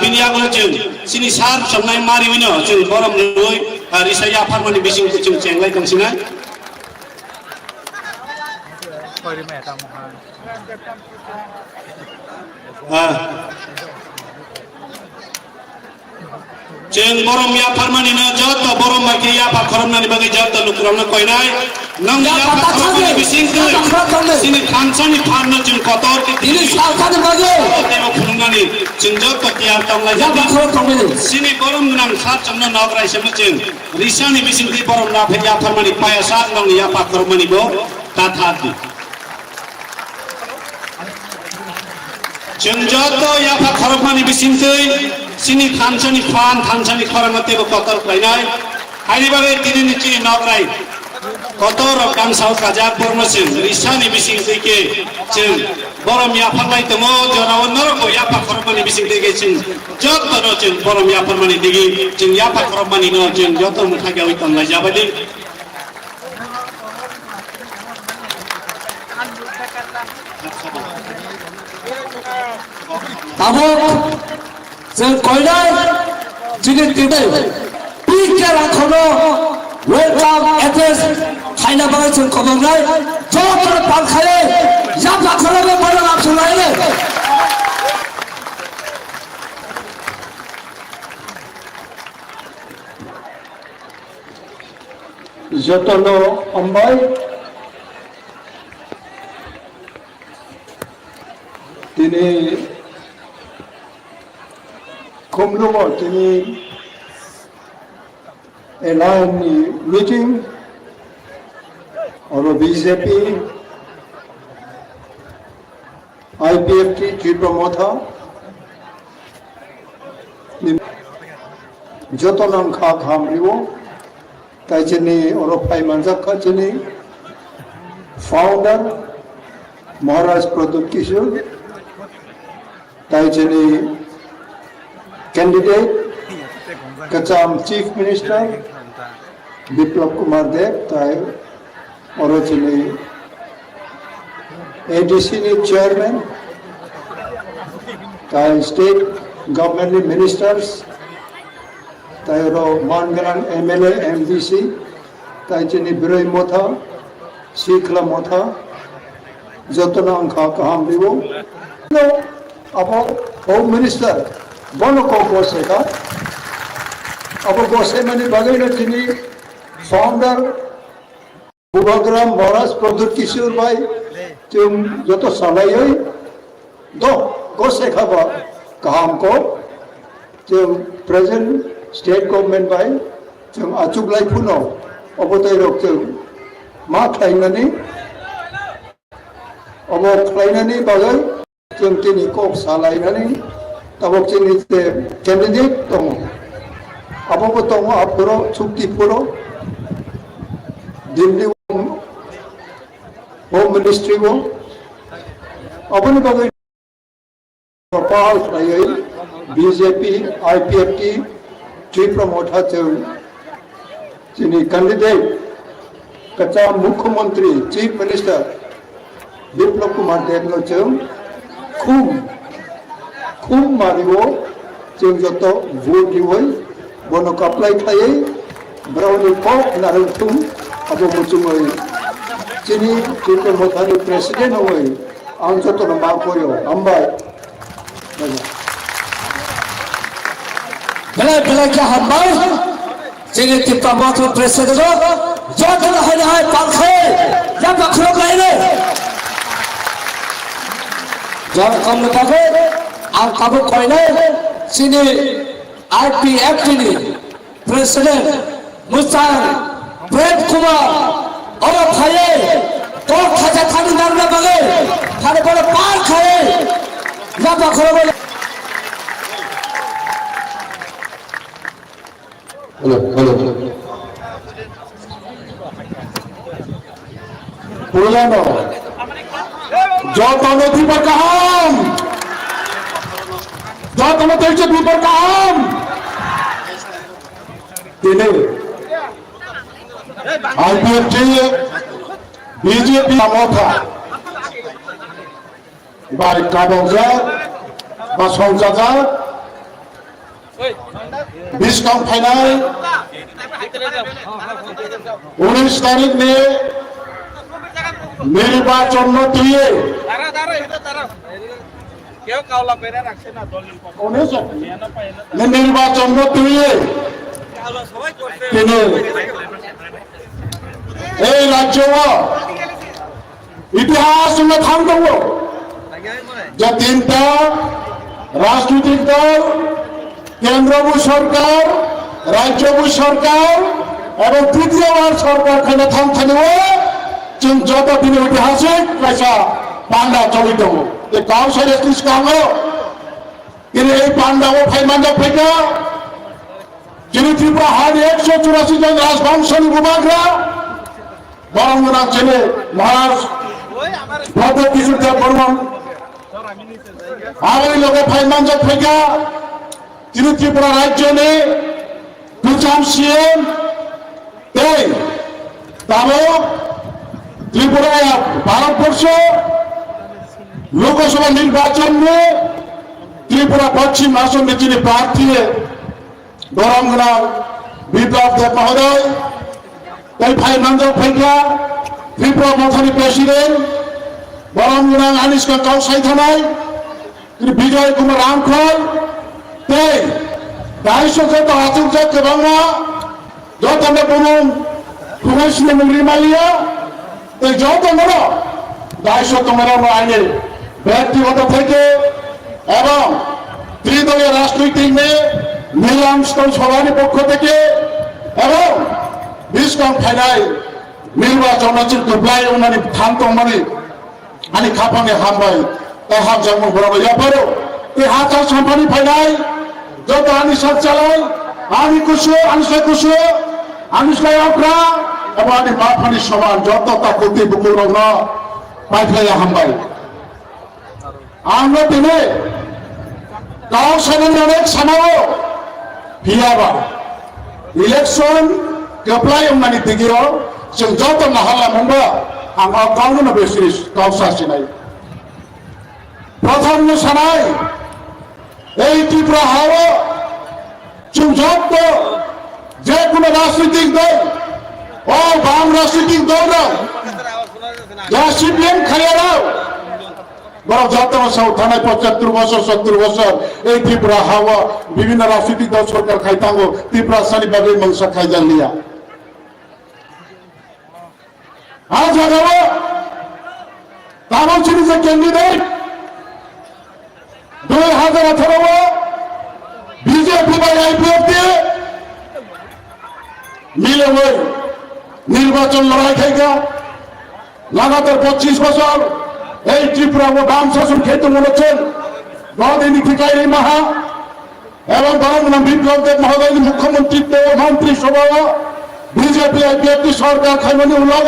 bini aglo jeng sini Sar Somnai Mari Wino jeng Borom Nui Risha Yafar Mani Bising Te jeng Cenglai Kang Sinai jeng Borom Yafar Mani na joto Borom Maki Yafar Korom Nani Bagi joto Lukuram na Koinai nang Yafar Korom Mani Bising Te sini Kansani Farna jeng Kotor ini salkan bagi Temo Kulung Nani jeng joto Tiar Tamlai Jadi sini Borom Nang Sar Jamna Nagrai Sema jeng Risha ni Bising Te Borom Nafe Yafar Mani Paya Sar nang Yafar Korom Mani Bo Tathati jeng joto Yafar Korom Mani Bising Te sini Kansani Fan Kansani Korom Mati Bo Kotor Kainai Haini Bagi Tini Nici Nagrai Kotor Kang Saud Kajak Borno Sing Risha ni Bising Te Ke jeng Borom Yafar Lai Temo Jorawan Noroko Yafar Korom Mani Bising Te Ke jeng joto no jeng Borom Yafar Mani Digi jeng Yafar Korom Mani no jeng joto Muthage Witam Lai Jabadi tabuk jeng koinai jini tidai pikir akhono welcome address khaina bagai jeng khobong nai jotor pan khale jab akhono be bolo apsu nai le jotono ambai tini kumlumo tini align meeting or BJP IPFT chief promoter jotonan kha khamriwo taijini or Paimanjak Kachini founder Maharaj Pradut Kishore taijini candidate Kacham Chief Minister Biplab Kumar Dev tai orojini ADC ni chairman tai state government ministers tai ro Mangalang MLA MDC tai jini Biroi Motha Sikla Motha jotona angkha kaham dibo abo Home Minister Bono ko seka abo gose mani bagai na tini founder Bubagram Maharaj Pradut Kishore bhai tum joto salai hoi do gose khaba kaham ko tum present state government bhai tum achuk lai phuno abo tai rok tum ma khainani abo khainani bagai tum tini kok salai nani tabok chini te candidate tongo abo ko tongo apuro chukti puro Delhi Home Ministry wo apni bagai Gopal Rayai BJP IPFT chief promoter chini candidate kacha Mukhyamantri Chief Minister Biplab Kumar Dev no chum khum mariwo jeng joto vote diwoi bono apply khai browni pop narung tum abo muchumoi chini chief mothani president hoi ang joto na ma koyo ambai bela kya hambai chini tipta mothani president joto na hai pan khae ya bakhro lai le jor kam na pago আর কাবু কইলে চিনি IPFT ni president Mustan Prem Kumar और खाए तो खाजा खानी नारना बगे खाने बड़े पार खाए ना बखरो बोले हेलो পুরানো যত নদী पर काम যত নদী पर काम তিনি আইপিএফটি বিজেপি মথা বাই কাবজা বা সংজাজা বিশকাম ফাইনাল 19 তারিখ নিয়ে নির্বাচন দিয়ে নির্বাচন দিয়ে তিনি এই রাজ্য ইতিহাস থাকব যে 3টা রাজনৈতিক দল কেন্দ্রীয় সরকার রাজ্যবু সরকার এবং তৃতীয়বার সরকার খানে থাকব যতদিন ঐতিহাসিক পয়সা পান্ডা চলিত গাঁও সাইড কামো তিনি এই পান্ডা ও ফাইমান্ডা ফেকা যিনি ত্রিপুরা হার 184 জন রাজবংশী বিভাগরা বরঙ্গনা ছেলে মহারাজ ভদ্র কিশোর দেব বর্মন আওয়ামী লোকের ফাইমান্ডা ফেকা যিনি ত্রিপুরা রাজ্য নিয়ে প্রথম সিএম এই তারও ত্রিপুরা ভারতবর্ষ লোকসভা নির্বাচন নিয়ে ত্রিপুরা পশ্চিম আসনে যিনি প্রার্থী গরমগ্রা বিপ্লব দেব মহোদয় তাই ভাই নন্দ ফেকা ত্রিপুরা মথানি প্রেসিডেন্ট গরমগ্রা আনিসকা কাউসাই থানায় তিনি বিজয় কুমার রামখল তাই 250 যত আচুর্য এবং যত বুমুং কুমাইশিন রিমালিয়া এই যত বড় 250 মেরানো আইনে ব্যক্তিগত থেকে এবং ত্রিদলীয় রাজনৈতিক নিয়ে নিলাম সভার পক্ষ থেকে এবং বিশকাম ফাইনাল নির্বাচন দুবলাই উনানি থান্ত মানে আনি খাপানে হামবাই তা হাম জামু বড় ইয়াপারো এই হাতা সম্পানি ফাইনাল যত আনি সব চালাই আমি কুশো আনিসা কুশো আনিসলাই অকরা এবং আনি মাফানি সমান যত তা কতি বুকুর রং পাইফলাই হামবাই আমরা দিনে গাঁও সাইডের অনেক সামাও ভিয়াবা ইলেকশন কেপ্লাই মানে দিগিও जों যত নাহালা মঙ্গা আমরা গাঁওনো বেশি গাঁওসা সিনাই প্রথম সানাই এই ত্রিপুরা হাওয়া जों যত যে কোনো রাজনৈতিক দল ও বাম রাজনৈতিক দল যা সিপিএম খাইয়ারাও বড় যত বছর থানায় 75 বছর 70 বছর এই ত্রিপুরা হাওয়া বিভিন্ন রাজনৈতিক দল সরকার খাইতাঙ্গো ত্রিপুরা সানি বাগে মংসা খাইজান লিয়া আজ আগাবো তামল ছিল যে ক্যান্ডিডেট 2018 বিজেপি বা আইপিএফ দিয়ে মিলে ওই নির্বাচন লড়াই খাইগা লাগাতার 25 বছর এই ত্রিপুরা ও বাম শাসন খেতে মনেছেন গদিনী ঠিকাই মাহা এবং বরং বিপ্লব দেব মহোদয় মুখ্যমন্ত্রীত্ব ও মন্ত্রিসভা বিজেপি আইপিএফ সরকার খাইমানি উল্লাগ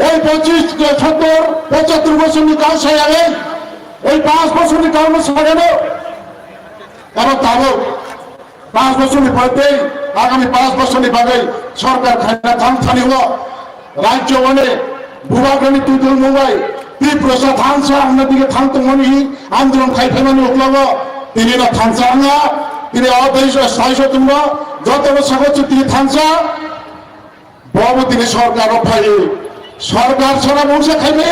এই 75 বছর কাজ সাজাবে এই 5 বছর কারণ সাজানো এবং তাও 5 বছর পরে আগামী 5 বছর ভাবে সরকার খাইনা থামথানি হওয়া রাজ্য মানে ভূভাগণী তুই মুম্বাই ত্রিপুরা থানসা দিকে থামতো মনি আন্দোলন খাইফেমানি উঠলাব তিনি না থানসা আঙ্গা তিনি অদেশ 600 তোমরা যত বছর হচ্ছে তিনি থানসা বাবু তিনি সরকার অফাই সরকার ছাড়া বংশে খাইবে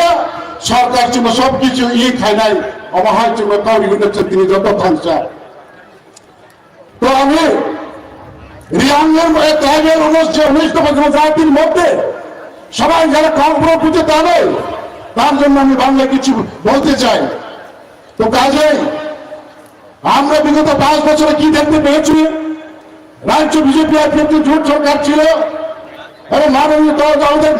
সরকার জন্য সবকিছু খাই নাই অবহার জন্য কাউরি হচ্ছে তিনি যত থানসা তো আমি রিয়াঙ্গের ট্রাইবের 19 জাতির মধ্যে সবাই যারা কর্ম বুঝে তাহলে তার জন্য আমি বাংলা কিছু বলতে চাই তো কাজে আমরা বিগত 5 বছরে কি দেখতে পেয়েছি রাজ্য বিজেপি আইপিএফ জোট সরকার ছিল এবং মাননীয় আমাদের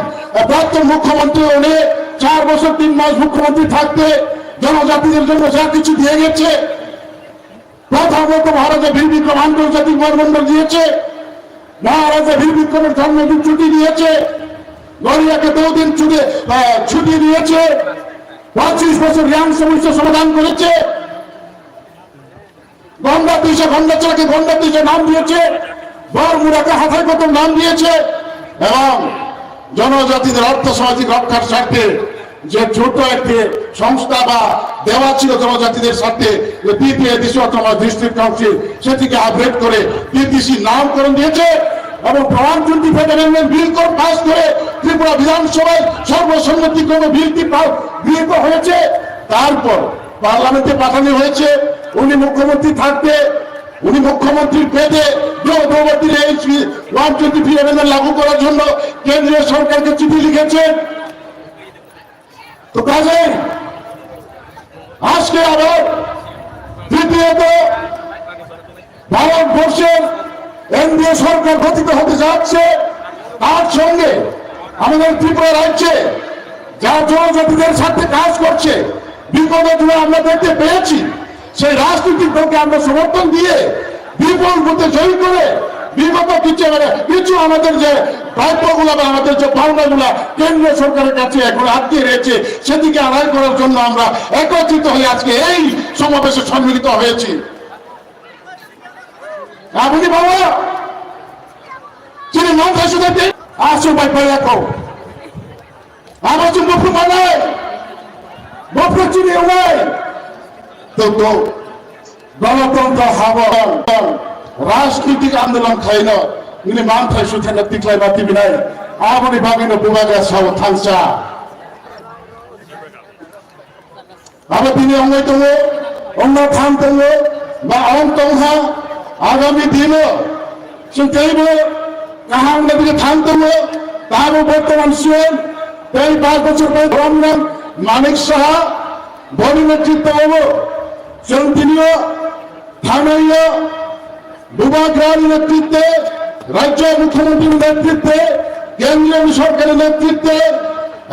প্রাক্তন মুখ্যমন্ত্রী উনি 4 বছর 3 মাস মুখ্যমন্ত্রী থাকতে জনজাতিদের জন্য যা কিছু দিয়ে গেছে প্রথমত মহারাজা বীর বিক্রম আন্তর্জাতিক বিমানবন্দর দিয়েছে মহারাজা বীর বিক্রমের জন্মদিন ছুটি দিয়েছে গড়িয়াকে 2 দিন ছুটি দিয়েছে 25 বছর রিয়াং সমস্যা সমাধান করেছে গন্ডা 200 গন্ডাচড়াকে গন্ডা 200 নাম দিয়েছে বরমুড়াকে হাতের মতো নাম দিয়েছে এবং জনজাতিদের অর্থসামাজিক রক্ষার স্বার্থে যে ছোট একটি সংস্থা বা দেওয়া ছিল জনজাতিদের স্বার্থে ডিস্ট্রিক্ট কাউন্সিল সেটিকে আপগ্রেড করে পিপিসি নামকরণ দিয়েছে এবং প্রমাণ চুক্তি ফেডারেল বিল পাস করে ত্রিপুরা বিধানসভায় সর্বসম্মতিক্রমে বিলটি গৃহীত হয়েছে। তারপর পার্লামেন্টে পাঠানো হয়েছে। উনি মুখ্যমন্ত্রী থাকতে উনি মুখ্যমন্ত্রীর পেটে লাগু করার জন্য কেন্দ্রীয় সরকারকে চিঠি লিখেছেন। তো কাজে আজকে আবার দ্বিতীয়ত ভারতবর্ষের এনডিএ সরকার গঠিত হতে যাচ্ছে। তার সঙ্গে আমাদের ত্রিপুরা রাজ্যে যা জনজাতিদের সাথে কাজ করছে বিগত দিনে আমরা দেখতে পেয়েছি, সেই রাজনৈতিক দলকে আমরা সমর্থন দিয়ে বিপুল ভোটে জয়ী করে বিগত কিছু আমাদের যে প্রাপ্যগুলো বা আমাদের যে পাওনাগুলা কেন্দ্রীয় সরকারের কাছে এখন আটকে রয়েছে সেদিকে আদায় করার জন্য আমরা একত্রিত হয়ে আজকে এই সমাবেশে সম্মিলিত হয়েছি। আপনি বাবা তিনি মাথায় শুধু আসো ভাই ভাই রাখো আমার যে মুখ বানায় মুখ চিনি হয় তো গণতন্ত্র হাবন রাজনৈতিক আন্দোলন খাই না ini mantai sudah nak tiklai mati binai apa ni bagi nak bubaga sawo tangsa apa ini orang itu orang tham tu ba orang tongha agami dino sekai bo kahang nabi ke tham tu tahu berteman sian dari bagus sampai ramlan manik saha boni netrito bo sentiniyo thanaiyo বুবাগ্রাম নেতৃত্বে রাজ্য মুখ্যমন্ত্রীর নেতৃত্বে কেন্দ্রীয় সরকারের নেতৃত্বে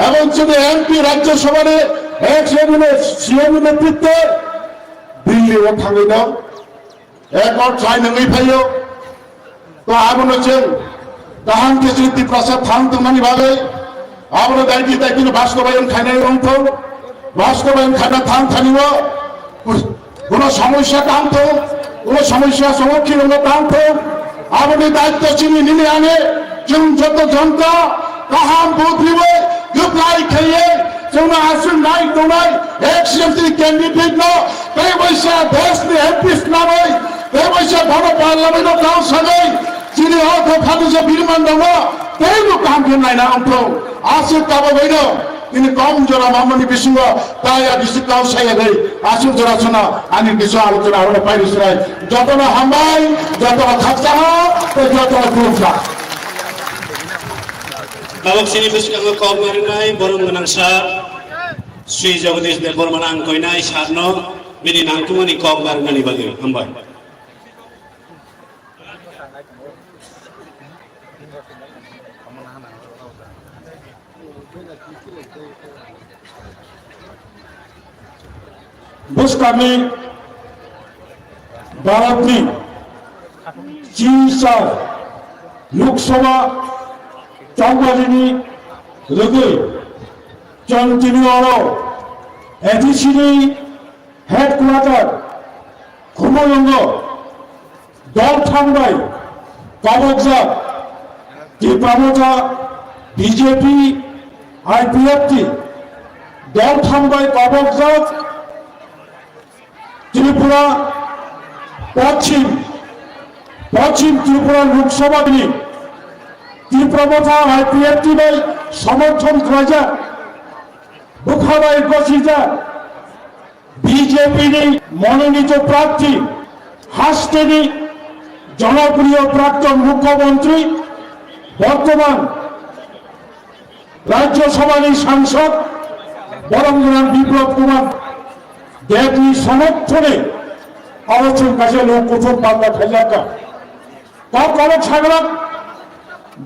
এবং শুধু MP রাজ্যসভার সিএম নেতৃত্বে দিল্লি ও থাঙ্গি দাও একবার চাই নঙ্গি ফাইও তো আগুন হচ্ছেন তাহান কেজরিতি প্রসাদ থান তোমানি ভাবে আমরা দায়িত্ব তাই কিন্তু বাস্তবায়ন খাইনাই রংথ বাস্তবায়ন খাইনা থান থানিব কোন সমস্যা টানতো কোন সমস্যা সম্মুখীন হলো প্রান্ত আমাদের দায়িত্ব চিনি নিলে আনে जों যত জনতা কাহাম বুদ্ধিবে গুপ্লাই খেয়ে जों আসুন নাই তোনাই এক্সিএমসি ক্যান্ডিডেট ন তে বৈশা দেশনি এমপিস নামই তে বৈশা ভালো পার্লামেন্ট কাউ সাজাই চিনি অর্থ ফাটি যে বিরমান দङ তেইনো কাম নাই না অন্ত আসে কাবো বইনো ini kaum jora mamani bisingo taya disikau saya dari asur jora sona ani bisu alucana ora pairi surai jotona hambai jotona khapsaha te jotona kursa babak sini bisikau kaum marinai borong menangsa Sri Jagadish Dev Bormanang koinai sarno bini nangtumani kaum marinai bagi hambai बुस्कामी भारतनी Chisa Lok Sabha चौबाजिनी रुगुई चंतिनियारो एडिसिनी headquarter खुमलंगो दल थांबाय काबकजा टिपामोजा BJP IPFT दल थांबाय काबकजा त्रिपुरा पश्चिम Tripura Lok Sabha Tripura IPFT समर्थन करा बुखाराय गसिजा BJP मनोनीत प्रार्थी हास्टेनी जनप्रिय प्राक्तन मुख्यमंत्री बर्तमान राज्यसभा सांसद बरंगरान विप्लव कुमार देवनी समर्थने आलोचन काছে লোক প্রথম বাংলা ফেলাকা তার কারণ ছাগলা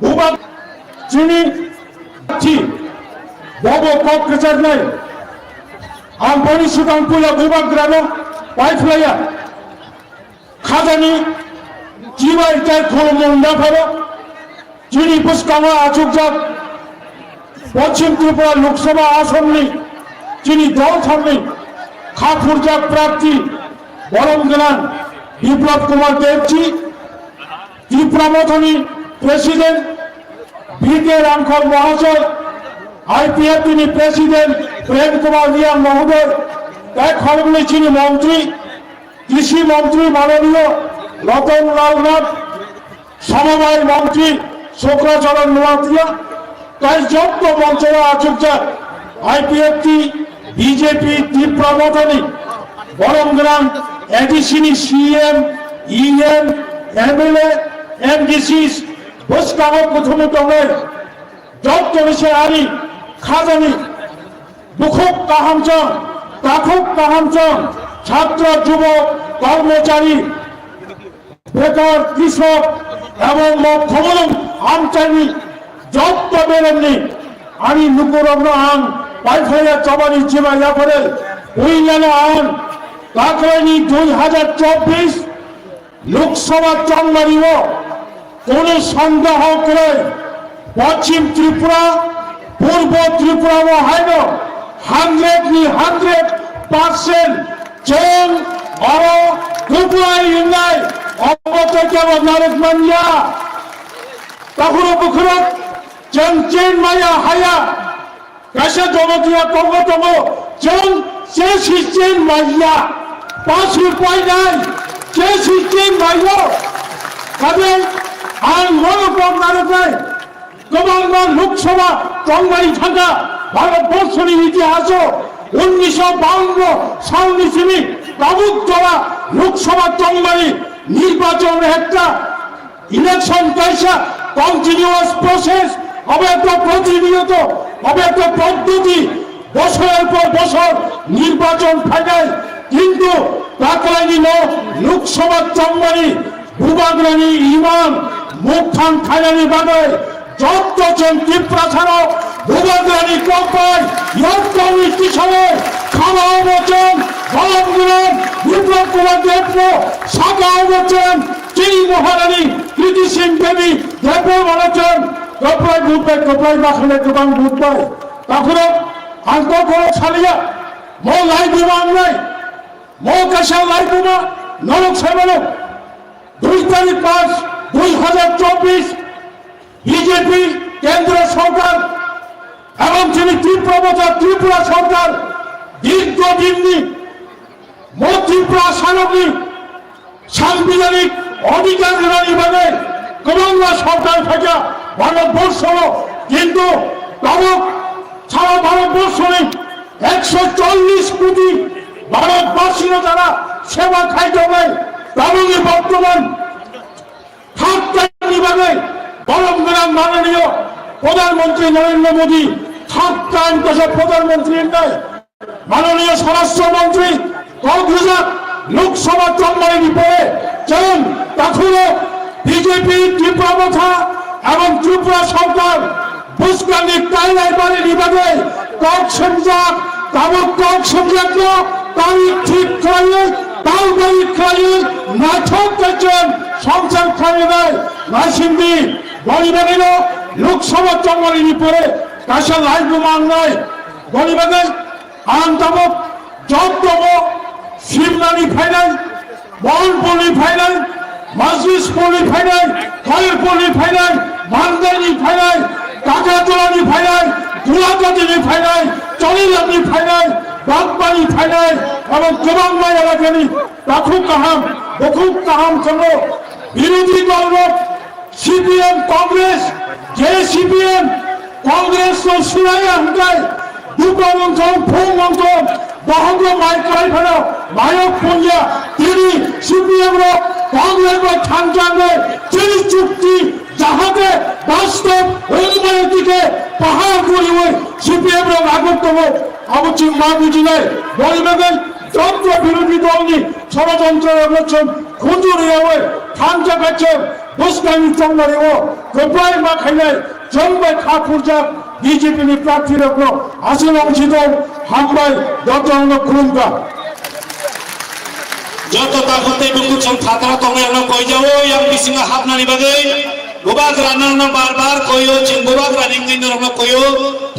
বুবা চিনি ছি বড় কক্রেচার নাই আমপানি সুদান পুলা বুবা গ্রানো পাইফলাইয়া খাজানি জিবাই তার খোলমন্ডা ফেলো চিনি পুষ্কামা আচুকজাত পশ্চিম ত্রিপুরা লোকসভা আসননি চিনি দল থামনি खाफुरजा प्रार्थी बरंगलान विप्लव कुमार देवजी ত্রিপুরা মথনী প্রেসিডেন্ট ভিকে রামখল মহাশয়, আইপিএফ তিনি প্রেসিডেন্ট প্রেম কুমার রিয়াং মহোদয়, এক খড়গলি চিনি মন্ত্রী, কৃষি মন্ত্রী মাননীয় রতন লাল নাথ, সমবায় মন্ত্রী শুক্রাচরণ নোয়াতিয়া, তাই যত মন্ত্রীরা আচুক যাক আইপিএফটি বিজেপি ত্রিপুরা মথনী বরমগ্রাম এডিসিনি সিএম ইএম এমএলএ এমডিসিস বসকাগত প্রথমে টঙ্গে যত বিষয় আরি খাজানি দুঃখ কাহামচং তাকুক কাহামচং ছাত্র যুবক কর্মচারী বেকার কৃষক এবং মধ্যমলম আমচানি যত বেরোননি আমি নুকুরগ্ন আন পাইফাইয়া চবানি চিবা ইয়াফরে উইলান আন কাকরাইনি 2024 লোকসভা চন্দ্রিব কোন সন্দেহ করে পশ্চিম ত্রিপুরা পূর্ব ত্রিপুরা মহাইন 100% চেন অর ত্রিপুরায় ইন্দাই অবতকে নারক মানিয়া তখনও পুকুর চেন চেন মায়া হায়া কাছে জনতিয়া কর্মতম চেন সে সিস্টেম মাইয়া পাঁচ উপায় নাই যে সিস্টেম মাইয়া তবে আর মনোপর নারকায় গোপালগঞ্জ লোকসভা চন্দ্রাই থাকা ভারতবর্ষের ইতিহাস 1952 সাল নিশ্চিত কাবুক চলা লোকসভা চন্দ্রাই নির্বাচন একটা ইলেকশন পয়সা কন্টিনিউয়াস প্রসেস হবে একটা প্রতিনিয়ত হবে একটা পদ্ধতি বছরের পর বছর নির্বাচন ফাইনাল কিন্তু কাকরাইনি লোকসভা চন্দ্রাই ভূবাগ্রানি ইমান মুখান খাইরানি বাদে যতজন ত্রিপুরা ছাড়াও ভূবাগ্রানি কম্পাই ইয়র্কমি কিশোরে খাওয়াও বচন বলমগুলন বিপ্লব কুমার দেব সাগাও বচন চিনি মহারানী কৃতি সিং দেবী দেব বলেছেন কপ্রায় বুধবাই কপ্রায় বাখানে গোবাং বুধবাই তারপরে আন্তঃকর ছাড়িয়া মো লাই বিমান নাই মো কাশা লাই বিমা নরক সেবন 2 তারিখ 5 2024 বিজেপি কেন্দ্র সরকার এবং যিনি ত্রিপুরা সরকার দীর্ঘদিন ত্রিপুরা সামগ্রিক সাংবিধানিক অধিকার নির্বাণে কমলা সরকার থেকে ভারতবর্ষ কিন্তু সারা ভারতবর্ষে 140 কোটি ভারতবাসীরা যারা সেবা খাইতে হবে এবং বর্তমান বিভাগে বরমগ্রাম মাননীয় প্রধানমন্ত্রী নরেন্দ্র মোদী প্রধানমন্ত্রী মাননীয় স্বরাষ্ট্রমন্ত্রী কংগ্রেস লোকসভা চন্দ্রায়ণী পরে যেমন তখনও বিজেপি ত্রিপুরা মথা এবং ত্রিপুরা সরকার বুসকানি টাইলাই বাড়ি বিভাগে কক সংযোগ তাবক কক সংযোগ তারিখ ঠিক করে তাও বাড়ি খাইয়ে নাটক করছেন সংসার খাইয়ে দেয় নাসিন্দি গরিবের লোকসভা চন্দ্রায়ণী পরে কাশা লাই বিমান নয় গরিবের আন্তবক যতম শিবনানি final বনপল্লী final Majlis Palli final Khayerpalli final মান্দানি ফাইনাল কাকাতলানি ফাইনাল দুলাকাতিনি ফাইনাল চলিলানি ফাইনাল বাগবানি ফাইনাল এবং গোবাংবাই এলাকানি রাখুক কাহাম সঙ্গ বিরোধী দল সিপিএম কংগ্রেস যে সিপিএম কংগ্রেস সুরাইয়া হুকায় দুপমন্ত্রণ ভূমন্ত্রণ বহঙ্গ মাইকাই ফেরা মায়ক পঞ্জা তিনি সিপিএম কংগ্রেস থানচাঙ্গে তিনি চুক্তি যাহাতে বাস্তব উন্নয়নের দিকে পাহাড় করি সিপিএম আগতম অবশ্যই মা বুঝিলে বলবেন যন্ত্র বিরোধী দলনি ষড়যন্ত্র করছেন খুঁজুরি হবে থানচা কাছে বুসকানি চন্দ্রিব গোপাই মা খাইলে জন্মায় খা পূর্জা বিজেপি প্রার্থী রত্ন আসন অংশিত হামবাই দত্তাঙ্গ খুলুমকা যত তাকতে বুকু চং থাতরা তংনা কই যাও young বিসিংা হাবনানি বাগै Bubak rana no barbar koyo cing bubak running in no koyo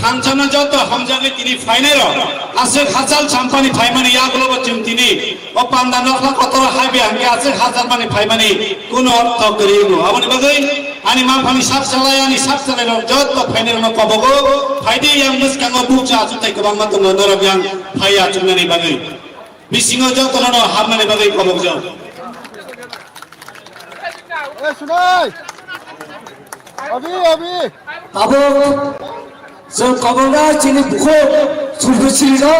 thansana joto hamjage tini fainero asek hazal champani faimani yaglo bacim tini o panda nokla kotor haibe hange asek hazal mani faimani kuno ortho korigo aboni bagai ani ma phani sab salai no joto fainero no kobogo faide yang muskango bucha ajutai kobang ma tungno norab yang phaya chumnani bagai bisingo joto no hamani bagai kobog jao Abo so kabona chini bukho surbuchilo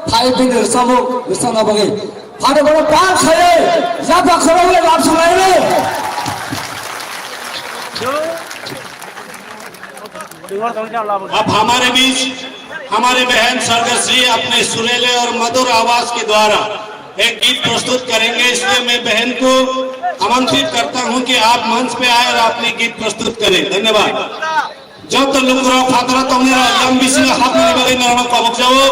thai bin sabo sana bagai hare bana pa khaye ya pa khara hue baap sunai le अब हमारे बीच हमारे बहन सरगश्री अपने सुरीले और मधुर आवाज के द्वारा एक गीत प्रस्तुत करेंगे इसलिए मैं बहन को आमंत्रित करता हूं कि आप मंच पे आए और अपने गीत प्रस्तुत करें धन्यवाद जब तो लुकुरा फातरा तोंगरा yang bising hapni bagi norma kobok jawo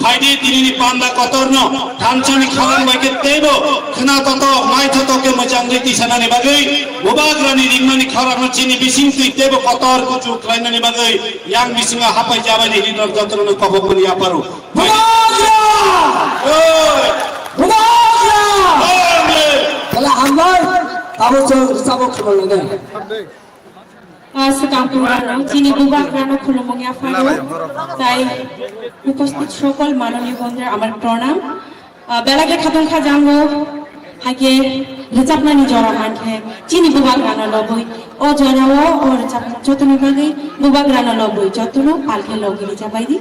faidi tinini panda kotorno thansani khalan bagi tebo khna toto mai toto ke macam riti sanani bagi bobagrani ringmani kharana chini bising tu tebo kotor kucu klainani bagi yang bising hapai jabani hinor jotro kobok bani aparu kala hambar abo sabo khulungan sekarang rano chini bubak rano khulumong ya faro tai উপস্থিত সকল মাননীয় বন্ধুরা আমার প্রণাম বেলাগে খাতন খা Django হাগে রেজাপনানি জরা হানখে চিনি বুবাক রানো লবই ও জরাও ও রেজাপ যতনি বাগে বুবাক রানো লবই যতনো পালকে লগিনি যাবাইদি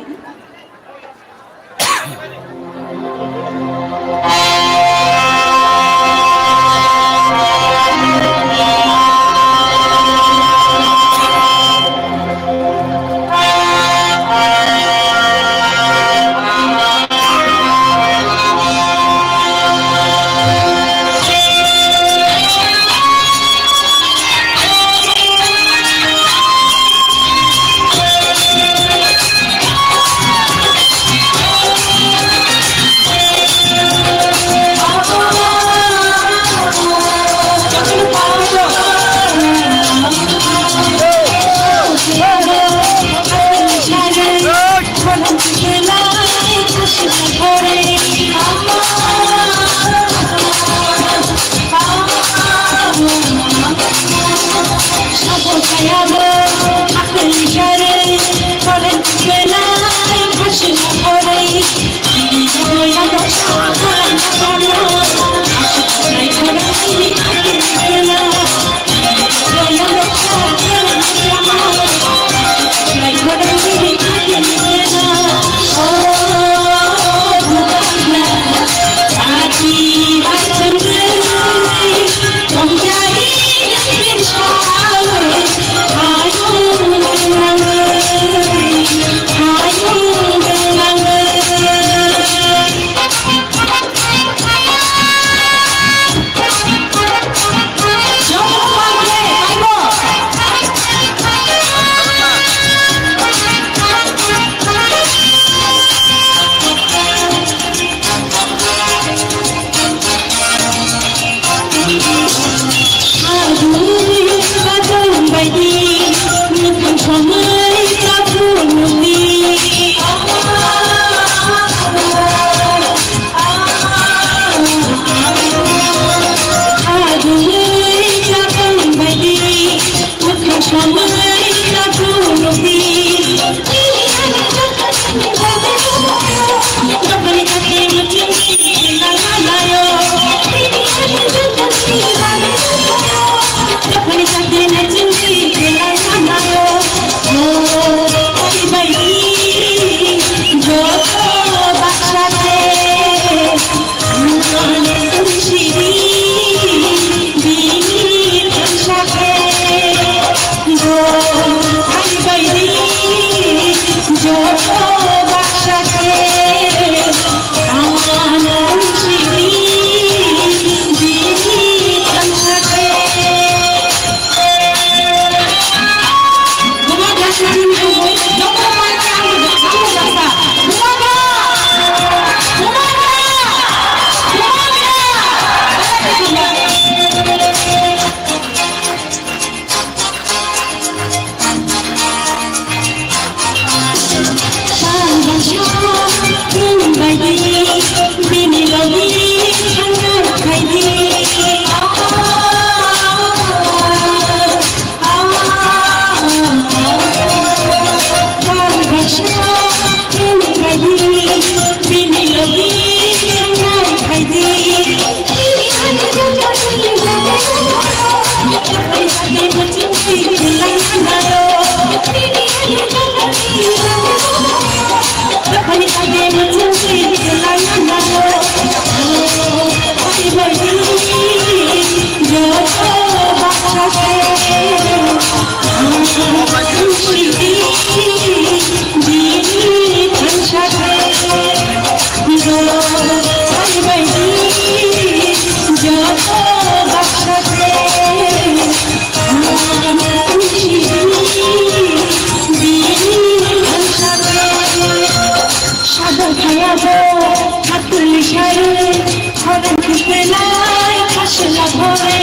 খরম কুপেলাই খাসলা ভরে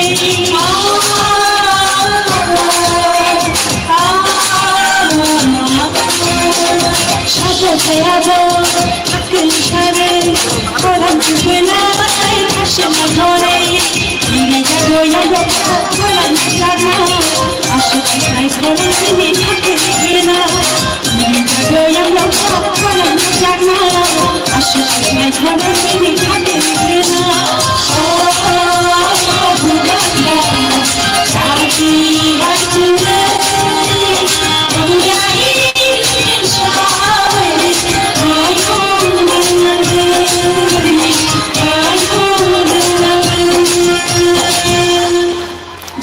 সাজতে আবো আকুল সারে খরম কুপেলাই খাসলা ভরে দিনে যাবো যাবো খরম লাগা আশিক নাই খরম দিনে থাকে না দিনে যাবো যাবো খরম লাগা আশিক নাই খরম দিনে থাকে না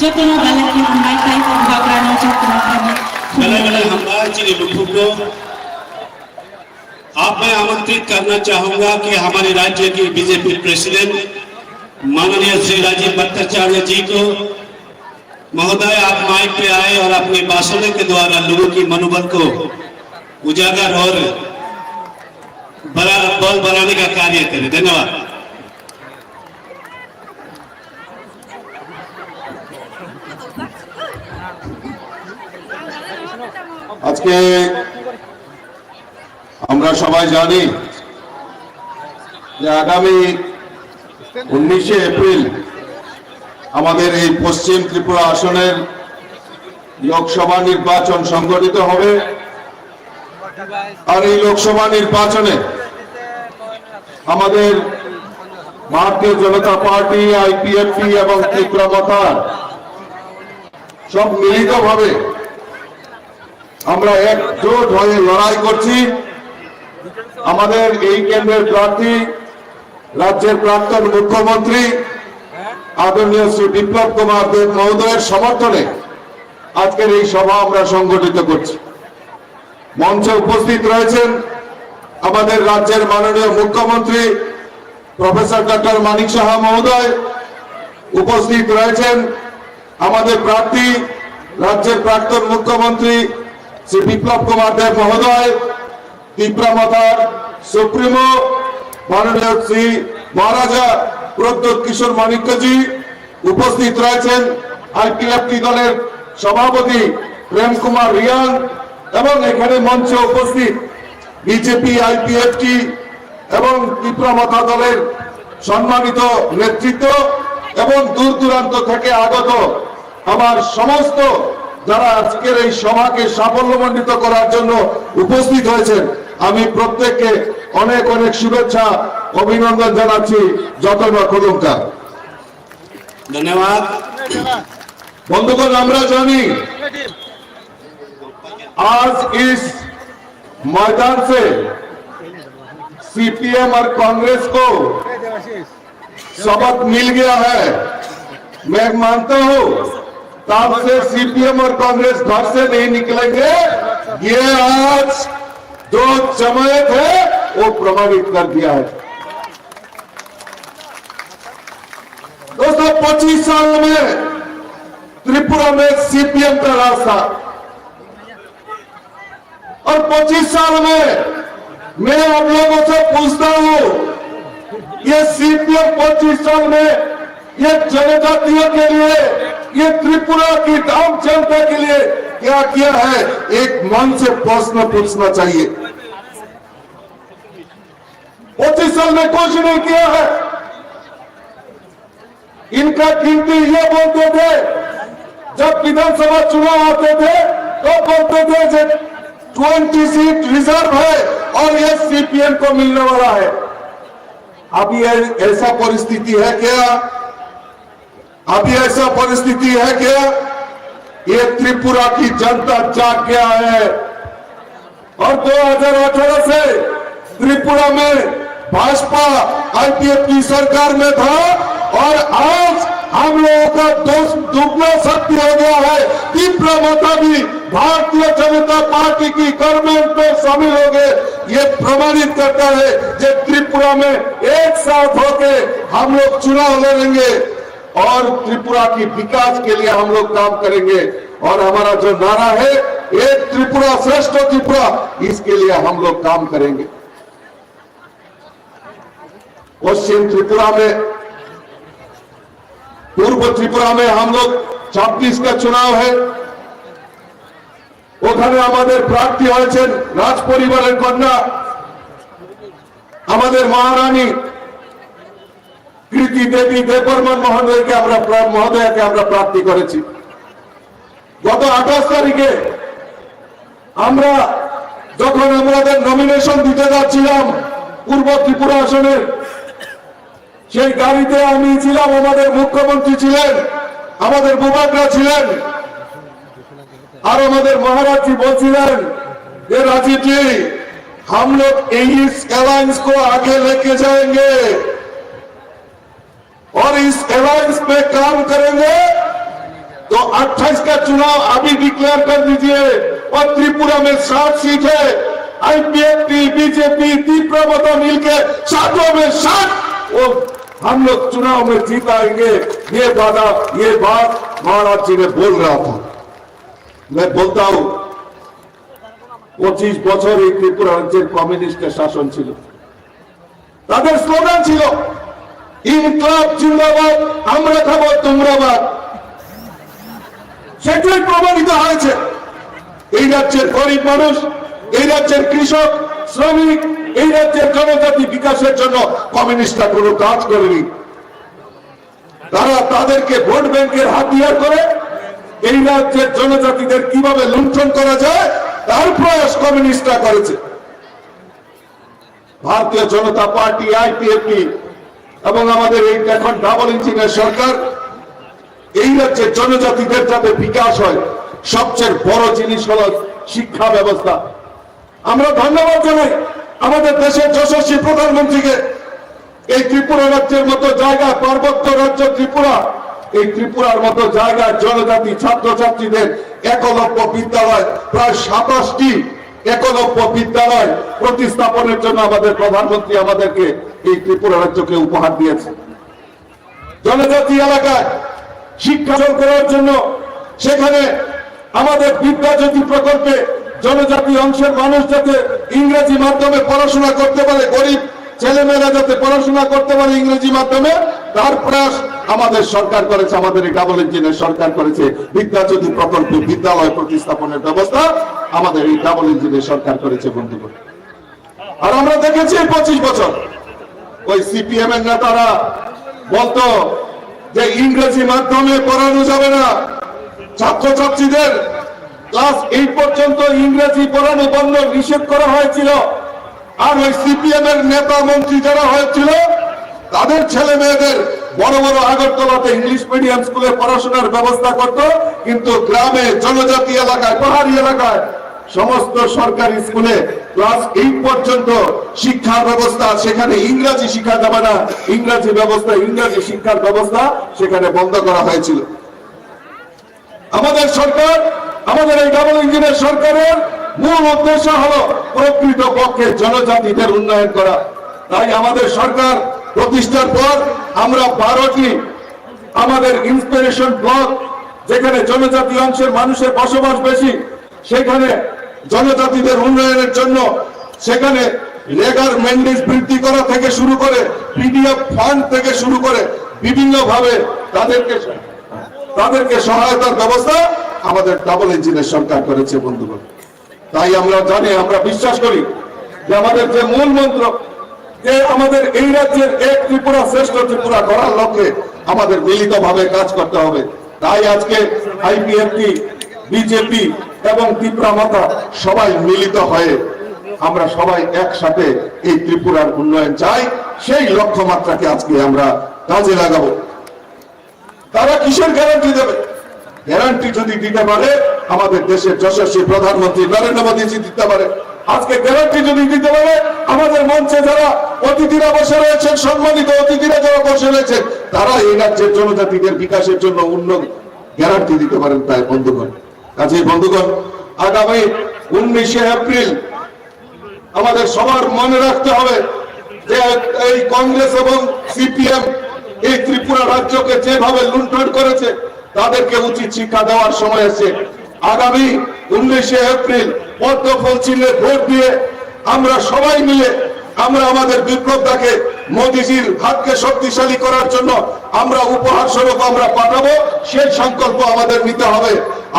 जतनो वाला की हमारे ताई बागरानो जतनो खाने पहले हमारे जिले लुखुक को आप मैं आमंत्रित करना चाहूंगा कि हमारे राज्य के बीजेपी प्रेसिडेंट माननीय श्री राजीव भट्टाचार्य जी को महोदय आप माइक पे आए और अपने भाषणों के द्वारा लोगों की मनोबल को उजागर और बल बढ़ाने का कार्य करें। धन्यवाद। আজকে আমরা সবাই জানি যে আগামী 19শে এপ্রিল আমাদের এই পশ্চিম ত্রিপুরা আসনের লোকসভা নির্বাচন সংগঠিত হবে আর এই লোকসভা নির্বাচনে আমাদের ভারতীয় জনতা পার্টি আইপিএফটি এবং ত্রিপুরা মথার সব মিলিতভাবে আমরা একজোট হয়ে লড়াই করছি। আমাদের এই কেন্দ্রের প্রার্থী রাজ্যের প্রাক্তন মুখ্যমন্ত্রী আদরণীয় শ্রী বিপ্লব কুমার দেব মহোদয়ের সমর্থনে আজকের এই সভা আমরা সংগঠিত করছি। মঞ্চে উপস্থিত রয়েছেন আমাদের রাজ্যের মাননীয় মুখ্যমন্ত্রী প্রফেসর ডক্টর মানিক সাহা মহোদয়, উপস্থিত রয়েছেন আমাদের প্রার্থী রাজ্যের প্রাক্তন মুখ্যমন্ত্রী শ্রী বিপ্লব কুমার দেব মহোদয়, ত্রিপুরা মথার সুপ্রিমো মাননীয় শ্রী মহারাজা প্রদ্যোৎ কিশোর মানিক্যজি, উপস্থিত রয়েছেন আইপিএফটি দলের সভাপতি প্রেম কুমার রিয়াং এবং এখানে মঞ্চে উপস্থিত বিজেপি আইপিএফটি এবং ত্রিপুরা মথা দলের সম্মানিত নেতৃত্ব এবং দূর দূরান্ত থেকে আগত আমার সমস্ত যারা আজকের এই সভাকে সাফল্যমণ্ডিত করার জন্য উপস্থিত হয়েছেন, আমি প্রত্যেককে অনেক অনেক শুভেচ্ছা অভিনন্দন জানাচ্ছি। যতবার খুলুমকা। धन्यवाद। বন্ধুগণ, আমরা জানি आज इस मैदान से सीपीएम और कांग्रेस को सबक मिल गया है। मैं मानता हूं तब से सीपीएम और कांग्रेस घर से नहीं निकलेंगे। ये आज जो जमायत है वो प्रमाणित कर दिया है। दोस्तों, 25 साल में त्रिपुरा में सीपीएम का राज था और 25 साल में मैं आप लोगों से पूछता हूं, ये सीपीएम 25 साल में ये जनजातियों के लिए, ये त्रिपुरा की आम जनता के लिए क्या किया है, एक मन से प्रश्न पूछना चाहिए। 25 साल में कुछ नहीं किया है। इनका गिनती ये बोलते थे जब विधानसभा चुनाव आते थे तो बोलते थे 20 सीट रिजर्व है और ये सीपीएम को मिलने वाला है। अभी ऐसा परिस्थिति है क्या? अभी ऐसा परिस्थिति है क्या? ये त्रिपुरा की जनता जाग गया है और 2018 से त्रिपुरा में भाजपा आईपीएफ की सरकार में था और आज हम लोगों का दुगना शक्ति हो गया है। त्रिपुरा मथा भी भारतीय जनता पार्टी की गवर्नमेंट में शामिल हो गए। ये प्रमाणित करता है कि त्रिपुरा में एक साथ होकर हम लोग चुनाव लड़ेंगे और त्रिपुरा की विकास के लिए हम लोग काम करेंगे। और हमारा जो नारा है एक त्रिपुरा श्रेष्ठ त्रिपुरा, इसके लिए हम लोग काम करेंगे। पश्चिम त्रिपुरा में, पूर्व त्रिपुरा में हम लोग 26 का चुनाव है। ওখানে আমাদের প্রার্থী হয়েছেন রাজ পরিবারের কন্যা আমাদের মহারানী কৃতি দেবী দেববর্মন মহোদয়াকে আমরা প্রার্থী করেছি। গত 28 তারিখে আমরা যখন আমাদের নমিনেশন দিতে যাচ্ছিলাম পূর্ব ত্রিপুরা আসনের, সেই গাড়িতে আমি ছিলাম, আমাদের মুখ্যমন্ত্রী ছিলেন, আমাদের বুবাকরা ছিলেন, और हमारे महाराज जी बोलছিলেন যে राजीव जी हम लोग इस अलायंस को आगे लेके जाएंगे और इस अलायंस में काम करेंगे। तो 28 का चुनाव अभी डिक्लेयर कर दीजिए और त्रिपुरा में 7 सीट है, आईपीएफटी बीजेपी तीव्रता मिलकर 7 में 7 वो हम लोग चुनाव में जीताएंगे। ये बात महाराज जी ने बोल रहा था। मैं बोलता हूं 25 বছর এই ত্রিপুরা রাজ্যের কমিউনিস্টের শাসন ছিল, তাদের স্লোগান ছিল ইনকলাব জিন্দাবাদ, আমরা খাবো তোমরা বাদ। সেটাই প্রমাণিত হয়েছে। এই রাজ্যের গরিব মানুষ, এই রাজ্যের কৃষক শ্রমিক, এই রাজ্যের জনজাতি বিকাশের জন্য কমিউনিস্টরা কোনো কাজ করেনি। তারা তাদেরকে ভোট ব্যাংকের হাতিয়ার করে এই রাজ্যের জনজাতিদের কিভাবে লুণ্ঠন করা যায় তার প্রয়াস কমিউনিস্টরা করেছে। ভারতীয় জনতা পার্টি, আইপিএফটি এবং আমাদের এই এখন ডাবল ইঞ্জিনের সরকার এই রাজ্যের জনজাতিদের যাতে বিকাশ হয়, সবচেয়ে বড় জিনিস হলো শিক্ষা ব্যবস্থা। আমরা ধন্যবাদ জানাই আমাদের দেশের যশস্বী প্রধানমন্ত্রীকে। এই ত্রিপুরা রাজ্যের মতো জায়গা, পার্বত্য রাজ্য ত্রিপুরা, এই ত্রিপুরার মতো জায়গায় জনজাতি ছাত্রছাত্রীদের একলব্য বিদ্যালয়, প্রায় 27টি একলব্য বিদ্যালয় প্রতিস্থাপনের জন্য আমাদের প্রধানমন্ত্রী আমাদেরকে এই ত্রিপুরা রাজ্যকে উপহার দিয়েছে। জনজাতি এলাকায় শিক্ষা করার জন্য সেখানে আমাদের বিদ্যাজ্যোতি প্রকল্পে জনজাতি অংশের মানুষ যাতে ইংরেজি মাধ্যমে পড়াশোনা করতে পারে, গরিব ছেলেমেয়েরা যাতে পড়াশোনা করতে পারে ইংরেজি মাধ্যমে, তার প্রয়াস আমাদের সরকার করেছে। আমাদের এই ডাবল ইঞ্জিনের সরকার করেছে। বিদ্যাজ্যোতি প্রকল্পে বিদ্যালয় প্রতিস্থাপনের ব্যবস্থা আমাদের এই ডাবল ইঞ্জিনের সরকার করেছে বন্ধুগণ। আর আমরা দেখেছি 25 বছর ওই সিপিএম এর নেতারা বলতো যে ইংরেজি মাধ্যমে পড়ানো যাবে না, ছাত্রছাত্রীদের ক্লাস 8 পর্যন্ত ইংরেজি পড়ানো বন্ধ নিষেধ করা হয়েছিল। আর ওই সিপিএম এর নেতা মন্ত্রী যারা হয়েছিল তাদের ছেলে মেয়েদের বড় বড় আগরতলাতে ইংলিশ মিডিয়াম স্কুলে পড়াশোনার ব্যবস্থা করত, কিন্তু গ্রামে জনজাতি এলাকায় পাহাড়ি এলাকায় সমস্ত সরকারি স্কুলে ক্লাস 8 পর্যন্ত শিক্ষার ব্যবস্থা, সেখানে ইংরেজি শিক্ষা যাবে না, ইংরেজি ব্যবস্থা, ইংরেজি শিক্ষার ব্যবস্থা সেখানে বন্ধ করা হয়েছিল। আমাদের সরকার, আমাদের এই ডাবল ইঞ্জিনের সরকারের মূল উদ্দেশ্য হলো প্রকৃত পক্ষে জনজাতিদের উন্নয়ন করা। তাই আমাদের সরকার প্রতিষ্ঠার পর আমরা 12টি আমাদের ইন্সপিরেশন ব্লক, যেখানে জনজাতি অংশের মানুষের বসবাস বেশি, সেখানে জনজাতিদের উন্নয়নের জন্য সেখানে লেগার ম্যান্ডেট বৃদ্ধি করা থেকে শুরু করে পিডিএফ ফান্ড থেকে শুরু করে বিভিন্ন ভাবে তাদেরকে সহায়তার ব্যবস্থা আমাদের ডাবল ইঞ্জিনের সরকার করেছে বন্ধুগণ। তাই আমরা জানি, আমরা বিশ্বাস করি যে আমাদের যে মূল মন্ত্র, যে আমাদের এই রাজ্যের এক ত্রিপুরা শ্রেষ্ঠ ত্রিপুরা করার লক্ষ্যে আমাদের মিলিতভাবে কাজ করতে হবে। তাই আজকে আইপিএফটি, বিজেপি এবং ত্রিপুরা মাতা সবাই মিলিত হয়ে আমরা সবাই একসাথে এই ত্রিপুরার উন্নয়ন চাই। সেই লক্ষ্যমাত্রাকে আজকে আমরা কাজে লাগাবো। তারা কিসের গ্যারান্টি দেবে? গ্যারান্টি যদি দিতে পারে আমাদের দেশের যশস্বী প্রধানমন্ত্রী নরেন্দ্র মোদীজি দিতে পারে। আজকে গ্যারান্টি যদি দিতে পারে আমাদের মঞ্চে যারা অতিথিরা বসে রয়েছেন, সম্মানিত অতিথিরা যারা বসে রয়েছেন, তারা এই রাজ্যের জনজাতিদের বিকাশের জন্য উন্নত গ্যারান্টি দিতে পারেন। তাই বন্ধুগণ, কাজেই বন্ধুগণ, আগামী 19 এপ্রিল আমাদের সবার মনে রাখতে হবে যে এই কংগ্রেস এবং সিপিএম এই ত্রিপুরা রাজ্যকে যেভাবে লুণ্ঠন করেছে তাদেরকে উচিত শিক্ষা দেওয়ার সময় এসেছে। আগামী 19 এপ্রিল পদ্ম ফুল চিহ্নে ভোট দিয়ে আমরা সবাই মিলে আমরা আমাদের বিপ্লবটাকে মোদিজির হাতকে শক্তিশালী করার জন্য আমরা উপহার স্বরূপ আমরা পাঠাবো, সেই সংকল্প আমাদের নিতে হবে।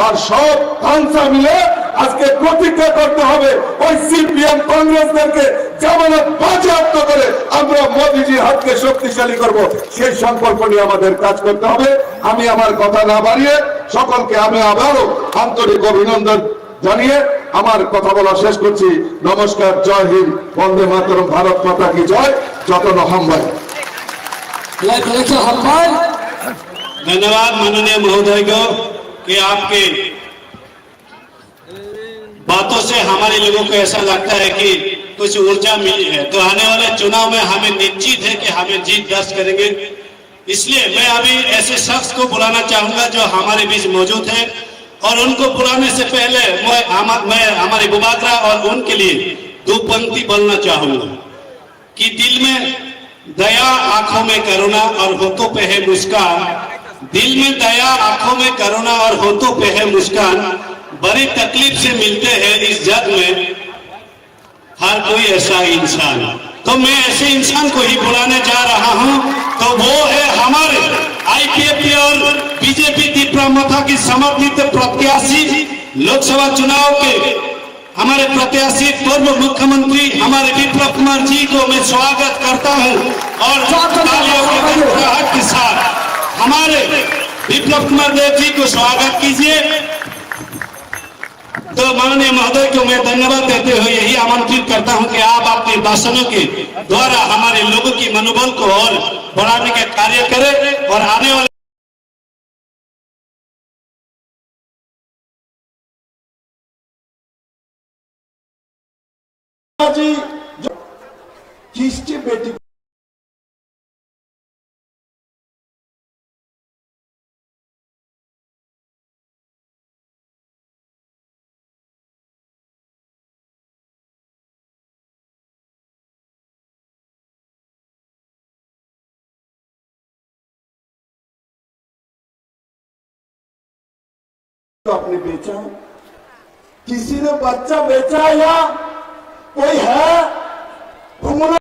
আর সব তানসা মিলে আজকে প্রতিজ্ঞা করতে হবে ওই সিপিএম কংগ্রেসদেরকে জামানত বাজেয়াপ্ত করে আমরা মোদিজির হাতকে শক্তিশালী করব, সেই সংকল্প নিয়ে আমাদের কাজ করতে হবে। আমি আমার কথা না বাড়িয়ে সকলকে আমি আবারও আন্তরিক অভিনন্দন জানিয়ে আমার কথা বলা শেষ করছি। नमस्कार, जय हिंद, वंदे मातरम, भारत माता की जय। जतन हम भाई धन्यवाद माननीय महोदय को कि आपके बातों से हमारे लोगों को ऐसा लगता है कि कुछ ऊर्जा मिली है। तो आने वाले चुनाव में हमें निश्चित है कि हमें जीत दर्ज करेंगे। इसलिए मैं अभी ऐसे शख्स को बुलाना चाहूंगा जो हमारे बीच मौजूद है, और उनको बुलाने से पहले मैं हमारे बुबागरा और उनके लिए दो पंक्ति बोलना चाहूंगा कि दिल में दया, आंखों में करुणा और होठों पे है मुस्कान। दिल में दया, आंखों में करुणा और होठों पे है मुस्कान। बड़ी तकलीफ से मिलते हैं इस जग में हर कोई ऐसा इंसान। तो मैं ऐसे इंसान को ही बुलाने जा रहा हूं। तो वो है हमारे आईपीएफ और बीजेपी तिपरामथा की समर्थित प्रत्याशी, लोकसभा चुनाव के हमारे प्रत्याशी पूर्व मुख्यमंत्री हमारे विप्लव कुमार जी को मैं स्वागत करता हूं। और तालियों के गड़गड़ाहट के साथ हमारे विप्लव कुमार देव जी को स्वागत कीजिए। तो माननीय महोदय को मैं धन्यवाद देते हुए यही आमंत्रित करता हूं कि आप अपने भाषणों के द्वारा हमारे लोगों की मनोबल को और बढ़ाने के कार्य करें और आने वाले किसकी बेटी तो आपने बेचा, किसी ने बच्चा बेचा या कोई है घुमना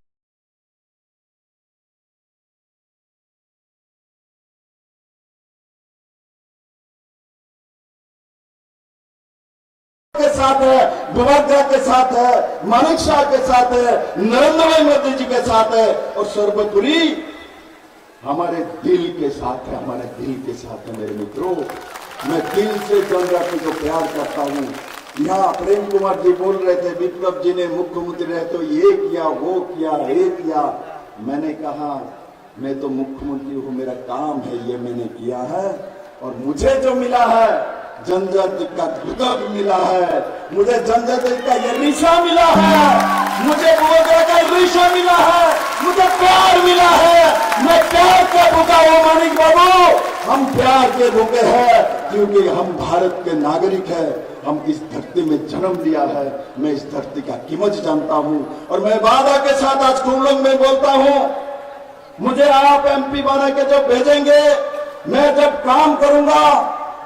के साथ है, बुबागरा के साथ है, मानिक शाह के साथ है, नरेंद्र भाई मोदी जी के साथ है, और सर्वोपरि हमारे दिल के साथ है, हमारे दिल के साथ है। मेरे मित्रों, मैं दिल से जनजाति को प्यार करता हूँ। यहाँ प्रेम कुमार जी बोल रहे थे विप्लव जी ने मुख्यमंत्री रहे तो ये किया, वो किया, ये किया। मैंने कहा मैं तो मुख्यमंत्री हूँ, मेरा काम है, ये मैंने किया है। और मुझे जो मिला है जनजाति का दुर्गा भी मिला है, मुझे जनजाति का ये रिशा मिला है, मुझे बुबागरा का रिशा मिला है, मुझे प्यार मिला है। मैं प्यार का भूखा हूँ मानिक बाबू, हम प्यार के भूखे हैं क्योंकि हम भारत के नागरिक हैं। हम इस धरती में जन्म लिया है, मैं इस धरती का कीमत जानता हूँ। और मैं वादा के साथ आज कुंडलों में बोलता हूँ, मुझे आप एमपी बना के जब भेजेंगे, मैं जब काम करूंगा,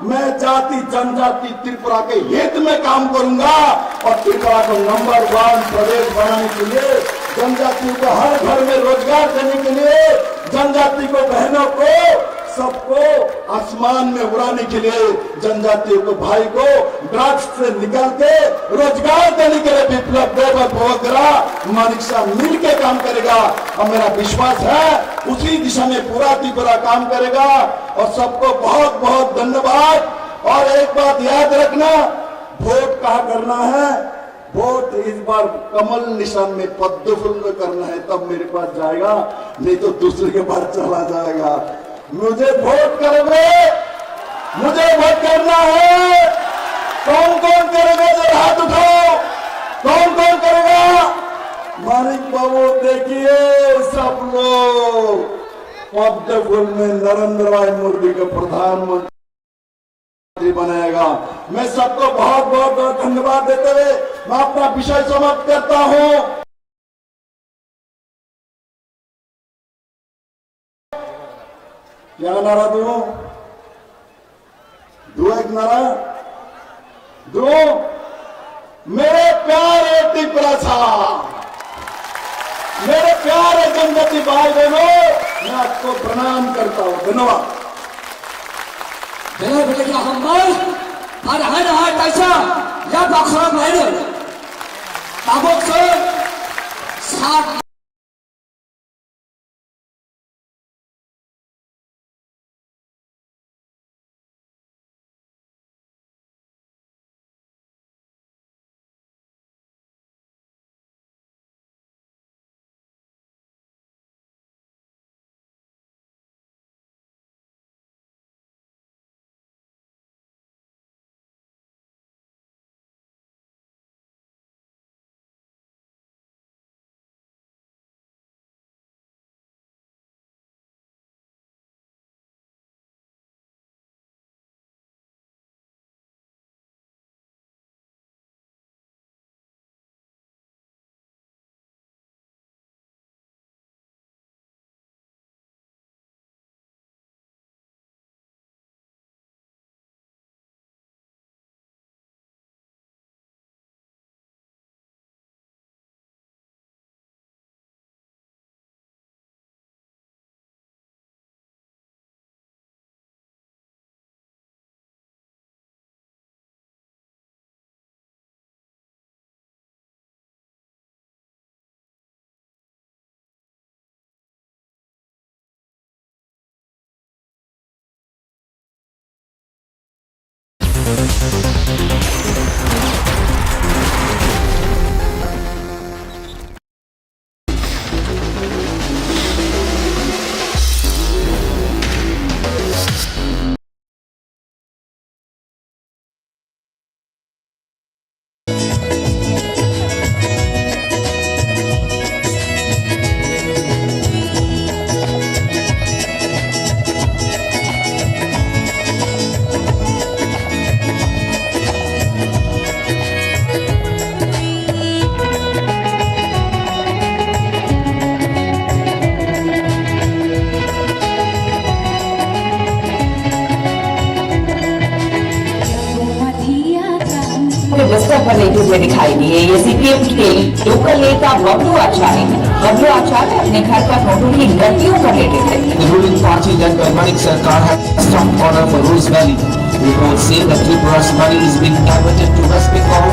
मैं जाति जनजाति त्रिपुरा के हित में काम करूंगा। और त्रिपुरा को नंबर 1 प्रदेश बनाने के लिए, जनजाति को हर घर में रोजगार देने के लिए, जनजाति को बहनों को सबको आसमान में उड़ाने के लिए, जनजातियों को भाई को ड्रग्स से निकाल के रोजगार देने के लिए विप्लव देव और बुबागरा मानिक शाह मिल के काम करेगा। और मेरा विश्वास है उसी दिशा में पूरा त्रिपुरा काम करेगा। और सबको बहुत बहुत धन्यवाद। और एक बात याद रखना, वोट कहाँ करना है, वोट इस बार कमल निशान में पद्म फूल में करना है, तब मेरे पास जाएगा, नहीं तो दूसरे के पास चला जाएगा। मुझे वोट करोगे, मुझे वोट करना है। कौन कौन करेगा, जरा हाथ उठाओ, कौन कौन करेगा। मानिक बाबू देखिए, सब लोग पद्म फूल में नरेंद्र भाई मोदी को प्रधानमंत्री बनाएगा। मैं सबको बहुत बहुत बहुत धन्यवाद देते हुए मैं अपना विषय समाप्त करता हूँ। क्या नारा दूं? एक नारा दो, मेरे प्यारे त्रिपुरा साहब, मेरे प्यारे जनजाति भाई बहनों, मैं आपको प्रणाम करता हूँ। धन्यवाद। बेले हमार हाय ताइसा या बाखराम लाइले ताबोक से साथ पर मुझे दिखाई दिए। ये सीपीएम के लोकल नेता बबलू आचार्य अपने घर पर नोटों की गलतियों पर लेटे थे। The ruling party led by Manik Sarkar had stopped order for Rose Valley. Reports say that Tripura's money is being diverted to West Bengal.